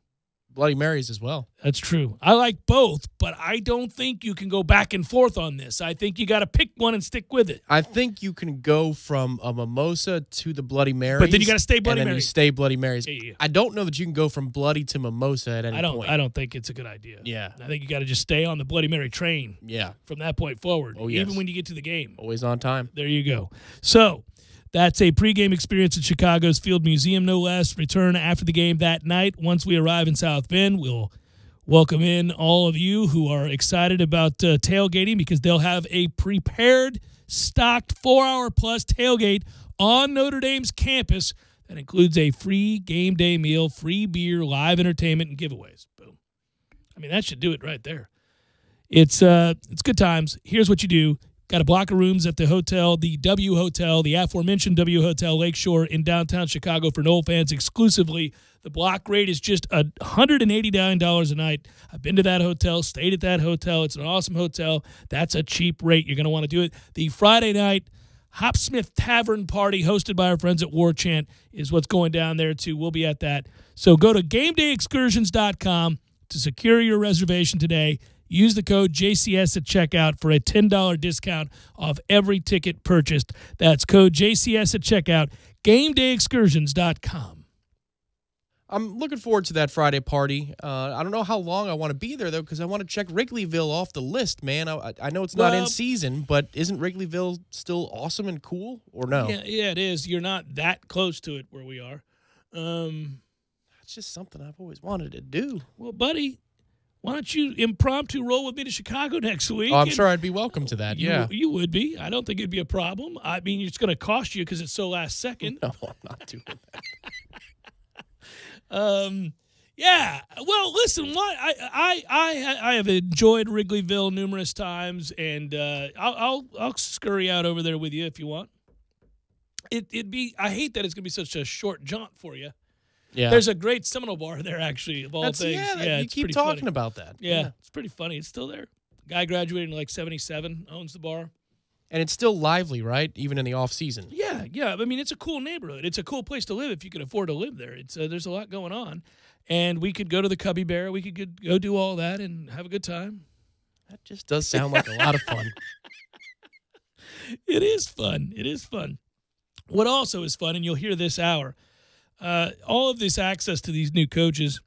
Bloody Marys as well. That's true. I like both, but I don't think you can go back and forth on this. I think you got to pick one and stick with it. I think you can go from a mimosa to the Bloody Marys. But then you got to stay Bloody Marys. And then Marys. you stay Bloody Marys. Yeah. I don't know that you can go from bloody to mimosa at any point. I don't think it's a good idea. Yeah. I think you got to just stay on the Bloody Mary train. Yeah. From that point forward. Oh, yes. Even when you get to the game. Always on time. There you go. So that's a pregame experience at Chicago's Field Museum, no less. Return after the game that night. Once we arrive in South Bend, we'll welcome in all of you who are excited about tailgating because they'll have a prepared, stocked 4-hour-plus tailgate on Notre Dame's campus that includes a free game day meal, free beer, live entertainment, and giveaways. Boom. I mean, that should do it right there. It's good times. Here's what you do. Got a block of rooms at the hotel, the W Hotel, the aforementioned W Hotel Lakeshore in downtown Chicago for Noel fans exclusively. The block rate is just $189 a night. I've been to that hotel, stayed at that hotel. It's an awesome hotel. That's a cheap rate. You're going to want to do it. The Friday night Hopsmith Tavern party hosted by our friends at War Chant is what's going down there too. We'll be at that. So go to GameDayExcursions.com to secure your reservation today. Use the code JCS at checkout for a $10 discount off every ticket purchased. That's code JCS at checkout, GameDayExcursions.com. I'm looking forward to that Friday party. I don't know how long I want to be there, though, because I want to check Wrigleyville off the list, man. I know it's not in season, but isn't Wrigleyville still awesome and cool, or no? Yeah, it is. You're not that close to it where we are. It's just something I've always wanted to do. Well, buddy, why don't you impromptu roll with me to Chicago next week? Oh, I'm sure I'd be welcome to that, yeah. You would be. I don't think it'd be a problem. I mean, it's going to cost you because it's so last second. No, I'm not doing that. Yeah. Well, listen. What I have enjoyed Wrigleyville numerous times, and I'll scurry out over there with you if you want. It'd be. I hate that it's gonna be such a short jaunt for you. Yeah. There's a great Seminole bar there, actually, of all things. Yeah, you it's keep pretty talking funny. about that. Yeah, it's pretty funny. It's still there. Guy graduated in like 77, owns the bar. And it's still lively, right? Even in the off season. Yeah. I mean, it's a cool neighborhood. It's a cool place to live if you can afford to live there. It's there's a lot going on, and we could go to the Cubby Bear. We could go do all that and have a good time. That just does sound like a lot of fun. It is fun. It is fun. What also is fun, and you'll hear this hour, all of this access to these new coaches,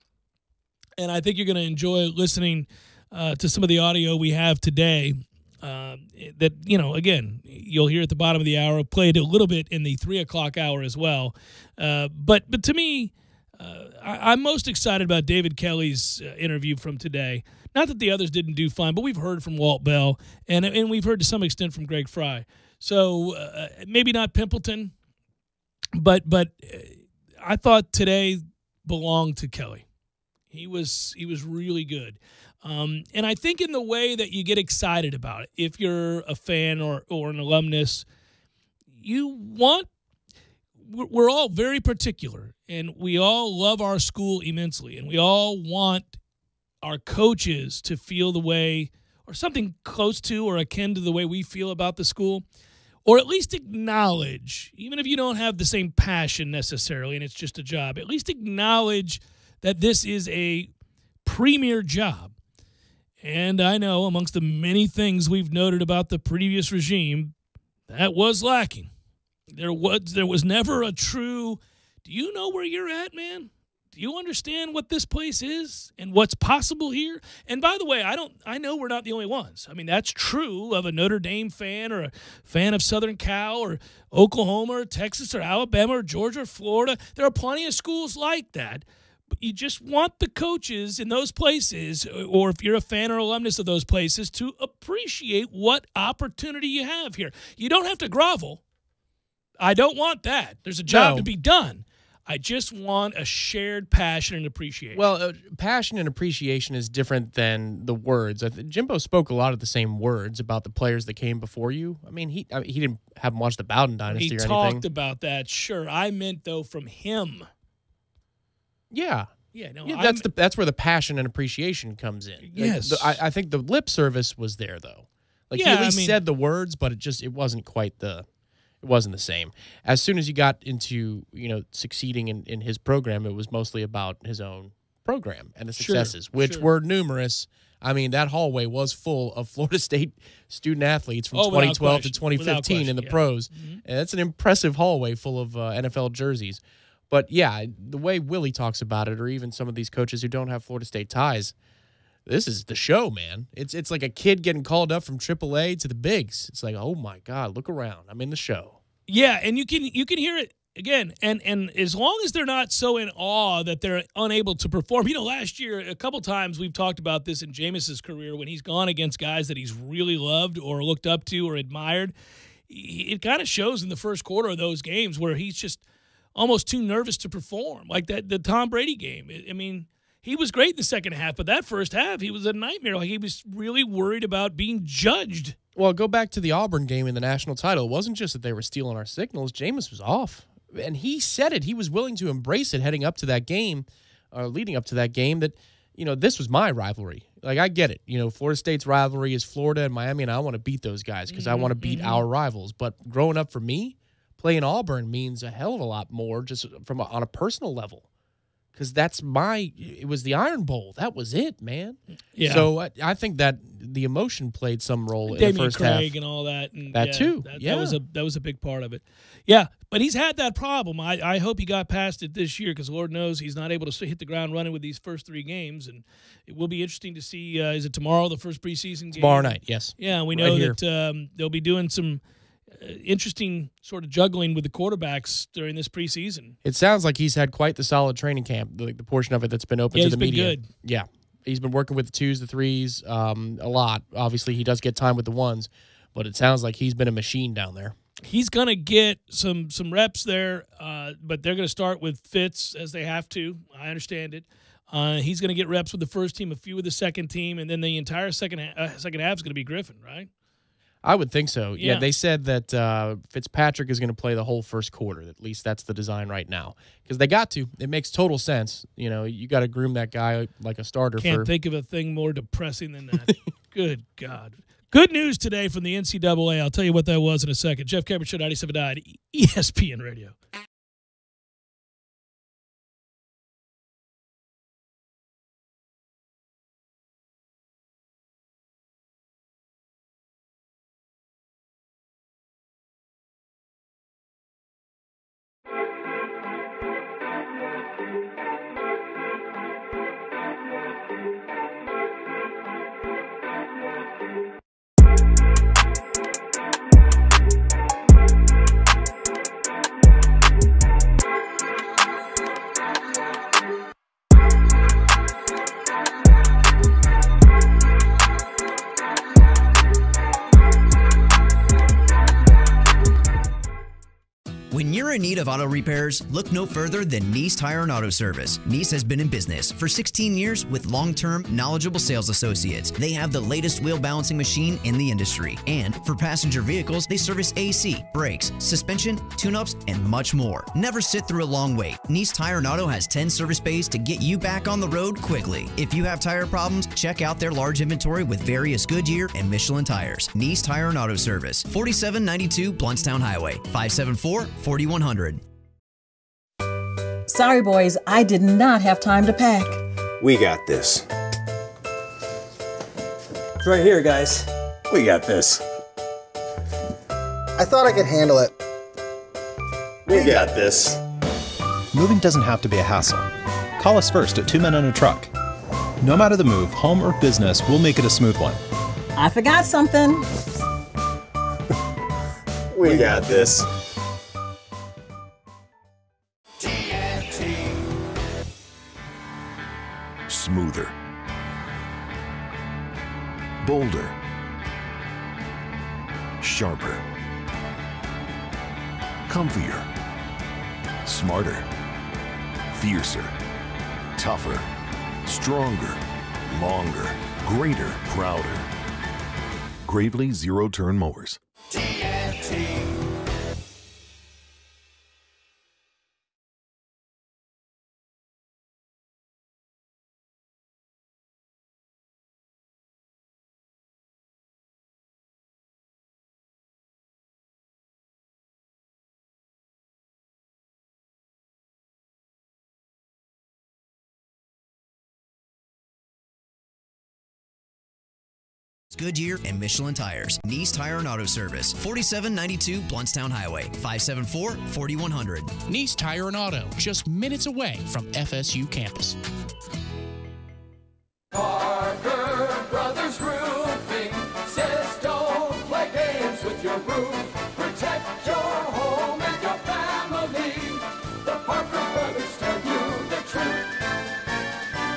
and I think you're going to enjoy listening to some of the audio we have today. That, again, you'll hear at the bottom of the hour, played a little bit in the 3 o'clock hour as well. But to me, I'm most excited about David Kelly's interview from today. Not that the others didn't do fine, but we've heard from Walt Bell, and we've heard to some extent from Greg Fry. So maybe not Pimpleton, but I thought today belonged to Kelly. He was really good. And I think in the way that you get excited about it, if you're a fan or an alumnus, we're all very particular, and we all love our school immensely, and we all want our coaches to feel the way, or something close to or akin to the way we feel about the school, or at least acknowledge, even if you don't have the same passion necessarily and it's just a job, at least acknowledge that this is a premier job. And I know amongst the many things we've noted about the previous regime, that was lacking. There was never a true, do you know where you're at, man? Do you understand what this place is and what's possible here? And by the way, I know we're not the only ones. I mean, that's true of a Notre Dame fan or a fan of Southern Cal or Oklahoma or Texas or Alabama or Georgia or Florida. There are plenty of schools like that. You just want the coaches in those places, or if you're a fan or alumnus of those places, to appreciate what opportunity you have here. You don't have to grovel. I don't want that. There's a job to be done. I just want a shared passion and appreciation. Well, passion and appreciation is different than the words. Jimbo spoke a lot of the same words about the players that came before you. I mean, he didn't have him watch the Bowden Dynasty or anything. He talked about that, sure. I meant, though, from him. Yeah. Yeah, no, that's where the passion and appreciation comes in. Yes. I think the lip service was there, though. He at least said the words, but it wasn't quite the same. As soon as you got into, succeeding in his program, it was mostly about his own program and the successes, which were numerous. I mean, that hallway was full of Florida State student athletes from 2012 to 2015 in the pros. Mm-hmm. And that's an impressive hallway full of NFL jerseys. But, yeah, the way Willie talks about it, or even some of these coaches who don't have Florida State ties, this is the show, man. It's like a kid getting called up from AAA to the bigs. It's like, oh, my God, look around. I'm in the show. Yeah, and you can hear it, again, and as long as they're not so in awe that they're unable to perform. Last year, a couple times we've talked about this in Jameis's career when he's gone against guys that he's really loved or looked up to or admired. It kind of shows in the first quarter of those games where he's just almost too nervous to perform, like the Tom Brady game. I mean, he was great in the second half, but that first half, he was a nightmare. Like, he was really worried about being judged. Well, go back to the Auburn game in the national title. It wasn't just that they were stealing our signals. Jameis was off. And he said it. He was willing to embrace it heading up to that game, or leading up to that game, that, this was my rivalry. Like, I get it. Florida State's rivalry is Florida and Miami, and I want to beat those guys because I want to beat our rivals. But growing up for me, playing Auburn means a hell of a lot more just on a personal level, because it was the Iron Bowl. That was it, man. Yeah. So I think that the emotion played some role in the first half. Craig and all that. And that too. That was a big part of it. Yeah, but he's had that problem. I hope he got past it this year, because Lord knows he's not able to hit the ground running with these first 3 games. And it will be interesting to see, is it tomorrow, the first preseason game? Tomorrow night, yes. Yeah, we know that they'll be doing some interesting sort of juggling with the quarterbacks during this preseason. It sounds like he's had quite the solid training camp, the portion of it that's been open to the media. He's been good. Yeah. He's been working with the 2s, the 3s, a lot. Obviously, he does get time with the 1s, but it sounds like he's been a machine down there. He's going to get some reps there, but they're going to start with Fitz as they have to. I understand it. He's going to get reps with the first team, a few with the second team, and then the entire second half is going to be Griffin, right? I would think so. Yeah. They said that Fitzpatrick is going to play the whole first quarter. At least that's the design right now. Because they got to. It makes total sense. You got to groom that guy like a starter. Can't think of a thing more depressing than that. Good God. Good news today from the NCAA. I'll tell you what that was in a second. Jeff Cameron Show, 97.9 ESPN Radio. When you're in need of auto repairs, look no further than Nice Tire and Auto Service. Nice has been in business for 16 years with long-term, knowledgeable sales associates. They have the latest wheel balancing machine in the industry. And for passenger vehicles, they service AC, brakes, suspension, tune-ups, and much more. Never sit through a long wait. Nice Tire and Auto has 10 service bays to get you back on the road quickly. If you have tire problems, check out their large inventory with various Goodyear and Michelin tires. Nice Tire and Auto Service, 4792 Blountstown Highway, 574-4100. Sorry, boys, I did not have time to pack. We got this. It's right here, guys. We got this. I thought I could handle it. We got this. Moving doesn't have to be a hassle. Call us first at 2 Men and a Truck. No matter the move, home or business, we'll make it a smooth one. I forgot something. We got this. Smoother, bolder, sharper, comfier, smarter, fiercer, tougher, stronger, longer, greater, prouder. Gravely zero-turn mowers. TNT. Goodyear and Michelin tires. Nice Tire and Auto Service, 4792 Blountstown Highway, 574-4100. Nice Tire and Auto, just minutes away from FSU campus. Parker Brothers Roofing says don't play games with your roof. Protect your home and your family. The Parker Brothers tell you the truth.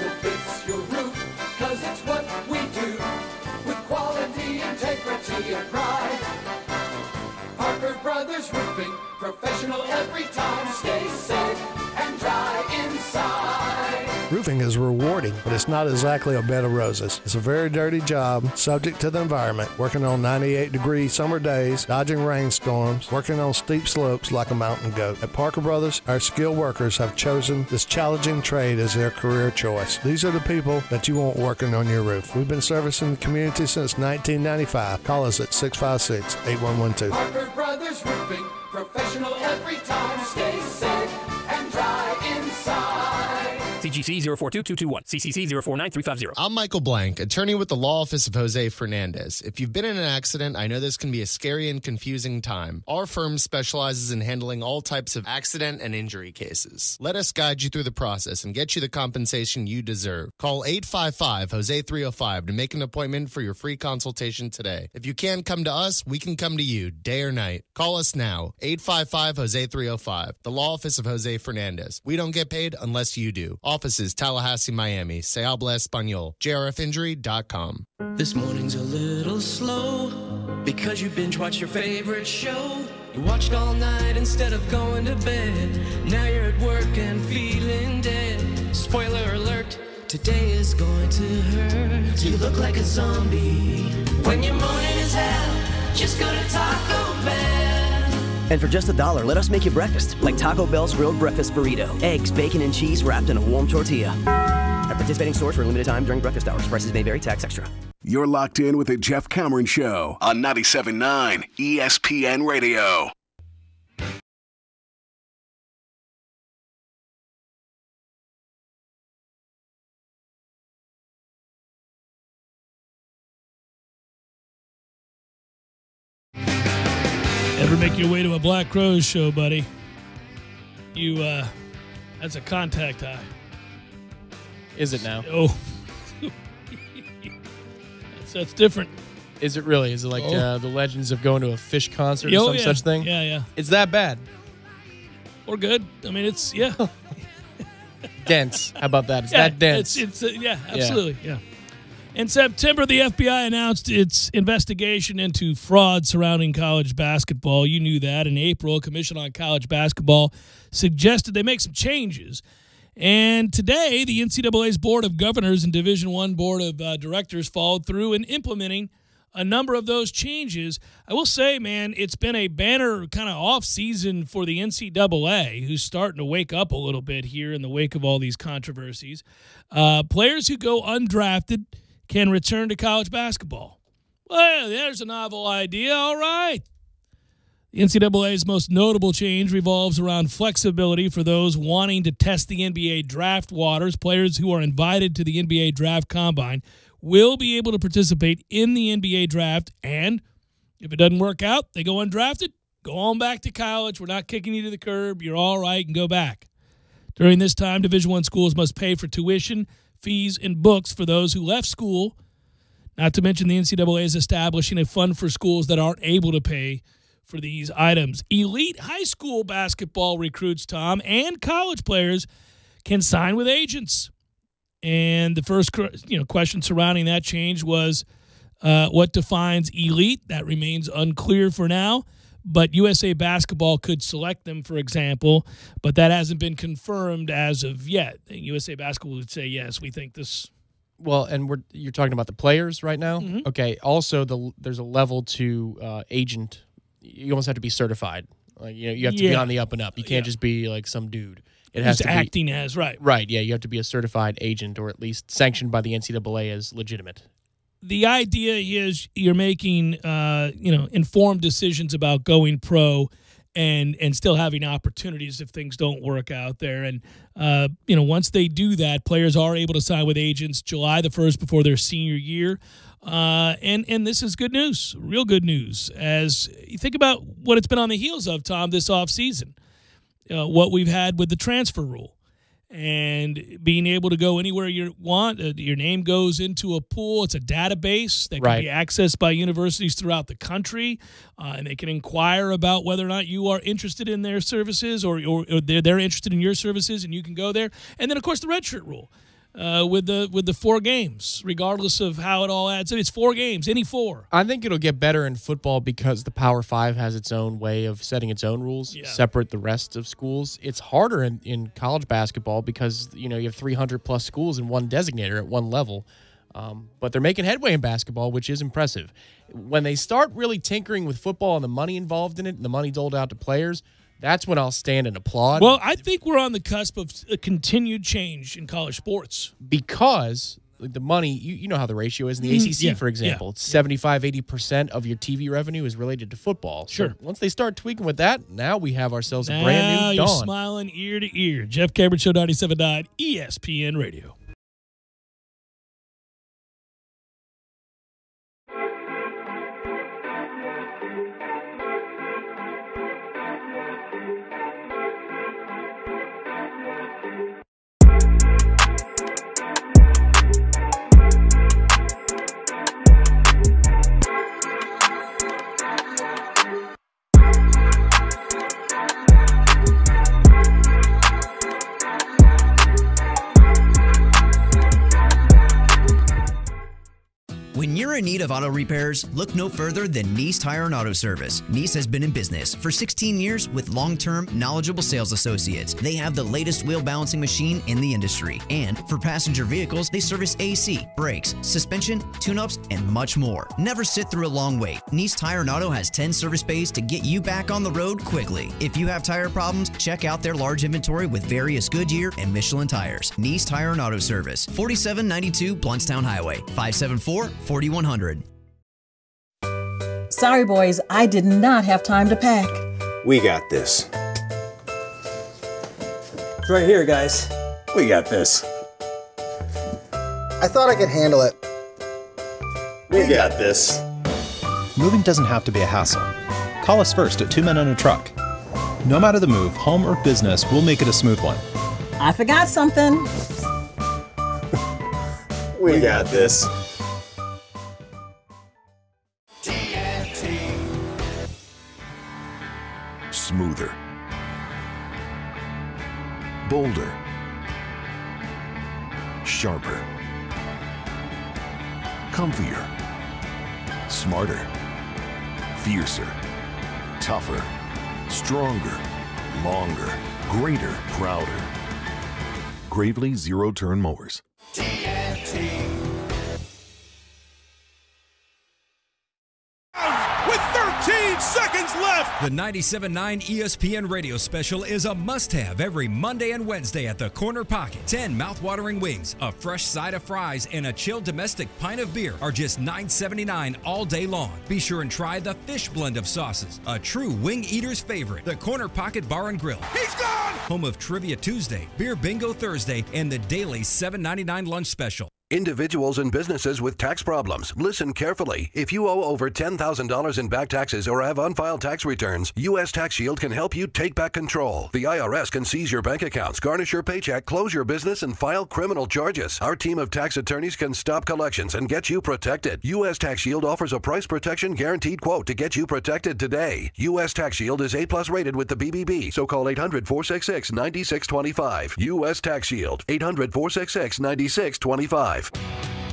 We'll fix your roof, 'cause it's what we do. With quality, integrity, and pride. Parker Brothers Roofing, professional every time. Stay safe and dry inside. Roofing is rewarding, but it's not exactly a bed of roses. It's a very dirty job, subject to the environment, working on 98-degree summer days, dodging rainstorms, working on steep slopes like a mountain goat. At Parker Brothers, our skilled workers have chosen this challenging trade as their career choice. These are the people that you want working on your roof. We've been servicing the community since 1995. Call us at 656-8112. Parker Brothers Roofing, professional every time. Stay safe and dry inside. CGC 042221, CCC 049350. I'm Michael Blank, attorney with the law office of Jose Fernandez. If you've been in an accident, I know this can be a scary and confusing time. Our firm specializes in handling all types of accident and injury cases. Let us guide you through the process and get you the compensation you deserve. Call 855-HOSE-305 to make an appointment for your free consultation today. If you can't come to us, we can come to you, day or night. Call us now, 855-HOSE-305, the law office of Jose Fernandez. We don't get paid unless you do. Offices, Tallahassee, Miami. Se habla español. JRFinjury.com. This morning's a little slow because you binge watched your favorite show. You watched all night instead of going to bed. Now you're at work and feeling dead. Spoiler alert, Today is going to hurt. You look like a zombie. When your morning is hell, just go to Taco Bell. And for just $1, let us make you breakfast, like Taco Bell's grilled breakfast burrito. Eggs, bacon, and cheese wrapped in a warm tortilla. At participating stores for a limited time during breakfast hours. Prices may vary. Tax extra. You're locked in with the Jeff Cameron Show on 97.9 ESPN Radio. Ever make your way to a Black Crowes show, buddy? That's a contact high. Is it now? Oh. That's different. Is it really? Is it like the legends of going to a Fish concert or some such thing? Yeah. It's that bad? Or good. I mean, it's, dense. How about that? It's that dense. It's absolutely, yeah. In September, the FBI announced its investigation into fraud surrounding college basketball. You knew that. In April, Commission on College Basketball suggested they make some changes. And today, the NCAA's Board of Governors and Division I Board of Directors followed through in implementing a number of those changes. I will say, man, it's been a banner kind of off season for the NCAA, who's starting to wake up a little bit here in the wake of all these controversies. Players who go undrafted can return to college basketball. Well, there's a novel idea. All right. The NCAA's most notable change revolves around flexibility for those wanting to test the NBA draft waters. Players who are invited to the NBA draft combine will be able to participate in the NBA draft, and if it doesn't work out, they go undrafted, go on back to college. We're not kicking you to the curb. You're all right and go back. During this time, Division I schools must pay for tuition, fees, and books for those who left school. Not to mention the NCAA is establishing a fund for schools that aren't able to pay for these items. Elite high school basketball recruits, Tom, and college players can sign with agents. And the first question surrounding that change was what defines elite. That remains unclear for now. But USA Basketball could select them, for example, but that hasn't been confirmed as of yet. And USA Basketball would say, yes, we think this. Well, and you're talking about the players right now? Mm-hmm. Okay. Also, there's a level to agent. You almost have to be certified. Like, you have to be on the up and up. You can't just be like some dude. It has to acting as, right. Right, yeah. You have to be a certified agent or at least sanctioned by the NCAA as legitimate. The idea is you're making, informed decisions about going pro and still having opportunities if things don't work out there. And, once they do that, players are able to sign with agents July the 1st before their senior year. And this is good news, real good news, as you think about what it's been on the heels of, Tom, this offseason, what we've had with the transfer rule. And being able to go anywhere you want, your name goes into a pool. It's a database that can be accessed by universities throughout the country, and they can inquire about whether or not you are interested in their services or they're interested in your services, and you can go there. And then, of course, the redshirt rule with the 4 games, regardless of how it all adds up. It's 4 games, any 4. I think it'll get better in football because the Power 5 has its own way of setting its own rules, separate the rest of schools. It's harder in college basketball because, you have 300-plus schools and one designator at one level. But they're making headway in basketball, which is impressive. When they start really tinkering with football and the money involved in it and the money doled out to players, that's when I'll stand and applaud. Well, I think we're on the cusp of a continued change in college sports. Because the money, you know how the ratio is in the ACC, for example. It's 75-80% of your TV revenue is related to football. Sure. So once they start tweaking with that, now we have ourselves a brand new dawn. Now you're smiling ear to ear. Jeff Cameron Show, 97.9 ESPN Radio. you're in need of auto repairs, look no further than Nice Tire and Auto Service. Nice has been in business for 16 years with long-term, knowledgeable sales associates. They have the latest wheel balancing machine in the industry. And for passenger vehicles, they service AC, brakes, suspension, tune-ups, and much more. Never sit through a long wait. Nice Tire and Auto has 10 service bays to get you back on the road quickly. If you have tire problems, check out their large inventory with various Goodyear and Michelin tires. Nice Tire and Auto Service, 4792 Bluntstown Highway, 574-4100. Sorry, boys, I did not have time to pack. We got this. It's right here, guys. We got this. I thought I could handle it. We got this. Moving doesn't have to be a hassle. Call us first at 2 Men and a Truck. No matter the move, home or business, we'll make it a smooth one. I forgot something. We got this. Smoother, bolder, sharper, comfier, smarter, fiercer, tougher, stronger, longer, greater, prouder. Gravely zero-turn mowers. With 13 seconds left, the 97.9 ESPN radio special is a must-have every Monday and Wednesday at the Corner Pocket. 10 mouth-watering wings, a fresh side of fries, and a chilled domestic pint of beer are just $9.79 all day long. Be sure and try the fish blend of sauces, a true wing eater's favorite. The Corner Pocket Bar and Grill. He's gone! Home of Trivia Tuesday, Beer Bingo Thursday, and the daily $7.99 lunch special. Individuals and businesses with tax problems, listen carefully. If you owe over $10,000 in back taxes or have unfiled tax returns, U.S. Tax Shield can help you take back control. The IRS can seize your bank accounts, garnish your paycheck, close your business, and file criminal charges. Our team of tax attorneys can stop collections and get you protected. U.S. Tax Shield offers a price protection guaranteed quote to get you protected today. U.S. Tax Shield is A+ rated with the BBB, so call 800-466-9625. U.S. Tax Shield, 800-466-9625.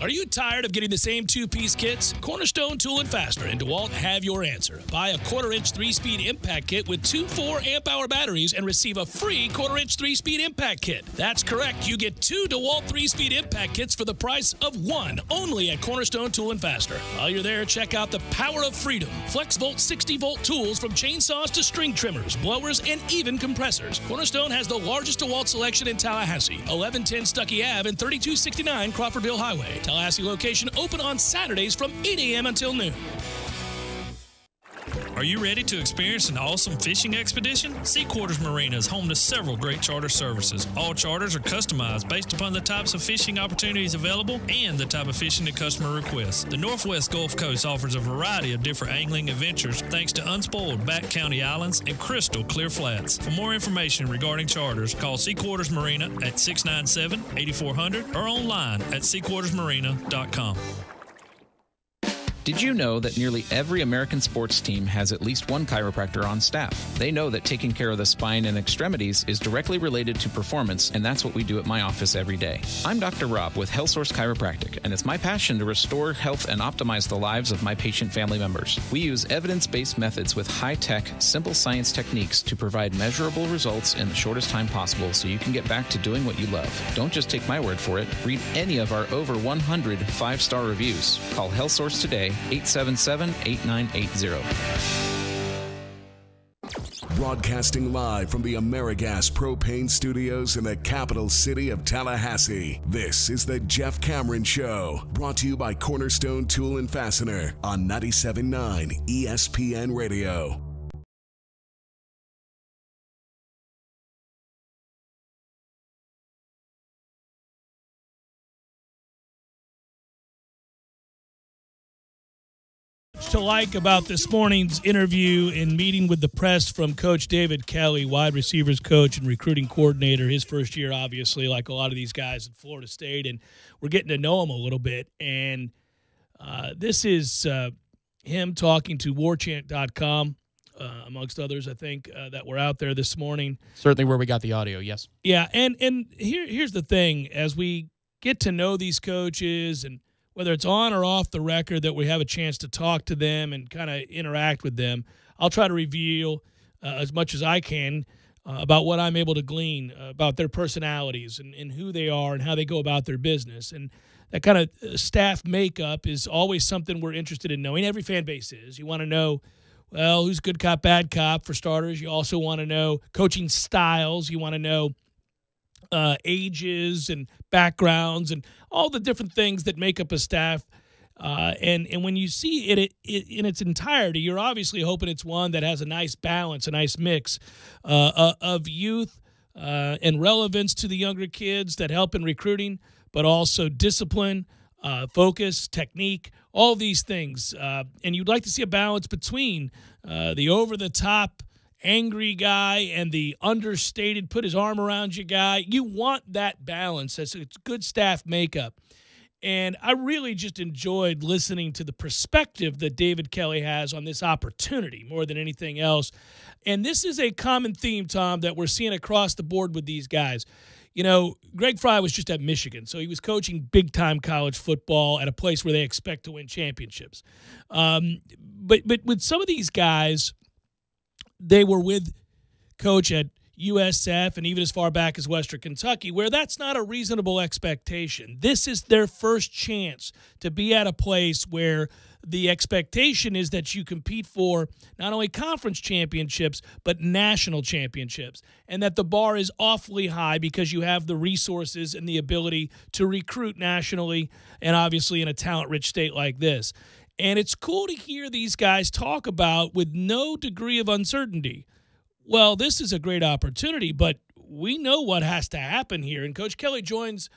Are you tired of getting the same two-piece kits? Cornerstone Tool & Fastener and DeWalt have your answer. Buy a 1/4-inch 3-speed impact kit with 2 4-amp-hour batteries and receive a free 1/4-inch 3-speed impact kit. That's correct. You get 2 DeWalt 3-speed impact kits for the price of 1, only at Cornerstone Tool & Fastener. While you're there, check out the power of freedom. FlexVolt 60-volt tools from chainsaws to string trimmers, blowers, and even compressors. Cornerstone has the largest DeWalt selection in Tallahassee, 1110 Stuckey Ave and 3269 Crawfordville Highway. Tallahassee location open on Saturdays from 8 a.m. until noon. Are you ready to experience an awesome fishing expedition? Sea Quarters Marina is home to several great charter services. All charters are customized based upon the types of fishing opportunities available and the type of fishing the customer requests. The Northwest Gulf Coast offers a variety of different angling adventures thanks to unspoiled back county islands and crystal clear flats. For more information regarding charters, call Sea Quarters Marina at 697-8400 or online at seaquartersmarina.com. Did you know that nearly every American sports team has at least one chiropractor on staff? They know that taking care of the spine and extremities is directly related to performance, and that's what we do at my office every day. I'm Dr. Rob with HealthSource Chiropractic, and it's my passion to restore health and optimize the lives of my patient family members. We use evidence-based methods with high-tech, simple science techniques to provide measurable results in the shortest time possible so you can get back to doing what you love. Don't just take my word for it. Read any of our over 100 5-star reviews. Call HealthSource today, 877-8980. Broadcasting live from the AmeriGas Propane Studios in the capital city of Tallahassee. This is the Jeff Cameron Show, brought to you by Cornerstone Tool & Fastener on 97.9 ESPN Radio. To like about this morning's interview and meeting with the press from Coach David Kelly, wide receivers coach and recruiting coordinator, his first year, obviously, like a lot of these guys at Florida State, and we're getting to know him a little bit. And this is him talking to warchant.com, amongst others, I think, that were out there this morning. Certainly where we got the audio, yes. Yeah, and here's the thing. As we get to know these coaches and whether it's on or off the record, that we have a chance to talk to them and kind of interact with them, I'll try to reveal as much as I can about what I'm able to glean about their personalities and who they are and how they go about their business. And that kind of staff makeup is always something we're interested in knowing. Every fan base is. You want to know, well, who's good cop, bad cop, for starters. You also want to know coaching styles. You want to know ages and backgrounds and all the different things that make up a staff. And when you see it in its entirety, you're obviously hoping it's one that has a nice balance, a nice mix of youth and relevance to the younger kids that help in recruiting, but also discipline, focus, technique, all these things. And you'd like to see a balance between the over-the-top angry guy and the understated, put his arm around you guy. You want that balance. It's good staff makeup. And I really just enjoyed listening to the perspective that David Kelly has on this opportunity more than anything else. And this is a common theme, Tom, that we're seeing across the board with these guys. You know, Greg Fry was just at Michigan, so he was coaching big-time college football at a place where they expect to win championships. But with some of these guys, they were with coach at USF and even as far back as Western Kentucky, where that's not a reasonable expectation. This is their first chance to be at a place where the expectation is that you compete for not only conference championships, but national championships, and that the bar is awfully high because you have the resources and the ability to recruit nationally and obviously in a talent-rich state like this. And it's cool to hear these guys talk about with no degree of uncertainty. Well, this is a great opportunity, but we know what has to happen here. And Coach Kelly joins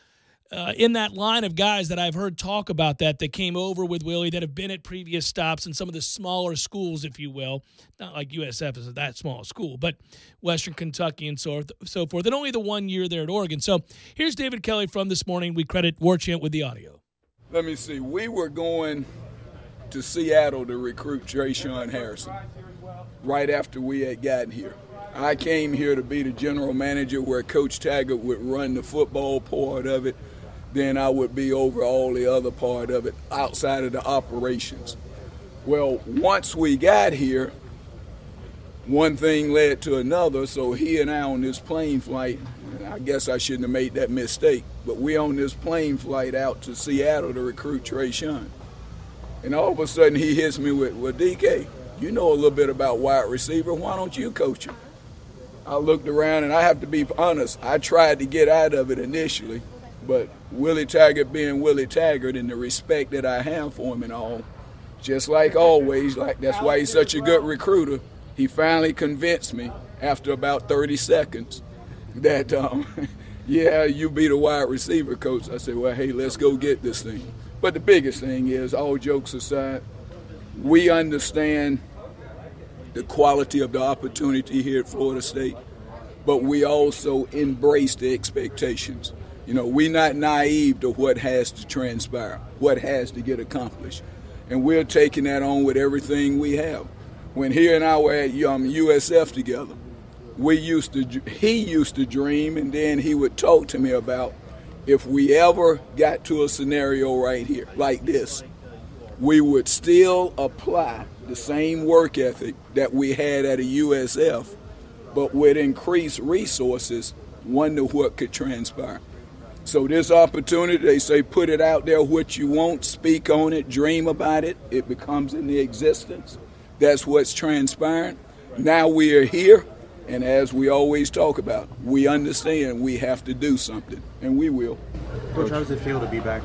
in that line of guys that I've heard talk about that came over with Willie, that have been at previous stops in some of the smaller schools, if you will. Not like USF is that small a school, but Western Kentucky and so forth. And only the 1 year there at Oregon. So here's David Kelly from this morning. We credit Warchant with the audio. Let me see. We were going to Seattle to recruit Trayshawn Harrison right after we had gotten here. I came here to be the general manager where Coach Taggart would run the football part of it. Then I would be over all the other part of it outside of the operations. Well, once we got here, one thing led to another, so he and I on this plane flight, I guess I shouldn't have made that mistake, but we on this plane flight out to Seattle to recruit Trayshawn. And all of a sudden he hits me with, well, DK, you know a little bit about wide receiver. Why don't you coach him? I looked around, and I have to be honest, I tried to get out of it initially, but Willie Taggart being Willie Taggart and the respect that I have for him and all, just like always, like that's why he's such a good recruiter, he finally convinced me after about 30 seconds that, yeah, you be the wide receiver coach. I said, well, hey, let's go get this thing. But the biggest thing is, all jokes aside, we understand the quality of the opportunity here at Florida State, but we also embrace the expectations. You know, we're not naive to what has to transpire, what has to get accomplished. And we're taking that on with everything we have. When he and I were at USF together, he used to dream, and then he would talk to me about if we ever got to a scenario right here, like this, we would still apply the same work ethic that we had at a USF, but with increased resources, wonder what could transpire. So this opportunity, they say, put it out there what you want, speak on it, dream about it, it becomes in the existence. That's what's transpiring. Now we are here, and as we always talk about, we understand we have to do something, and we will. Coach, how does it feel to be back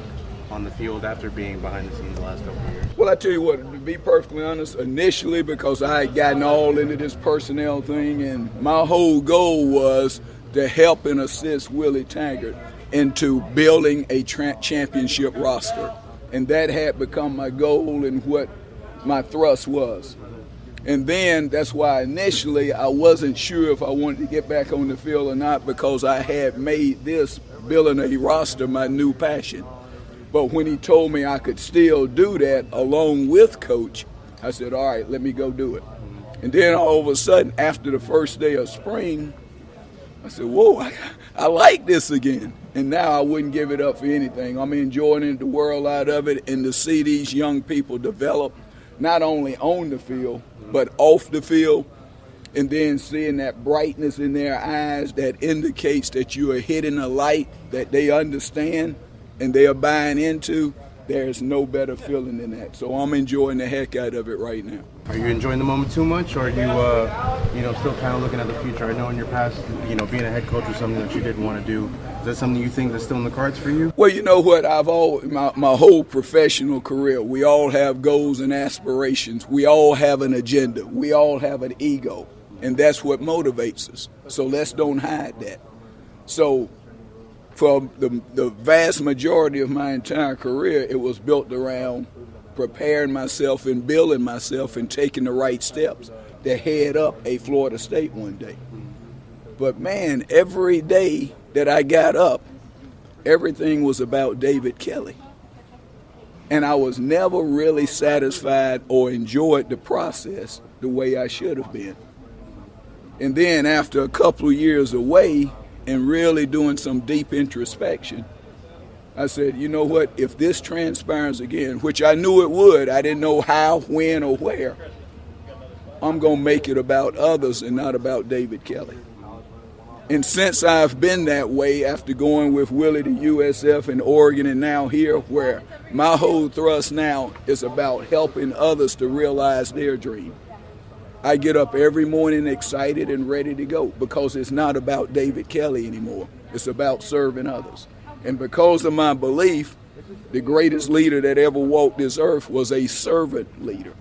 on the field after being behind the scenes the last couple of years? Well, I tell you what, to be perfectly honest, initially because I had gotten all into this personnel thing, and my whole goal was to help and assist Willie Taggart into building a championship roster. And that had become my goal and what my thrust was. And then that's why initially I wasn't sure if I wanted to get back on the field or not, because I had made this building a roster my new passion. But when he told me I could still do that along with Coach, I said, all right, let me go do it. And then all of a sudden, after the first day of spring, I said, whoa, I like this again. And now I wouldn't give it up for anything. I'm enjoying the world out of it, and to see these young people develop not only on the field, but off the field, and then seeing that brightness in their eyes that indicates that you are hitting a light that they understand and they are buying into, there's no better feeling than that. So I'm enjoying the heck out of it right now. Are you enjoying the moment too much, or are you, still kind of looking at the future? I know in your past, being a head coach was something that you didn't want to do. Is that something you think that's still in the cards for you? Well, you know what? I've always, my whole professional career, we all have goals and aspirations. We all have an agenda. We all have an ego, and that's what motivates us. So let's don't hide that. So for the vast majority of my entire career, it was built around preparing myself and building myself and taking the right steps to head up a Florida State one day. But man, every day that I got up, everything was about David Kelly. And I was never really satisfied or enjoyed the process the way I should have been. And then after a couple of years away and really doing some deep introspection, I said, you know what, if this transpires again, which I knew it would, I didn't know how, when, or where, I'm going to make it about others and not about David Kelly. And since I've been that way after going with Willie to USF and Oregon and now here, where my whole thrust now is about helping others to realize their dream. I get up every morning excited and ready to go because it's not about David Kelly anymore. It's about serving others. And because of my belief, the greatest leader that ever walked this earth was a servant leader.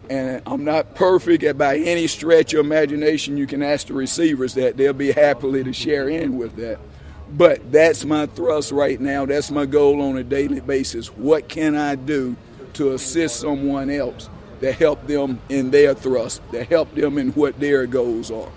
And I'm not perfect by any stretch of imagination. You can ask the receivers that. They'll be happily to share in with that. But that's my thrust right now. That's my goal on a daily basis. What can I do to assist someone else to help them in their thrust, to help them in what their goals are?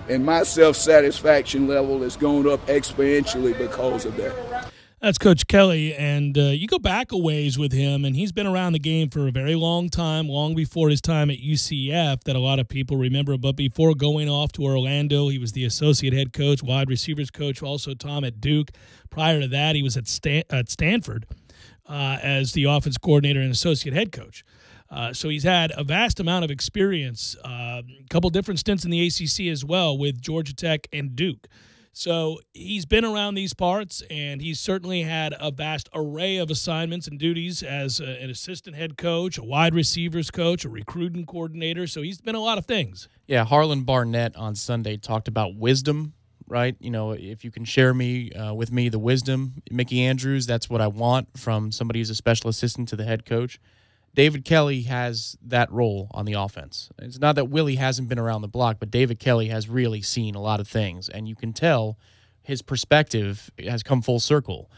And my self-satisfaction level has gone up exponentially because of that. That's Coach Kelly, and you go back a ways with him, and he's been around the game for a very long time, long before his time at UCF that a lot of people remember. But before going off to Orlando, he was the associate head coach, wide receivers coach, also Tom at Duke. Prior to that, he was at Stanford as the offense coordinator and associate head coach. So he's had a vast amount of experience, a couple different stints in the ACC as well with Georgia Tech and Duke. So he's been around these parts, and he's certainly had a vast array of assignments and duties as an assistant head coach, a wide receivers coach, a recruiting coordinator. So he's been a lot of things. Yeah, Harlan Barnett on Sunday talked about wisdom, right? If you can share with me the wisdom, Mickey Andrews, that's what I want from somebody who's a special assistant to the head coach. David Kelly has that role on the offense. It's not that Willie hasn't been around the block, but David Kelly has really seen a lot of things, and you can tell his perspective has come full circle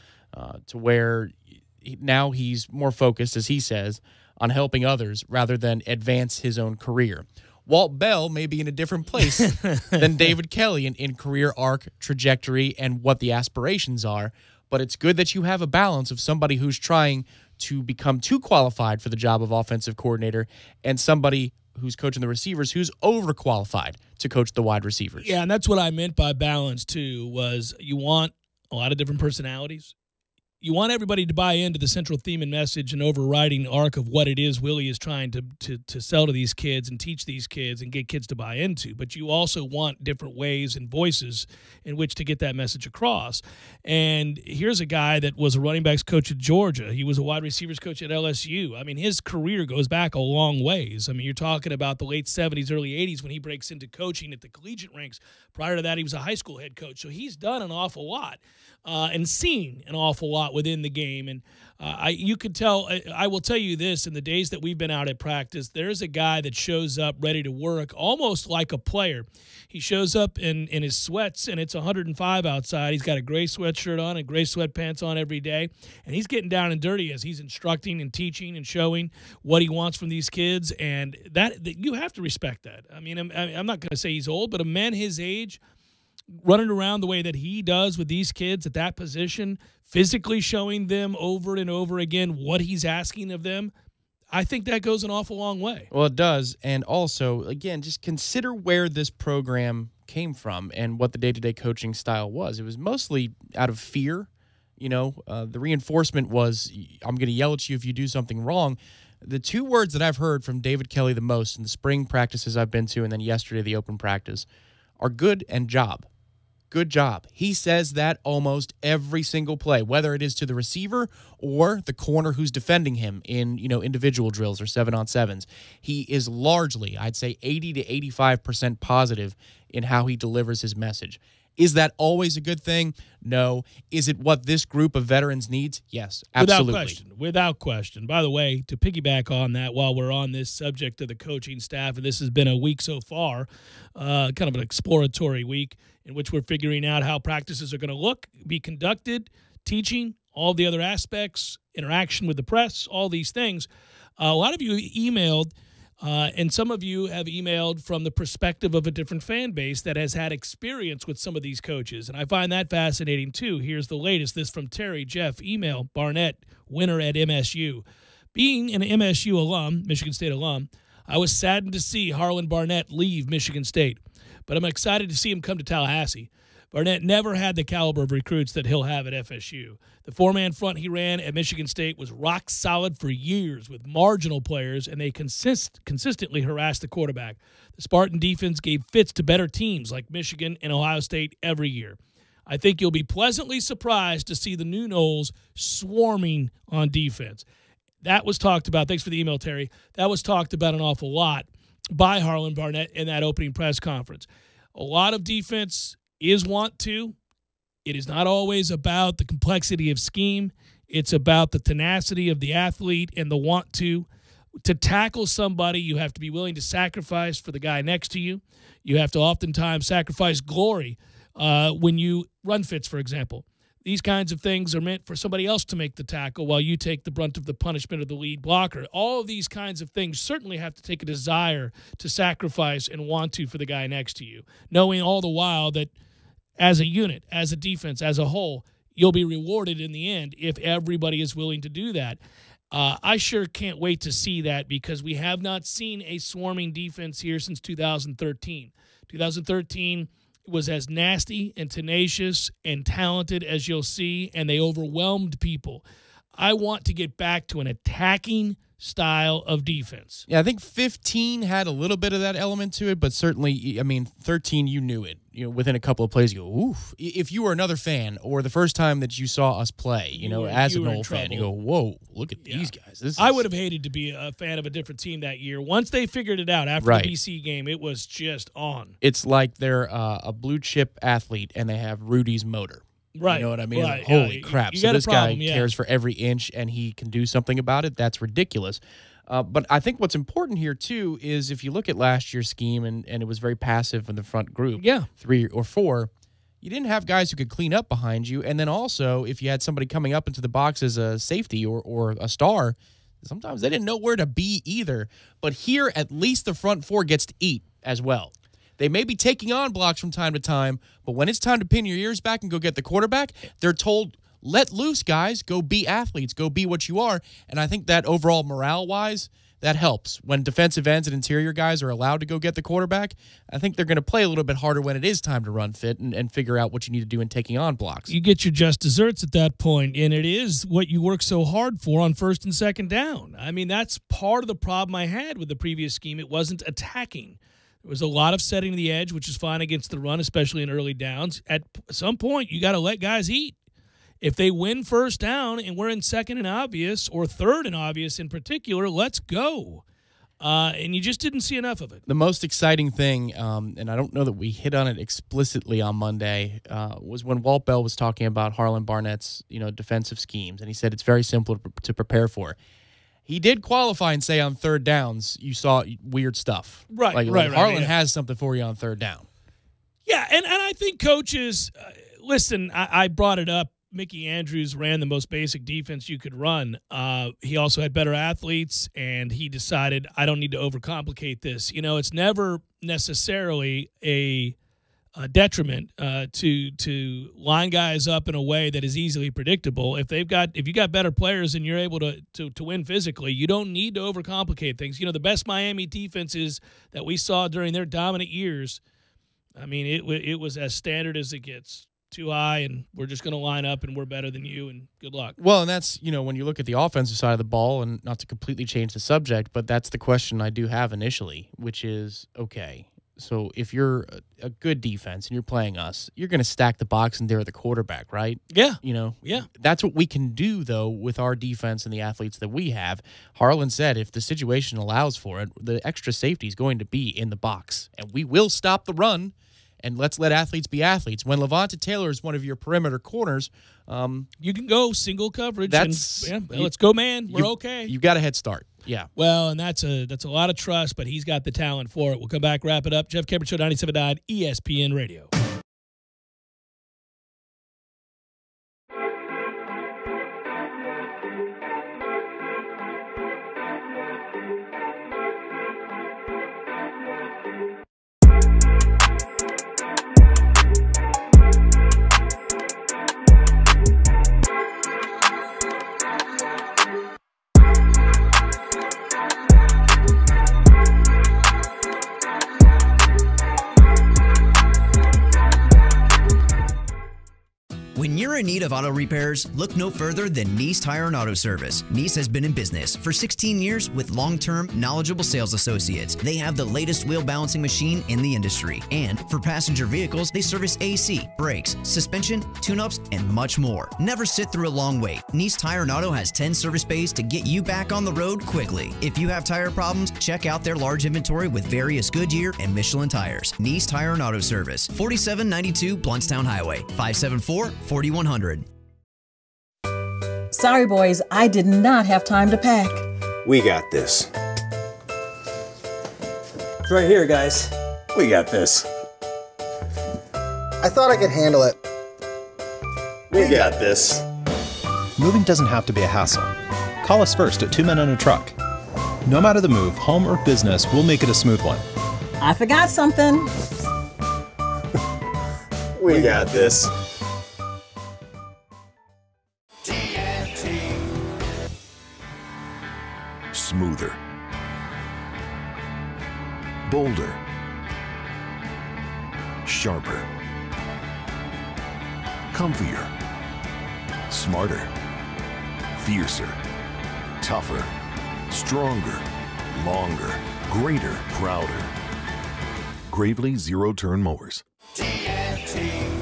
to where now he's more focused, as he says, on helping others rather than advance his own career. Walt Bell may be in a different place than David Kelly in career arc, trajectory, and what the aspirations are, but it's good that you have a balance of somebody who's trying to become too qualified for the job of offensive coordinator and somebody who's coaching the receivers who's overqualified to coach the wide receivers. Yeah, and that's what I meant by balance, too, was you want a lot of different personalities. You want everybody to buy into the central theme and message and overriding arc of what it is Willie is trying to sell to these kids and teach these kids and get kids to buy into. But you also want different ways and voices in which to get that message across. And here's a guy that was a running backs coach at Georgia. He was a wide receivers coach at LSU. I mean, his career goes back a long ways. I mean, you're talking about the late 70s, early 80s when he breaks into coaching at the collegiate ranks. Prior to that, he was a high school head coach. So he's done an awful lot. And seen an awful lot within the game. And you could tell, I will tell you this, in the days that we've been out at practice, there's a guy that shows up ready to work almost like a player. He shows up in his sweats, and it's 105 outside. He's got a gray sweatshirt on and gray sweatpants on every day, and he's getting down and dirty as he's instructing and teaching and showing what he wants from these kids, and that you have to respect that. I mean, I'm not going to say he's old, but a man his age running around the way that he does with these kids at that position, physically showing them over and over again what he's asking of them, I think that goes an awful long way. Well, it does. And also, again, just consider where this program came from and what the day-to-day coaching style was. It was mostly out of fear. The reinforcement was, I'm going to yell at you if you do something wrong. The two words that I've heard from David Kelly the most in the spring practices I've been to and then yesterday the open practice are good and job. Good job. He says that almost every single play, whether it is to the receiver or the corner who's defending him in, individual drills or 7-on-7s. He is largely, I'd say 80 to 85% positive in how he delivers his message. Is that always a good thing? No. Is it what this group of veterans needs? Yes, absolutely. Without question. By the way, to piggyback on that while we're on this subject of the coaching staff, and this has been a week so far, kind of an exploratory week in which we're figuring out how practices are going to be conducted, teaching, all the other aspects, interaction with the press, all these things. A lot of you emailed, and some of you have emailed from the perspective of a different fan base that has had experience with some of these coaches, and I find that fascinating too. Here's the latest. This from Terry. Jeff, email Barnett, winner at MSU. Being an MSU alum, Michigan State alum, I was saddened to see Harlan Barnett leave Michigan State, but I'm excited to see him come to Tallahassee. Barnett never had the caliber of recruits that he'll have at FSU. The four-man front he ran at Michigan State was rock solid for years with marginal players, and they consistently harassed the quarterback. The Spartan defense gave fits to better teams like Michigan and Ohio State every year. I think you'll be pleasantly surprised to see the new Noles swarming on defense. That was talked about. Thanks for the email, Terry. That was talked about an awful lot by Harlan Barnett in that opening press conference. A lot of defense is want to. It is not always about the complexity of scheme. It's about the tenacity of the athlete and the want to. To tackle somebody, you have to be willing to sacrifice for the guy next to you. You have to oftentimes sacrifice glory when you run fits, for example. These kinds of things are meant for somebody else to make the tackle while you take the brunt of the punishment of the lead blocker. All of these kinds of things certainly have to take a desire to sacrifice and want to for the guy next to you, knowing all the while that as a unit, as a defense, as a whole, you'll be rewarded in the end if everybody is willing to do that. I sure can't wait to see that because we have not seen a swarming defense here since 2013. 2013 was as nasty and tenacious and talented as you'll see, and they overwhelmed people. I want to get back to an attacking style of defense. Yeah, I think 15 had a little bit of that element to it, but certainly, 13, you knew it. Within a couple of plays, you go, oof. If you were another fan or the first time that you saw us play, as an old fan, you go, whoa, look at these guys. I would have hated to be a fan of a different team that year. Once they figured it out after the BC game, it was just on. It's like they're a blue chip athlete and they have Rudy's motor. Right. You know what I mean? Right. Holy crap. So this guy cares for every inch and he can do something about it. That's ridiculous. But I think what's important here, too, is if you look at last year's scheme, and it was very passive in the front group, 3 or 4, you didn't have guys who could clean up behind you. And then also, if you had somebody coming up into the box as a safety or a star, sometimes they didn't know where to be either. But here, at least the front 4 gets to eat as well. They may be taking on blocks from time to time, but when it's time to pin your ears back and go get the quarterback, they're told, let loose, guys. Go be athletes. Go be what you are. And I think that overall morale-wise, that helps. When defensive ends and interior guys are allowed to go get the quarterback, I think they're going to play a little bit harder when it is time to run fit and figure out what you need to do in taking on blocks. You get your just desserts at that point, and it is what you work so hard for on first and second down. I mean, that's part of the problem I had with the previous scheme. It wasn't attacking. There was a lot of setting the edge, which is fine against the run, especially in early downs. At some point, you got to let guys eat. If they win first down and we're in second and obvious or third and obvious in particular, let's go. And you just didn't see enough of it. The most exciting thing, and I don't know that we hit on it explicitly on Monday, was when Walt Bell was talking about Harlan Barnett's defensive schemes, and he said it's very simple to prepare for. He did qualify and say on third downs you saw weird stuff. Right. Harlan has something for you on third down. Yeah, and I think coaches, listen, I brought it up. Mickey Andrews ran the most basic defense you could run. He also had better athletes, and he decided, I don't need to overcomplicate this. It's never necessarily a detriment to line guys up in a way that is easily predictable. If you got better players and you're able to win physically, you don't need to overcomplicate things. The best Miami defenses that we saw during their dominant years, I mean, it was as standard as it gets. Too high, and we're just going to line up, and we're better than you, and good luck. Well, and that's, when you look at the offensive side of the ball, and not to completely change the subject, but that's the question I do have initially, which is, okay, so if you're a good defense and you're playing us, you're going to stack the box and they're the quarterback, right? Yeah. Yeah. That's what we can do, though, with our defense and the athletes that we have. Harlan said if the situation allows for it, the extra safety is going to be in the box, and we will stop the run. And let's let athletes be athletes. When Levante Taylor is one of your perimeter corners, you can go single coverage. Let's go, man. We're okay. You've got a head start. Yeah. Well, and that's a lot of trust, but he's got the talent for it. We'll come back, wrap it up. Jeff Cameron Show, 97.9 ESPN Radio. When you're in need of auto repairs, look no further than Nice Tire and Auto Service. Nice has been in business for 16 years with long-term, knowledgeable sales associates. They have the latest wheel balancing machine in the industry. And for passenger vehicles, they service AC, brakes, suspension, tune-ups, and much more. Never sit through a long wait. Nice Tire and Auto has 10 service bays to get you back on the road quickly. If you have tire problems, check out their large inventory with various Goodyear and Michelin tires. Nice Tire and Auto Service, 4792 Bluntstown Highway, 574-4100. Sorry, boys, I did not have time to pack. We got this. It's right here, guys. We got this. I thought I could handle it. We got this. Moving doesn't have to be a hassle. Call us first at 2 Men and a Truck. No matter the move, home or business, we'll make it a smooth one. I forgot something. We got this. Smoother, bolder, sharper, comfier, smarter, fiercer, tougher, stronger, longer, greater, prouder. Gravely zero-turn mowers. TNT.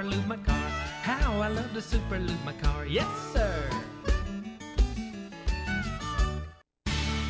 Lube my car. How I love to super lube my car. Yes, sir.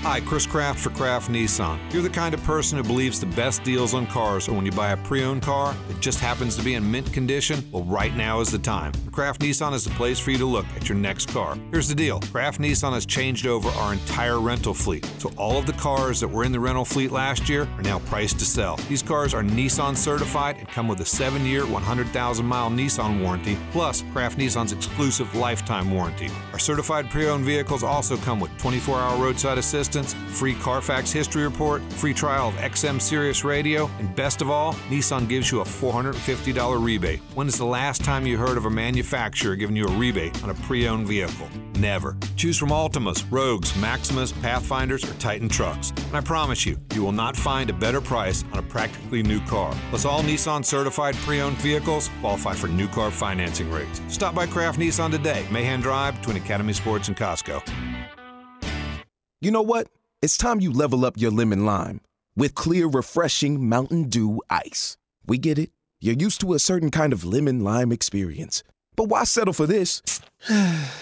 Hi, Chris Kraft for Kraft Nissan. You're the kind of person who believes the best deals on cars are when you buy a pre-owned car that just happens to be in mint condition. Well, right now is the time. Kraft Nissan is the place for you to look at your next car. Here's the deal. Kraft Nissan has changed over our entire rental fleet. So all of the cars that were in the rental fleet last year are now priced to sell. These cars are Nissan certified and come with a 7-year, 100,000-mile Nissan warranty, plus Kraft Nissan's exclusive lifetime warranty. Our certified pre-owned vehicles also come with 24-hour roadside assistance, free Carfax history report, free trial of XM Sirius radio, and best of all, Nissan gives you a $450 rebate. When is the last time you heard of a manufacturer giving you a rebate on a pre-owned vehicle? Never. Choose from Altimas, Rogues, Maximas, Pathfinders, or Titan trucks. And I promise you, you will not find a better price on a practically new car. Plus, all Nissan certified pre-owned vehicles qualify for new car financing rates. Stop by Kraft Nissan today, Mahan Drive, between Academy Sports and Costco. You know what? It's time you level up your lemon lime with clear, refreshing Mountain Dew Ice. We get it. You're used to a certain kind of lemon lime experience. But why settle for this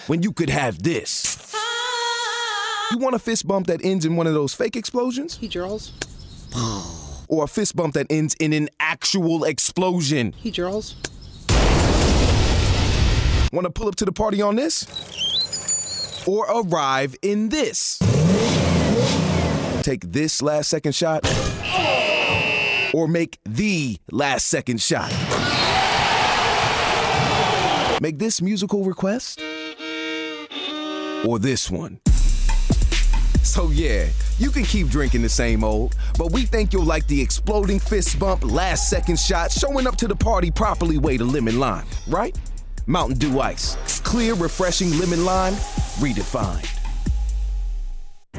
when you could have this? You want a fist bump that ends in one of those fake explosions? Hey, Charles. Or a fist bump that ends in an actual explosion? Hey, Charles. Want to pull up to the party on this? Or arrive in this? Take this last second shot? Or make the last second shot? Make this musical request? Or this one? So yeah, you can keep drinking the same old, but we think you'll like the exploding fist bump, last second shot, showing up to the party properly way to lemon lime, right? Mountain Dew Ice. Clear, refreshing lemon lime, redefined.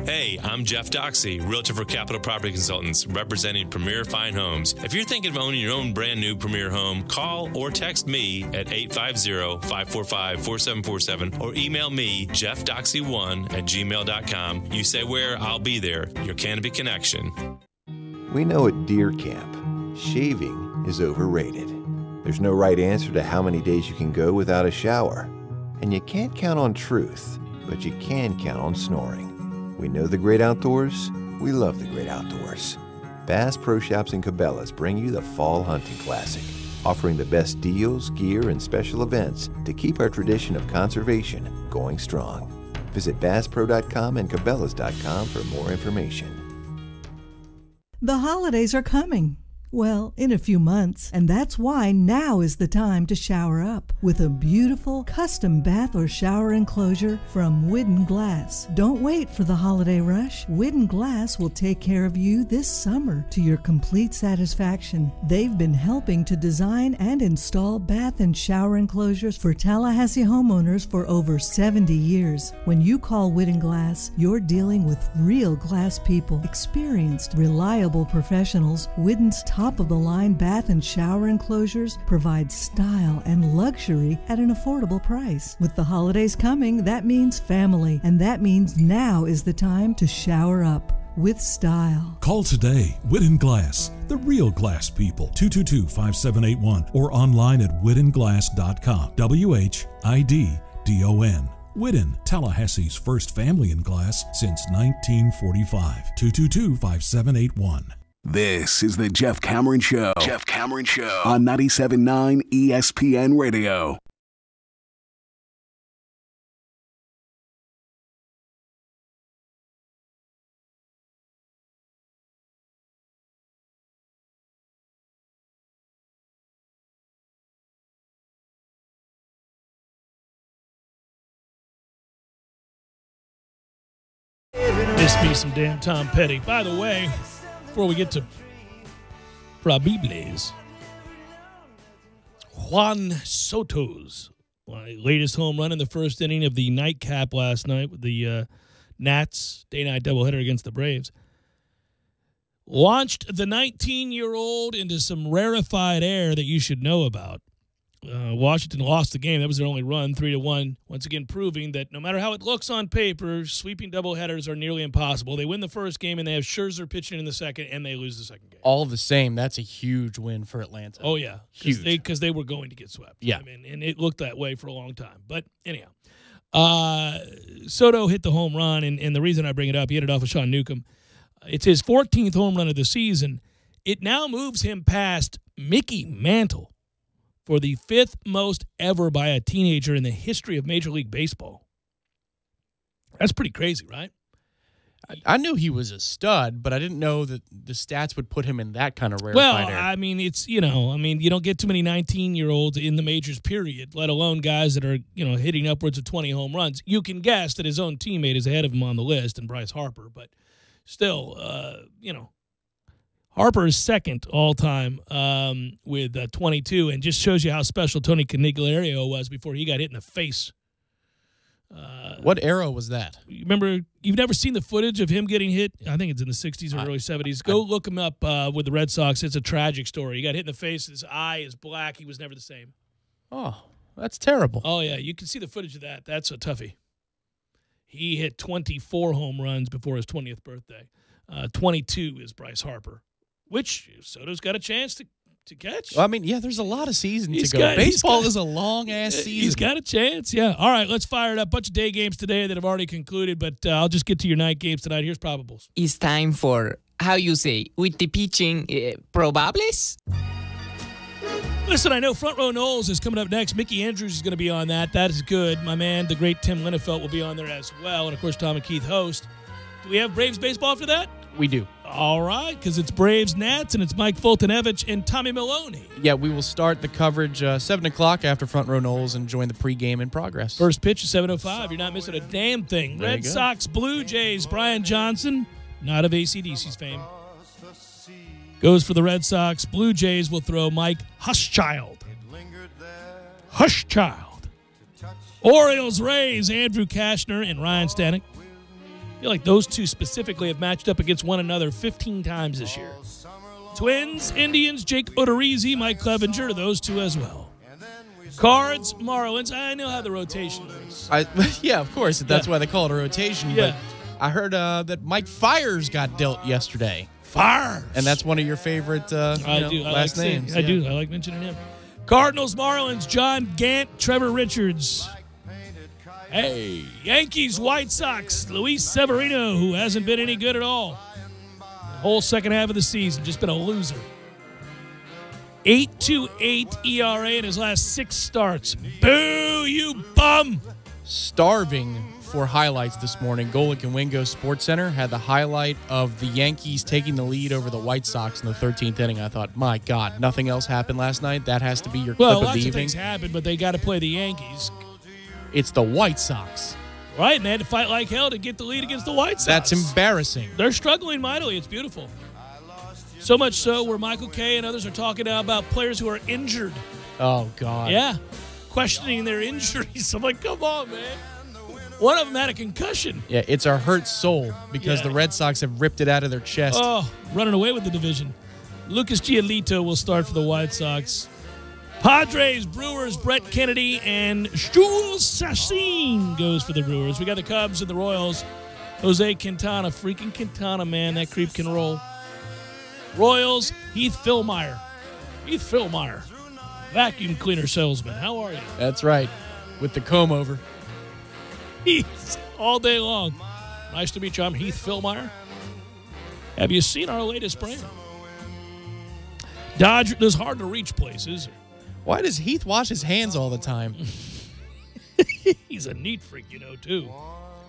Hey, I'm Jeff Doxey, Realtor for Capital Property Consultants, representing Premier Fine Homes. If you're thinking of owning your own brand new Premier home, call or text me at 850-545-4747 or email me, jeffdoxey1@gmail.com. You say where, I'll be there. Your Canopy Connection. We know at Deer Camp, shaving is overrated. There's no right answer to how many days you can go without a shower. And you can't count on truth, but you can count on snoring. We know the great outdoors. We love the great outdoors. Bass Pro Shops and Cabela's bring you the Fall Hunting Classic, offering the best deals, gear, and special events to keep our tradition of conservation going strong. Visit BassPro.com and Cabela's.com for more information. The holidays are coming. Well, in a few months, and that's why now is the time to shower up with a beautiful custom bath or shower enclosure from Widden Glass. Don't wait for the holiday rush. Widden Glass will take care of you this summer to your complete satisfaction. They've been helping to design and install bath and shower enclosures for Tallahassee homeowners for over 70 years. When you call Widden Glass, you're dealing with real glass people, experienced, reliable professionals. Widden's top-of-the-line bath and shower enclosures provide style and luxury at an affordable price. With the holidays coming, that means family, and that means now is the time to shower up with style. Call today, Widden Glass, the real glass people, 222-5781, or online at widdenglass.com, WHIDDON. Widden, Tallahassee's first family in glass since 1945, 222-5781. This is the Jeff Cameron Show. Jeff Cameron Show on 97.9 ESPN Radio. Miss me some damn Tom Petty. By the way, before we get to Probables, Juan Soto's latest home run in the first inning of the nightcap last night with the Nats day-night doubleheader against the Braves launched the 19-year-old into some rarefied air that you should know about. Washington lost the game. That was their only run, 3-1. Once again, proving that no matter how it looks on paper, sweeping doubleheaders are nearly impossible. They win the first game, and they have Scherzer pitching in the second, and they lose the second game. All the same, that's a huge win for Atlanta. Oh, yeah. Huge. Because they were going to get swept. Yeah. I mean, and it looked that way for a long time. But anyhow, Soto hit the home run, and the reason I bring it up, he hit it off of Sean Newcomb. It's his 14th home run of the season. It now moves him past Mickey Mantle for the 5th most ever by a teenager in the history of Major League Baseball. That's pretty crazy, right? I knew he was a stud, but I didn't know that the stats would put him in that kind of rarefied Well, air. I mean, you don't get too many 19-year-olds in the majors, period, let alone guys that are, hitting upwards of 20 home runs. You can guess that his own teammate is ahead of him on the list, and Bryce Harper, but still, Harper is second all-time with 22, and just shows you how special Tony Canigliaro was before he got hit in the face. What era was that? Remember, you've never seen the footage of him getting hit? I think it's in the 60s or early 70s. Go look him up with the Red Sox. It's a tragic story. He got hit in the face. His eye is black. He was never the same. Oh, that's terrible. Oh, yeah. You can see the footage of that. That's a toughie. He hit 24 home runs before his 20th birthday. 22 is Bryce Harper, which Soto's got a chance to catch. Well, I mean, yeah, there's a lot of seasons to go. Baseball is a long-ass season. He's got a chance, yeah. All right, let's fire it up. Bunch of day games today that have already concluded, but I'll just get to your night games tonight. Here's probables. It's time for, how you say, with the pitching, probables? Listen, I know Front Row Knowles is coming up next. Mickey Andrews is going to be on that. That is good. My man, the great Tim Linnefelt, will be on there as well. And, of course, Tom and Keith host. Do we have Braves baseball after that? We do. All right, because it's Braves Nats, and it's Mike Fultonevich and Tommy Maloney. Yeah, we will start the coverage 7 o'clock after Front Row Knowles and join the pregame in progress. First pitch is 7:05. You're not missing a damn thing. There Red Sox, Blue Jays, Brian Johnson, not of AC/DC's fame, goes for the Red Sox. Blue Jays will throw Mike Hushchild. Orioles, Rays, Andrew Kashner and Ryan Stanek. I feel like those two specifically have matched up against one another 15 times this year. Twins, Indians, Jake Odorizzi, Mike Clevenger, those two as well. Cards, Marlins. I know how the rotation is. Yeah, of course. That's why they call it a rotation. Yeah. But I heard that Mike Fires got dealt yesterday. Fires. And that's one of your favorite last names. I do. I like mentioning him. Cardinals, Marlins, John Gant, Trevor Richards. Hey, Yankees, White Sox, Luis Severino, who hasn't been any good at all. The whole second half of the season, just been a loser. 8.28 ERA in his last 6 starts. Boo, you bum! Starving for highlights this morning. Golick and Wingo Sports Center had the highlight of the Yankees taking the lead over the White Sox in the 13th inning. I thought, my God, nothing else happened last night. That has to be your clip of the evening. Well, lots of things happened, but they got to play the Yankees. It's the White Sox. Right, and they had to fight like hell to get the lead against the White Sox. That's embarrassing. They're struggling mightily. It's beautiful. So much so where Michael Kay and others are talking now about players who are injured. Oh, God. Yeah. Questioning their injuries. I'm like, come on, man. One of them had a concussion. Yeah, it's our hurt soul because the Red Sox have ripped it out of their chest. Oh, running away with the division. Lucas Giolito will start for the White Sox. Padres, Brewers, Brett Kennedy, and Stuhl Sassin goes for the Brewers. We got the Cubs and the Royals. Jose Quintana, freaking Quintana, man, that creep can roll. Royals, Heath Fillmyer. Heath Fillmyer, vacuum cleaner salesman. How are you? That's right, with the comb over. Heath, all day long. Nice to meet you. I'm Heath Fillmyer. Have you seen our latest brand? Dodger, it's hard to reach places. Why does Heath wash his hands all the time? He's a neat freak, too.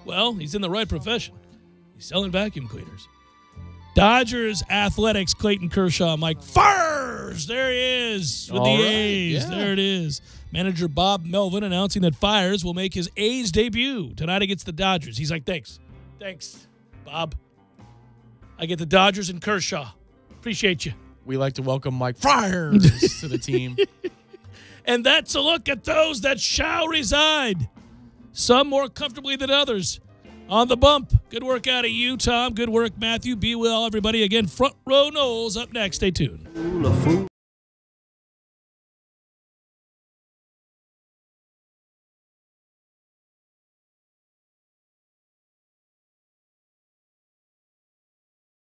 Well, he's in the right profession. He's selling vacuum cleaners. Dodgers, Athletics, Clayton Kershaw, Mike Fires. There he is with the A's. Yeah. There it is. Manager Bob Melvin announcing that Fires will make his A's debut tonight against the Dodgers. He's like, thanks. Thanks, Bob. I get the Dodgers and Kershaw. Appreciate you. We like to welcome Mike Fires to the team. And that's a look at those that shall reside, some more comfortably than others, on the bump. Good work out of you, Tom. Good work, Matthew. Be well, everybody. Again, Front Row Knowles up next. Stay tuned.